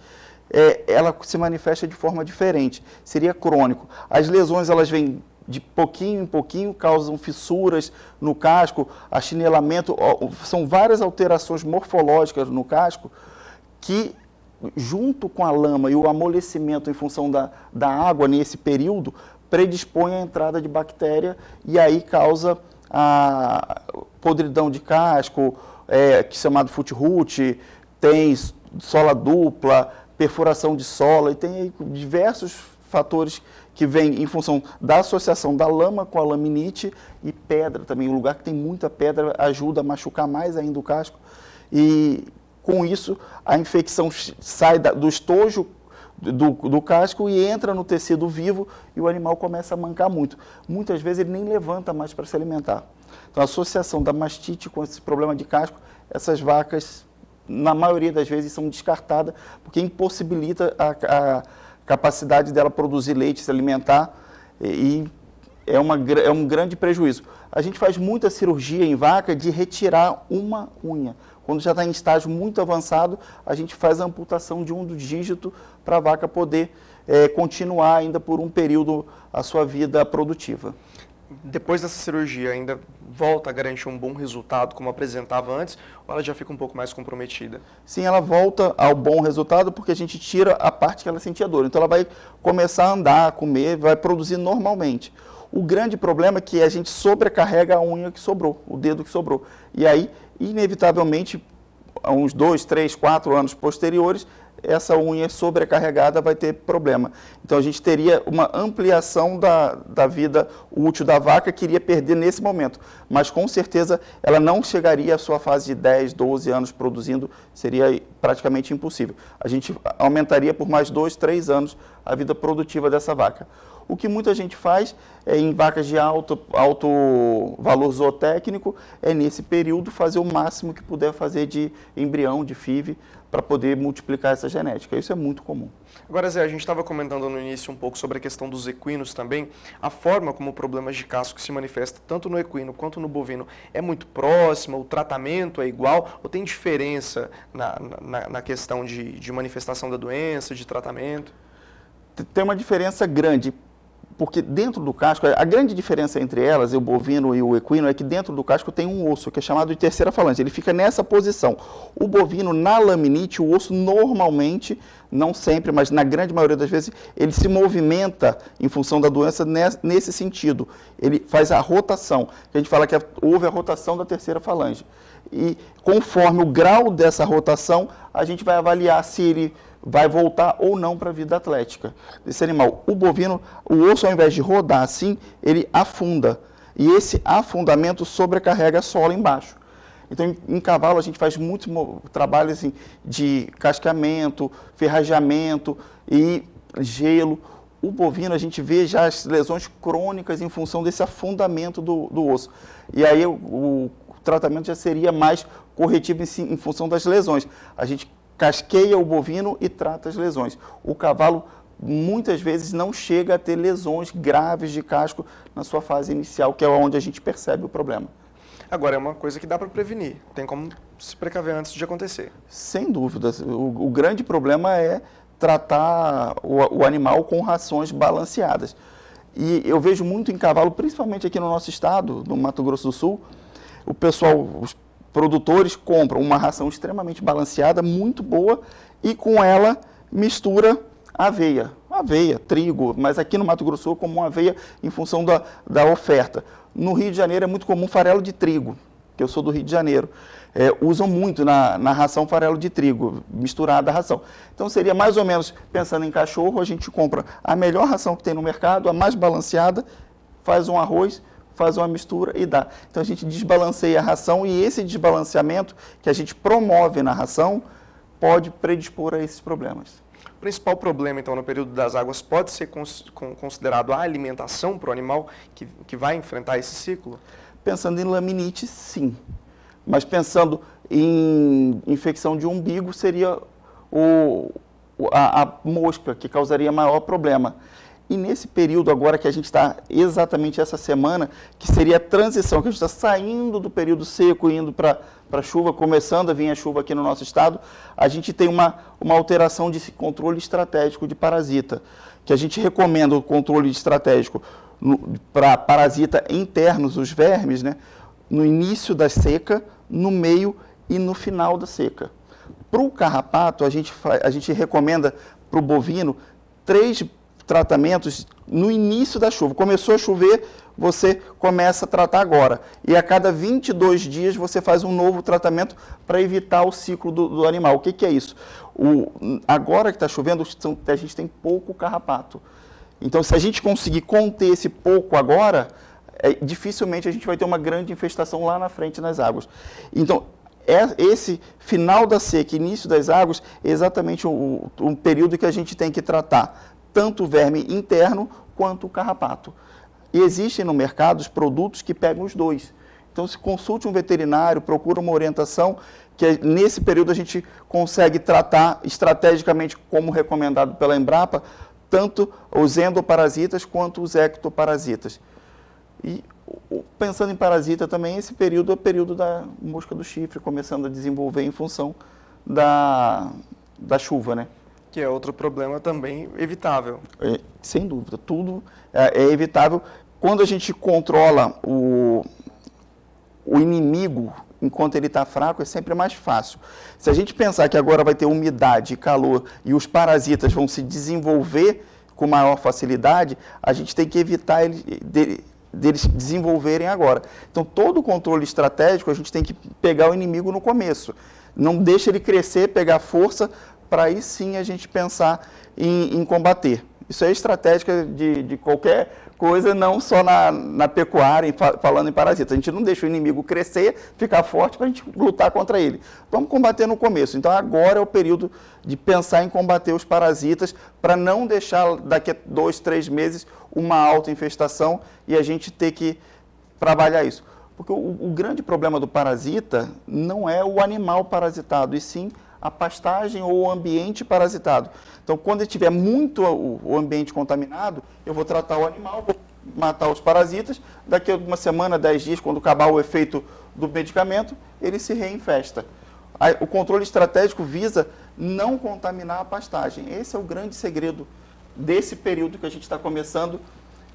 ela se manifesta de forma diferente, seria crônico. As lesões, elas vêm de pouquinho em pouquinho, causam fissuras no casco, achinelamento, são várias alterações morfológicas no casco que, junto com a lama e o amolecimento em função da água nesse período, predispõe à entrada de bactéria e aí causa a podridão de casco, que é chamado foot rot, tem sola dupla, perfuração de sola e tem diversos fatores que vêm em função da associação da lama com a laminite e pedra também. Um lugar que tem muita pedra ajuda a machucar mais ainda o casco e com isso, a infecção sai do estojo do casco e entra no tecido vivo e o animal começa a mancar muito. Muitas vezes ele nem levanta mais para se alimentar. Então, a associação da mastite com esse problema de casco, essas vacas, na maioria das vezes, são descartadas porque impossibilita a capacidade dela produzir leite, se alimentar e é um grande prejuízo. A gente faz muita cirurgia em vaca de retirar uma unha. Quando já está em estágio muito avançado, a gente faz a amputação de um dos dígitos para a vaca poder continuar ainda por um período a sua vida produtiva. Depois dessa cirurgia, ainda volta a garantir um bom resultado, como apresentava antes, ou ela já fica um pouco mais comprometida? Sim, ela volta ao bom resultado porque a gente tira a parte que ela sentia dor. Então, ela vai começar a andar, comer, vai produzir normalmente. O grande problema é que a gente sobrecarrega a unha que sobrou, o dedo que sobrou. E aí, inevitavelmente, uns 2, 3, 4 anos posteriores, essa unha sobrecarregada vai ter problema. Então, a gente teria uma ampliação da vida útil da vaca que iria perder nesse momento. Mas, com certeza, ela não chegaria à sua fase de 10, 12 anos produzindo, seria praticamente impossível. A gente aumentaria por mais 2, 3 anos a vida produtiva dessa vaca. O que muita gente faz em vacas de alto valor zootécnico é, nesse período, fazer o máximo que puder fazer de embrião, de FIV, para poder multiplicar essa genética. Isso é muito comum. Agora, Zé, a gente estava comentando no início um pouco sobre a questão dos equinos também. A forma como problemas de casco se manifesta tanto no equino quanto no bovino é muito próxima? O tratamento é igual? Ou tem diferença na questão de manifestação da doença, de tratamento? Tem uma diferença grande. Porque dentro do casco, a grande diferença entre elas, o bovino e o equino, é que dentro do casco tem um osso, que é chamado de terceira falange. Ele fica nessa posição. O bovino, na laminite, o osso normalmente, não sempre, mas na grande maioria das vezes, ele se movimenta em função da doença nesse sentido. Ele faz a rotação. A gente fala que houve a rotação da terceira falange. E conforme o grau dessa rotação, a gente vai avaliar se ele vai voltar ou não para a vida atlética desse animal. O bovino, o osso, ao invés de rodar assim, ele afunda. E esse afundamento sobrecarrega a sola embaixo. Então, em cavalo, a gente faz muito trabalho assim, de cascamento, ferrajamento e gelo. O bovino, a gente vê já as lesões crônicas em função desse afundamento do osso. E aí, o tratamento já seria mais corretivo em função das lesões. A gente casqueia o bovino e trata as lesões. O cavalo muitas vezes não chega a ter lesões graves de casco na sua fase inicial, que é onde a gente percebe o problema. Agora, é uma coisa que dá para prevenir, tem como se precaver antes de acontecer. Sem dúvida. O grande problema é tratar o animal com rações balanceadas. E eu vejo muito em cavalo, principalmente aqui no nosso estado, no Mato Grosso do Sul, o pessoal, os produtores compram uma ração extremamente balanceada, muito boa, e com ela mistura aveia, trigo, mas aqui no Mato Grosso do Sul como uma aveia em função da oferta. No Rio de Janeiro é muito comum farelo de trigo, que eu sou do Rio de Janeiro. Usam muito na ração farelo de trigo, misturada à ração. Então seria mais ou menos, pensando em cachorro, a gente compra a melhor ração que tem no mercado, a mais balanceada, faz um arroz, faz uma mistura e dá. Então a gente desbalanceia a ração e esse desbalanceamento que a gente promove na ração pode predispor a esses problemas. O principal problema, então, no período das águas pode ser considerado a alimentação para o animal que vai enfrentar esse ciclo? Pensando em laminite, sim. Mas pensando em infecção de umbigo, seria a mosca, que causaria maior problema. E nesse período agora que a gente está, exatamente essa semana, que seria a transição, que a gente está saindo do período seco e indo para a chuva, começando a vir a chuva aqui no nosso estado, a gente tem uma alteração de controle estratégico de parasita, que a gente recomenda o controle estratégico para parasita internos, os vermes, né, no início da seca, no meio e no final da seca. Para o carrapato, a gente recomenda para o bovino 3 tratamentos no início da chuva. Começou a chover, você começa a tratar agora. E a cada 22 dias você faz um novo tratamento para evitar o ciclo do animal. O que é isso? Agora que está chovendo, a gente tem pouco carrapato. Então, se a gente conseguir conter esse pouco agora, dificilmente a gente vai ter uma grande infestação lá na frente nas águas. Então, esse final da seca, início das águas, é exatamente um período que a gente tem que tratar tanto o verme interno quanto o carrapato. E existem no mercado os produtos que pegam os dois. Então, se consulte um veterinário, procura uma orientação, que nesse período a gente consegue tratar estrategicamente, como recomendado pela Embrapa, tanto os endoparasitas quanto os ectoparasitas. E pensando em parasita também, esse período é o período da mosca do chifre, começando a desenvolver em função da chuva, né? Que é outro problema também evitável. Sem dúvida, tudo é evitável. Quando a gente controla o inimigo enquanto ele está fraco, é sempre mais fácil. Se a gente pensar que agora vai ter umidade e calor e os parasitas vão se desenvolver com maior facilidade, a gente tem que evitar deles desenvolverem agora. Então, todo o controle estratégico, a gente tem que pegar o inimigo no começo. Não deixa ele crescer, pegar força, para aí sim a gente pensar em combater. Isso é estratégica de qualquer coisa, não só na pecuária, falando em parasita. A gente não deixa o inimigo crescer, ficar forte para a gente lutar contra ele. Vamos combater no começo. Então agora é o período de pensar em combater os parasitas para não deixar daqui a 2, 3 meses uma alta infestação e a gente ter que trabalhar isso. Porque o grande problema do parasita não é o animal parasitado, e sim a pastagem ou o ambiente parasitado. Então, quando ele tiver muito o ambiente contaminado, eu vou tratar o animal, vou matar os parasitas, daqui a uma semana, 10 dias, quando acabar o efeito do medicamento, ele se reinfesta. O controle estratégico visa não contaminar a pastagem. Esse é o grande segredo desse período que a gente está começando.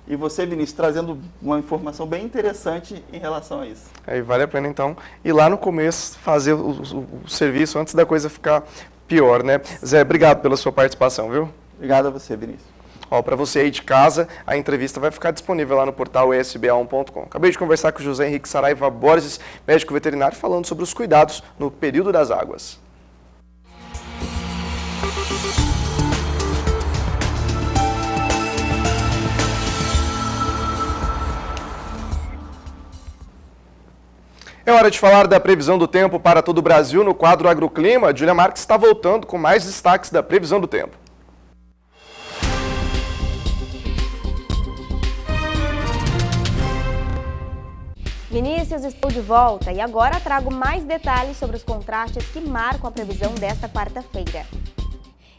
E você, Vinícius, trazendo uma informação bem interessante em relação a isso. Aí vale a pena, então, ir lá no começo, fazer o serviço antes da coisa ficar pior, né? Zé, obrigado pela sua participação, viu? Obrigado a você, Vinícius. Ó, para você aí de casa, a entrevista vai ficar disponível lá no portal esba1.com. Acabei de conversar com o José Henrique Saraiva Borges, médico veterinário, falando sobre os cuidados no período das águas. É hora de falar da previsão do tempo para todo o Brasil no quadro Agroclima. Júlia Marques está voltando com mais destaques da previsão do tempo. Vinícius, estou de volta e agora trago mais detalhes sobre os contrastes que marcam a previsão desta quarta-feira.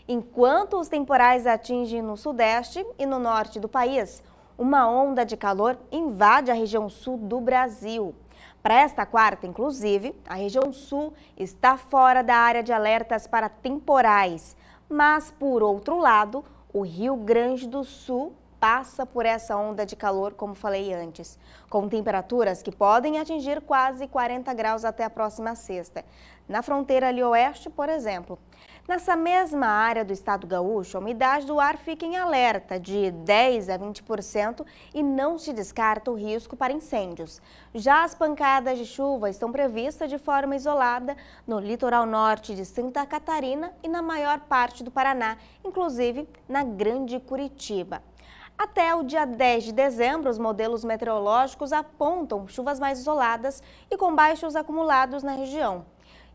Enquanto os temporais atingem no sudeste e no norte do país, uma onda de calor invade a região sul do Brasil. Para esta quarta, inclusive, a região sul está fora da área de alertas para temporais. Mas, por outro lado, o Rio Grande do Sul passa por essa onda de calor, como falei antes, com temperaturas que podem atingir quase 40 graus até a próxima sexta. Na fronteira ali oeste, por exemplo. Nessa mesma área do estado gaúcho, a umidade do ar fica em alerta de 10% a 20% e não se descarta o risco para incêndios. Já as pancadas de chuva estão previstas de forma isolada no litoral norte de Santa Catarina e na maior parte do Paraná, inclusive na Grande Curitiba. Até o dia 10 de dezembro, os modelos meteorológicos apontam chuvas mais isoladas e com baixos acumulados na região.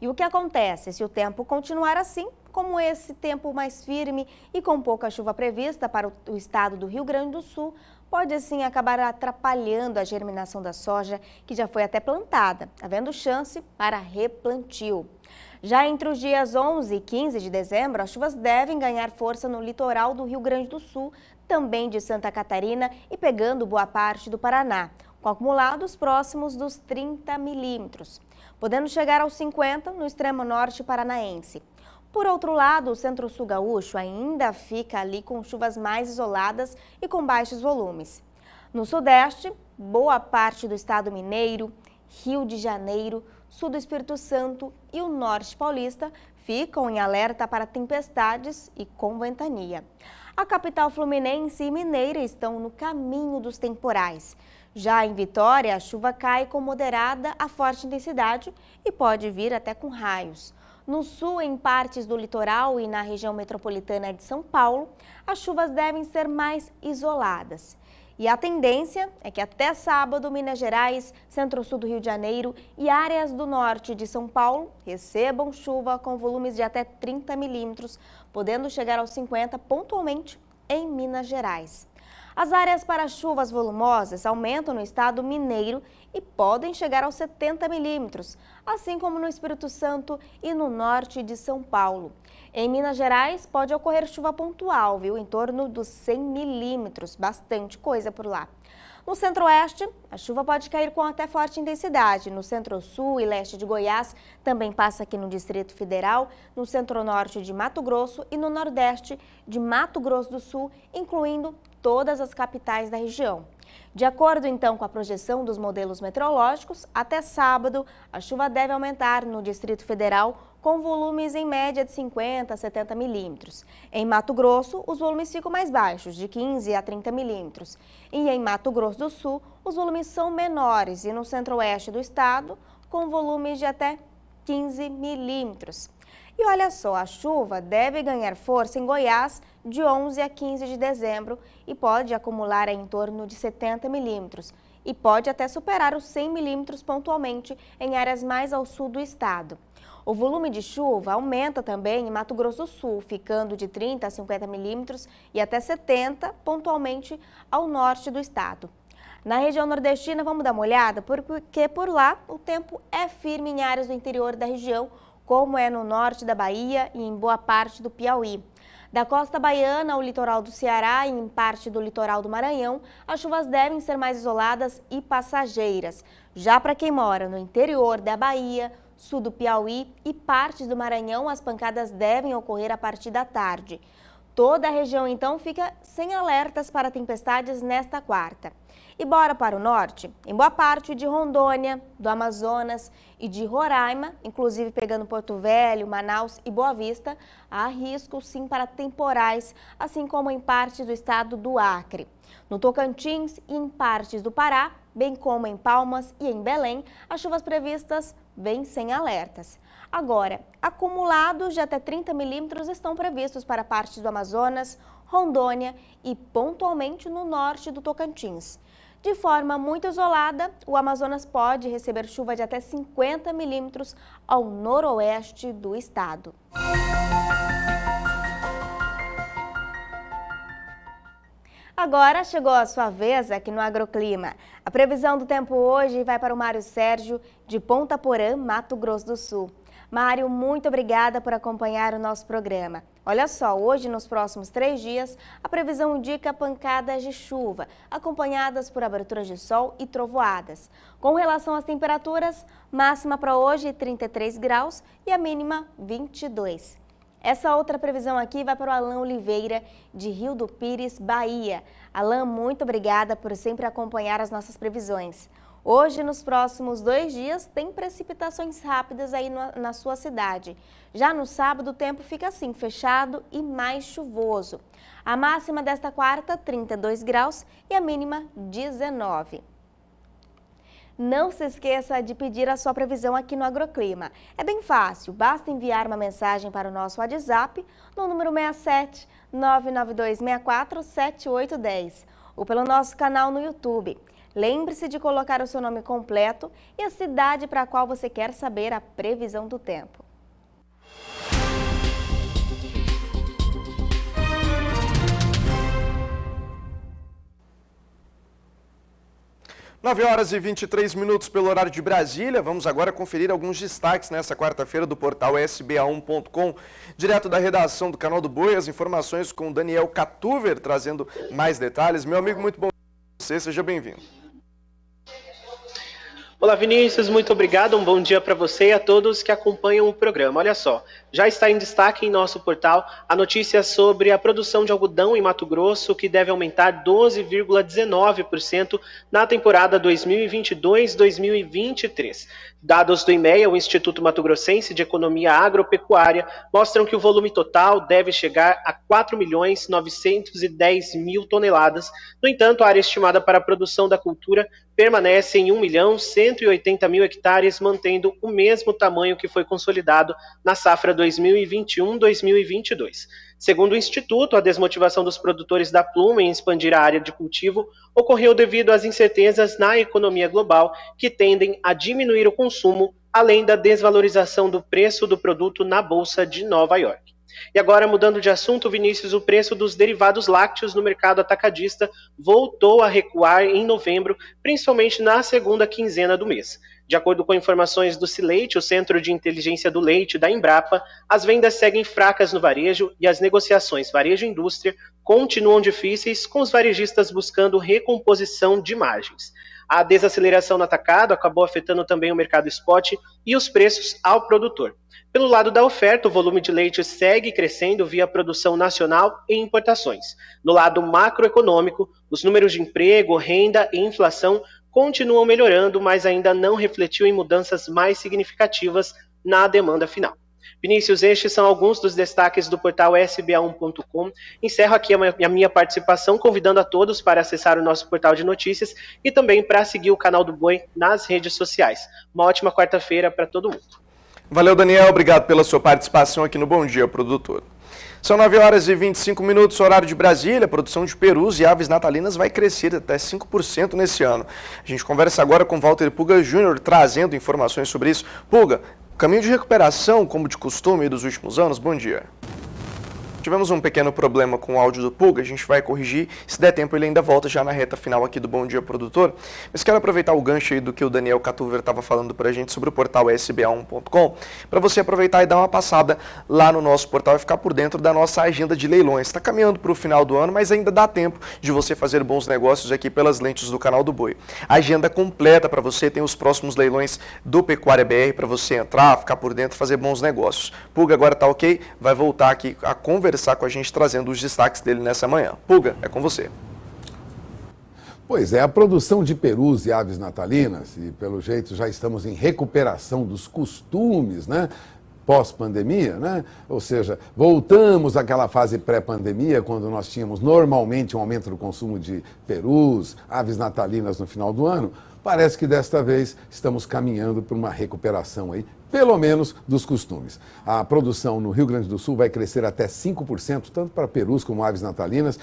E o que acontece se o tempo continuar assim, como esse tempo mais firme e com pouca chuva prevista para o estado do Rio Grande do Sul, pode sim acabar atrapalhando a germinação da soja, que já foi até plantada, havendo chance para replantio. Já entre os dias 11 e 15 de dezembro, as chuvas devem ganhar força no litoral do Rio Grande do Sul, também de Santa Catarina e pegando boa parte do Paraná, com acumulados próximos dos 30 milímetros, podendo chegar aos 50 no extremo norte paranaense. Por outro lado, o centro-sul gaúcho ainda fica ali com chuvas mais isoladas e com baixos volumes. No sudeste, boa parte do estado mineiro, Rio de Janeiro, sul do Espírito Santo e o norte paulista ficam em alerta para tempestades e com ventania. A capital fluminense e mineira estão no caminho dos temporais. Já em Vitória, a chuva cai com moderada a forte intensidade e pode vir até com raios. No sul, em partes do litoral e na região metropolitana de São Paulo, as chuvas devem ser mais isoladas. E a tendência é que até sábado, Minas Gerais, centro-sul do Rio de Janeiro e áreas do norte de São Paulo recebam chuva com volumes de até 30 milímetros, podendo chegar aos 50 pontualmente em Minas Gerais. As áreas para chuvas volumosas aumentam no estado mineiro e podem chegar aos 70 milímetros, assim como no Espírito Santo e no norte de São Paulo. Em Minas Gerais, pode ocorrer chuva pontual, viu? Em torno dos 100 milímetros, bastante coisa por lá. No centro-oeste, a chuva pode cair com até forte intensidade. No centro-sul e leste de Goiás, também passa aqui no Distrito Federal, no centro-norte de Mato Grosso e no nordeste de Mato Grosso do Sul, incluindo todas as capitais da região. De acordo, então, com a projeção dos modelos meteorológicos, até sábado, a chuva deve aumentar no Distrito Federal com volumes em média de 50 a 70 milímetros. Em Mato Grosso, os volumes ficam mais baixos, de 15 a 30 milímetros. E em Mato Grosso do Sul, os volumes são menores e no centro-oeste do estado, com volumes de até 15 milímetros. E olha só, a chuva deve ganhar força em Goiás de 11 a 15 de dezembro e pode acumular em torno de 70 milímetros e pode até superar os 100 milímetros pontualmente em áreas mais ao sul do estado. O volume de chuva aumenta também em Mato Grosso do Sul, ficando de 30 a 50 milímetros e até 70 pontualmente ao norte do estado. Na região nordestina, vamos dar uma olhada, porque por lá o tempo é firme em áreas do interior da região, como é no norte da Bahia e em boa parte do Piauí. Da costa baiana ao litoral do Ceará e em parte do litoral do Maranhão, as chuvas devem ser mais isoladas e passageiras. Já para quem mora no interior da Bahia, sul do Piauí e partes do Maranhão, as pancadas devem ocorrer a partir da tarde. Toda a região, então, fica sem alertas para tempestades nesta quarta. E bora para o norte, em boa parte de Rondônia, do Amazonas e de Roraima, inclusive pegando Porto Velho, Manaus e Boa Vista, há risco sim para temporais, assim como em partes do estado do Acre. No Tocantins e em partes do Pará, bem como em Palmas e em Belém, as chuvas previstas vêm sem alertas. Agora, acumulados de até 30 milímetros estão previstos para partes do Amazonas, Rondônia e pontualmente no norte do Tocantins. De forma muito isolada, o Amazonas pode receber chuva de até 50 milímetros ao noroeste do estado. Agora chegou a sua vez aqui no Agroclima. A previsão do tempo hoje vai para o Mário Sérgio, de Ponta Porã, Mato Grosso do Sul. Mário, muito obrigada por acompanhar o nosso programa. Olha só, hoje nos próximos 3 dias, a previsão indica pancadas de chuva, acompanhadas por aberturas de sol e trovoadas. Com relação às temperaturas, máxima para hoje 33 graus e a mínima 22. Essa outra previsão aqui vai para o Alan Oliveira, de Rio do Pires, Bahia. Alan, muito obrigada por sempre acompanhar as nossas previsões. Hoje, nos próximos 2 dias, tem precipitações rápidas aí na sua cidade. Já no sábado, o tempo fica assim, fechado e mais chuvoso. A máxima desta quarta, 32 graus e a mínima, 19. Não se esqueça de pedir a sua previsão aqui no Agroclima. É bem fácil, basta enviar uma mensagem para o nosso WhatsApp no número 67 992 64 7810 ou pelo nosso canal no YouTube. Lembre-se de colocar o seu nome completo e a cidade para a qual você quer saber a previsão do tempo. Nove horas e 23 minutos pelo horário de Brasília. Vamos agora conferir alguns destaques nessa quarta-feira do portal sba1.com. Direto da redação do Canal do Boi, as informações com Daniel Catuver, trazendo mais detalhes. Meu amigo, muito bom dia, seja bem-vindo. Olá Vinícius, muito obrigado, um bom dia para você e a todos que acompanham o programa. Olha só, já está em destaque em nosso portal a notícia sobre a produção de algodão em Mato Grosso, que deve aumentar 12,19% na temporada 2022-2023. Dados do IMEA, o Instituto Mato Grossense de Economia Agropecuária, mostram que o volume total deve chegar a 4.910.000 toneladas. No entanto, a área estimada para a produção da cultura permanece em 1.180.000 hectares, mantendo o mesmo tamanho que foi consolidado na safra 2021-2022. Segundo o Instituto, a desmotivação dos produtores da pluma em expandir a área de cultivo ocorreu devido às incertezas na economia global, que tendem a diminuir o consumo, além da desvalorização do preço do produto na Bolsa de Nova York. E agora, mudando de assunto, Vinícius, o preço dos derivados lácteos no mercado atacadista voltou a recuar em novembro, principalmente na segunda quinzena do mês. De acordo com informações do Cileite, o Centro de Inteligência do Leite da Embrapa, as vendas seguem fracas no varejo e as negociações varejo-indústria continuam difíceis, com os varejistas buscando recomposição de margens. A desaceleração no atacado acabou afetando também o mercado spot e os preços ao produtor. Pelo lado da oferta, o volume de leite segue crescendo via produção nacional e importações. No lado macroeconômico, os números de emprego, renda e inflação continuam melhorando, mas ainda não refletiu em mudanças mais significativas na demanda final. Vinícius, estes são alguns dos destaques do portal sba1.com. Encerro aqui a minha participação, convidando a todos para acessar o nosso portal de notícias e também para seguir o Canal do Boi nas redes sociais. Uma ótima quarta-feira para todo mundo. Valeu, Daniel. Obrigado pela sua participação aqui no Bom Dia, produtor. São 9 horas e 25 minutos, horário de Brasília. A produção de perus e aves natalinas vai crescer até 5% nesse ano. A gente conversa agora com Walter Puga Júnior, trazendo informações sobre isso. Puga, caminho de recuperação, como de costume dos últimos anos? Bom dia. Tivemos um pequeno problema com o áudio do Puga, a gente vai corrigir. Se der tempo, ele ainda volta já na reta final aqui do Bom Dia, produtor. Mas quero aproveitar o gancho aí do que o Daniel Catuver estava falando para a gente sobre o portal sba1.com, para você aproveitar e dar uma passada lá no nosso portal e ficar por dentro da nossa agenda de leilões. Está caminhando para o final do ano, mas ainda dá tempo de você fazer bons negócios aqui pelas lentes do Canal do Boi. A agenda completa para você, tem os próximos leilões do Pecuária BR para você entrar, ficar por dentro, fazer bons negócios. Puga agora tá ok, vai voltar aqui a conversar com a gente, trazendo os destaques dele nessa manhã. Puga, é com você. Pois é, a produção de perus e aves natalinas, e pelo jeito já estamos em recuperação dos costumes, né? Pós-pandemia, né? Ou seja, voltamos àquela fase pré-pandemia, quando nós tínhamos normalmente um aumento do consumo de perus, aves natalinas no final do ano. Parece que desta vez estamos caminhando por uma recuperação aí, pelo menos dos costumes. A produção no Rio Grande do Sul vai crescer até 5%, tanto para perus como aves natalinas,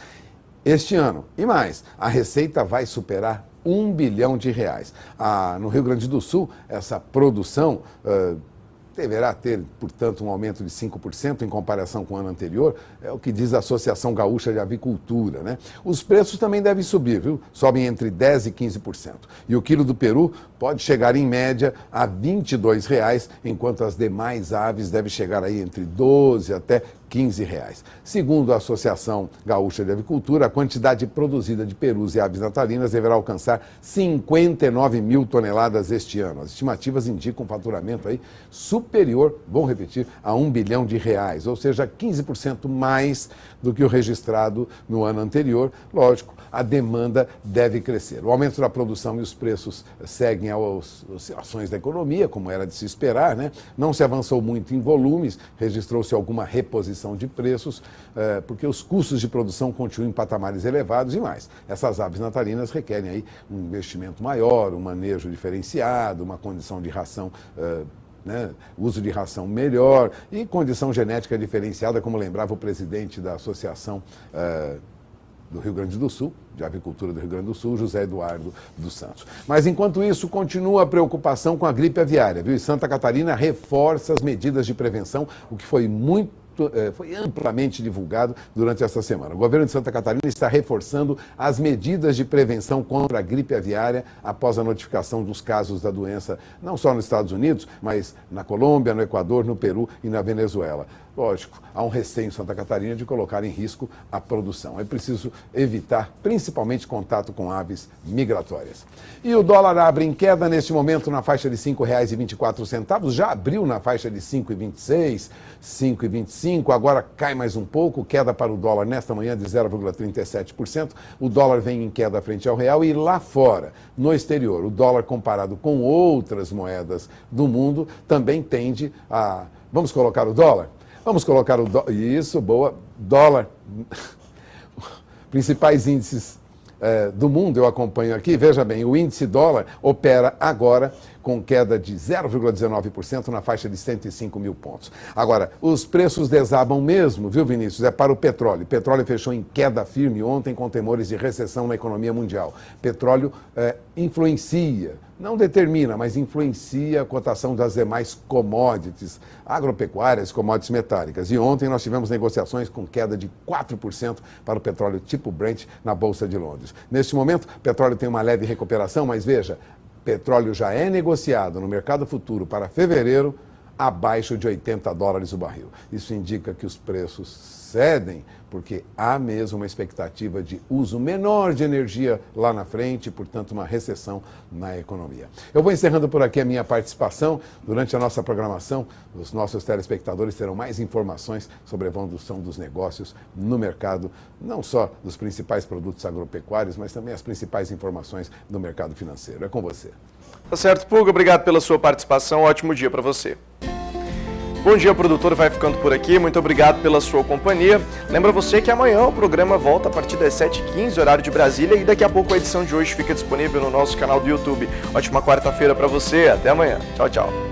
este ano. E mais, a receita vai superar R$1 bilhão. No Rio Grande do Sul, essa produção deverá ter, portanto, um aumento de 5% em comparação com o ano anterior, é o que diz a Associação Gaúcha de Avicultura, né? Os preços também devem subir, viu? Sobem entre 10% e 15%. E o quilo do peru pode chegar, em média, a R$ 22,00, enquanto as demais aves devem chegar aí entre R$ 12 até R$ 15,00. Segundo a Associação Gaúcha de Avicultura, a quantidade produzida de perus e aves natalinas deverá alcançar 59 mil toneladas este ano. As estimativas indicam um faturamento aí superior, vou repetir, a R$ 1 bilhão, ou seja, 15% mais do que o registrado no ano anterior. Lógico, a demanda deve crescer. O aumento da produção e os preços seguem as oscilações da economia, como era de se esperar, né? Não se avançou muito em volumes, registrou-se alguma reposição de preços, porque os custos de produção continuam em patamares elevados e mais. Essas aves natalinas requerem aí um investimento maior, um manejo diferenciado, uma condição de ração, uso de ração melhor e condição genética diferenciada, como lembrava o presidente da Associação do Rio Grande do Sul, de Avicultura do Rio Grande do Sul, José Eduardo dos Santos. Mas, enquanto isso, continua a preocupação com a gripe aviária, viu? E Santa Catarina reforça as medidas de prevenção, o que foi amplamente divulgado durante esta semana. O governo de Santa Catarina está reforçando as medidas de prevenção contra a gripe aviária após a notificação dos casos da doença, não só nos Estados Unidos, mas na Colômbia, no Equador, no Peru e na Venezuela. Lógico, há um receio em Santa Catarina de colocar em risco a produção. É preciso evitar, principalmente, contato com aves migratórias. E o dólar abre em queda neste momento na faixa de R$ 5,24. Já abriu na faixa de R$ 5,26, R$ 5,25. Agora cai mais um pouco, queda para o dólar nesta manhã de 0,37%. O dólar vem em queda frente ao real e lá fora, no exterior, o dólar comparado com outras moedas do mundo também tende a... Vamos colocar o dólar? Vamos colocar o dólar. Isso, boa. Dólar. Principais índices do mundo eu acompanho aqui. Veja bem, o índice dólar opera agora com queda de 0,19% na faixa de 105 mil pontos. Agora, os preços desabam mesmo, viu, Vinícius? É para o petróleo. O petróleo fechou em queda firme ontem com temores de recessão na economia mundial. Petróleo influencia, não determina, mas influencia a cotação das demais commodities agropecuárias, commodities metálicas. E ontem nós tivemos negociações com queda de 4% para o petróleo tipo Brent na Bolsa de Londres. Neste momento, o petróleo tem uma leve recuperação, mas veja, petróleo já é negociado no mercado futuro para fevereiro abaixo de $80 o barril. Isso indica que os preços cedem porque há mesmo uma expectativa de uso menor de energia lá na frente, portanto uma recessão na economia. Eu vou encerrando por aqui a minha participação. Durante a nossa programação, os nossos telespectadores terão mais informações sobre a evolução dos negócios no mercado, não só dos principais produtos agropecuários, mas também as principais informações do mercado financeiro. É com você. Tá certo, Pulga. Obrigado pela sua participação. Ótimo dia para você. Bom dia, produtor, vai ficando por aqui. Muito obrigado pela sua companhia. Lembra você que amanhã o programa volta a partir das 7h15, horário de Brasília, e daqui a pouco a edição de hoje fica disponível no nosso canal do YouTube. Ótima quarta-feira para você. Até amanhã. Tchau, tchau.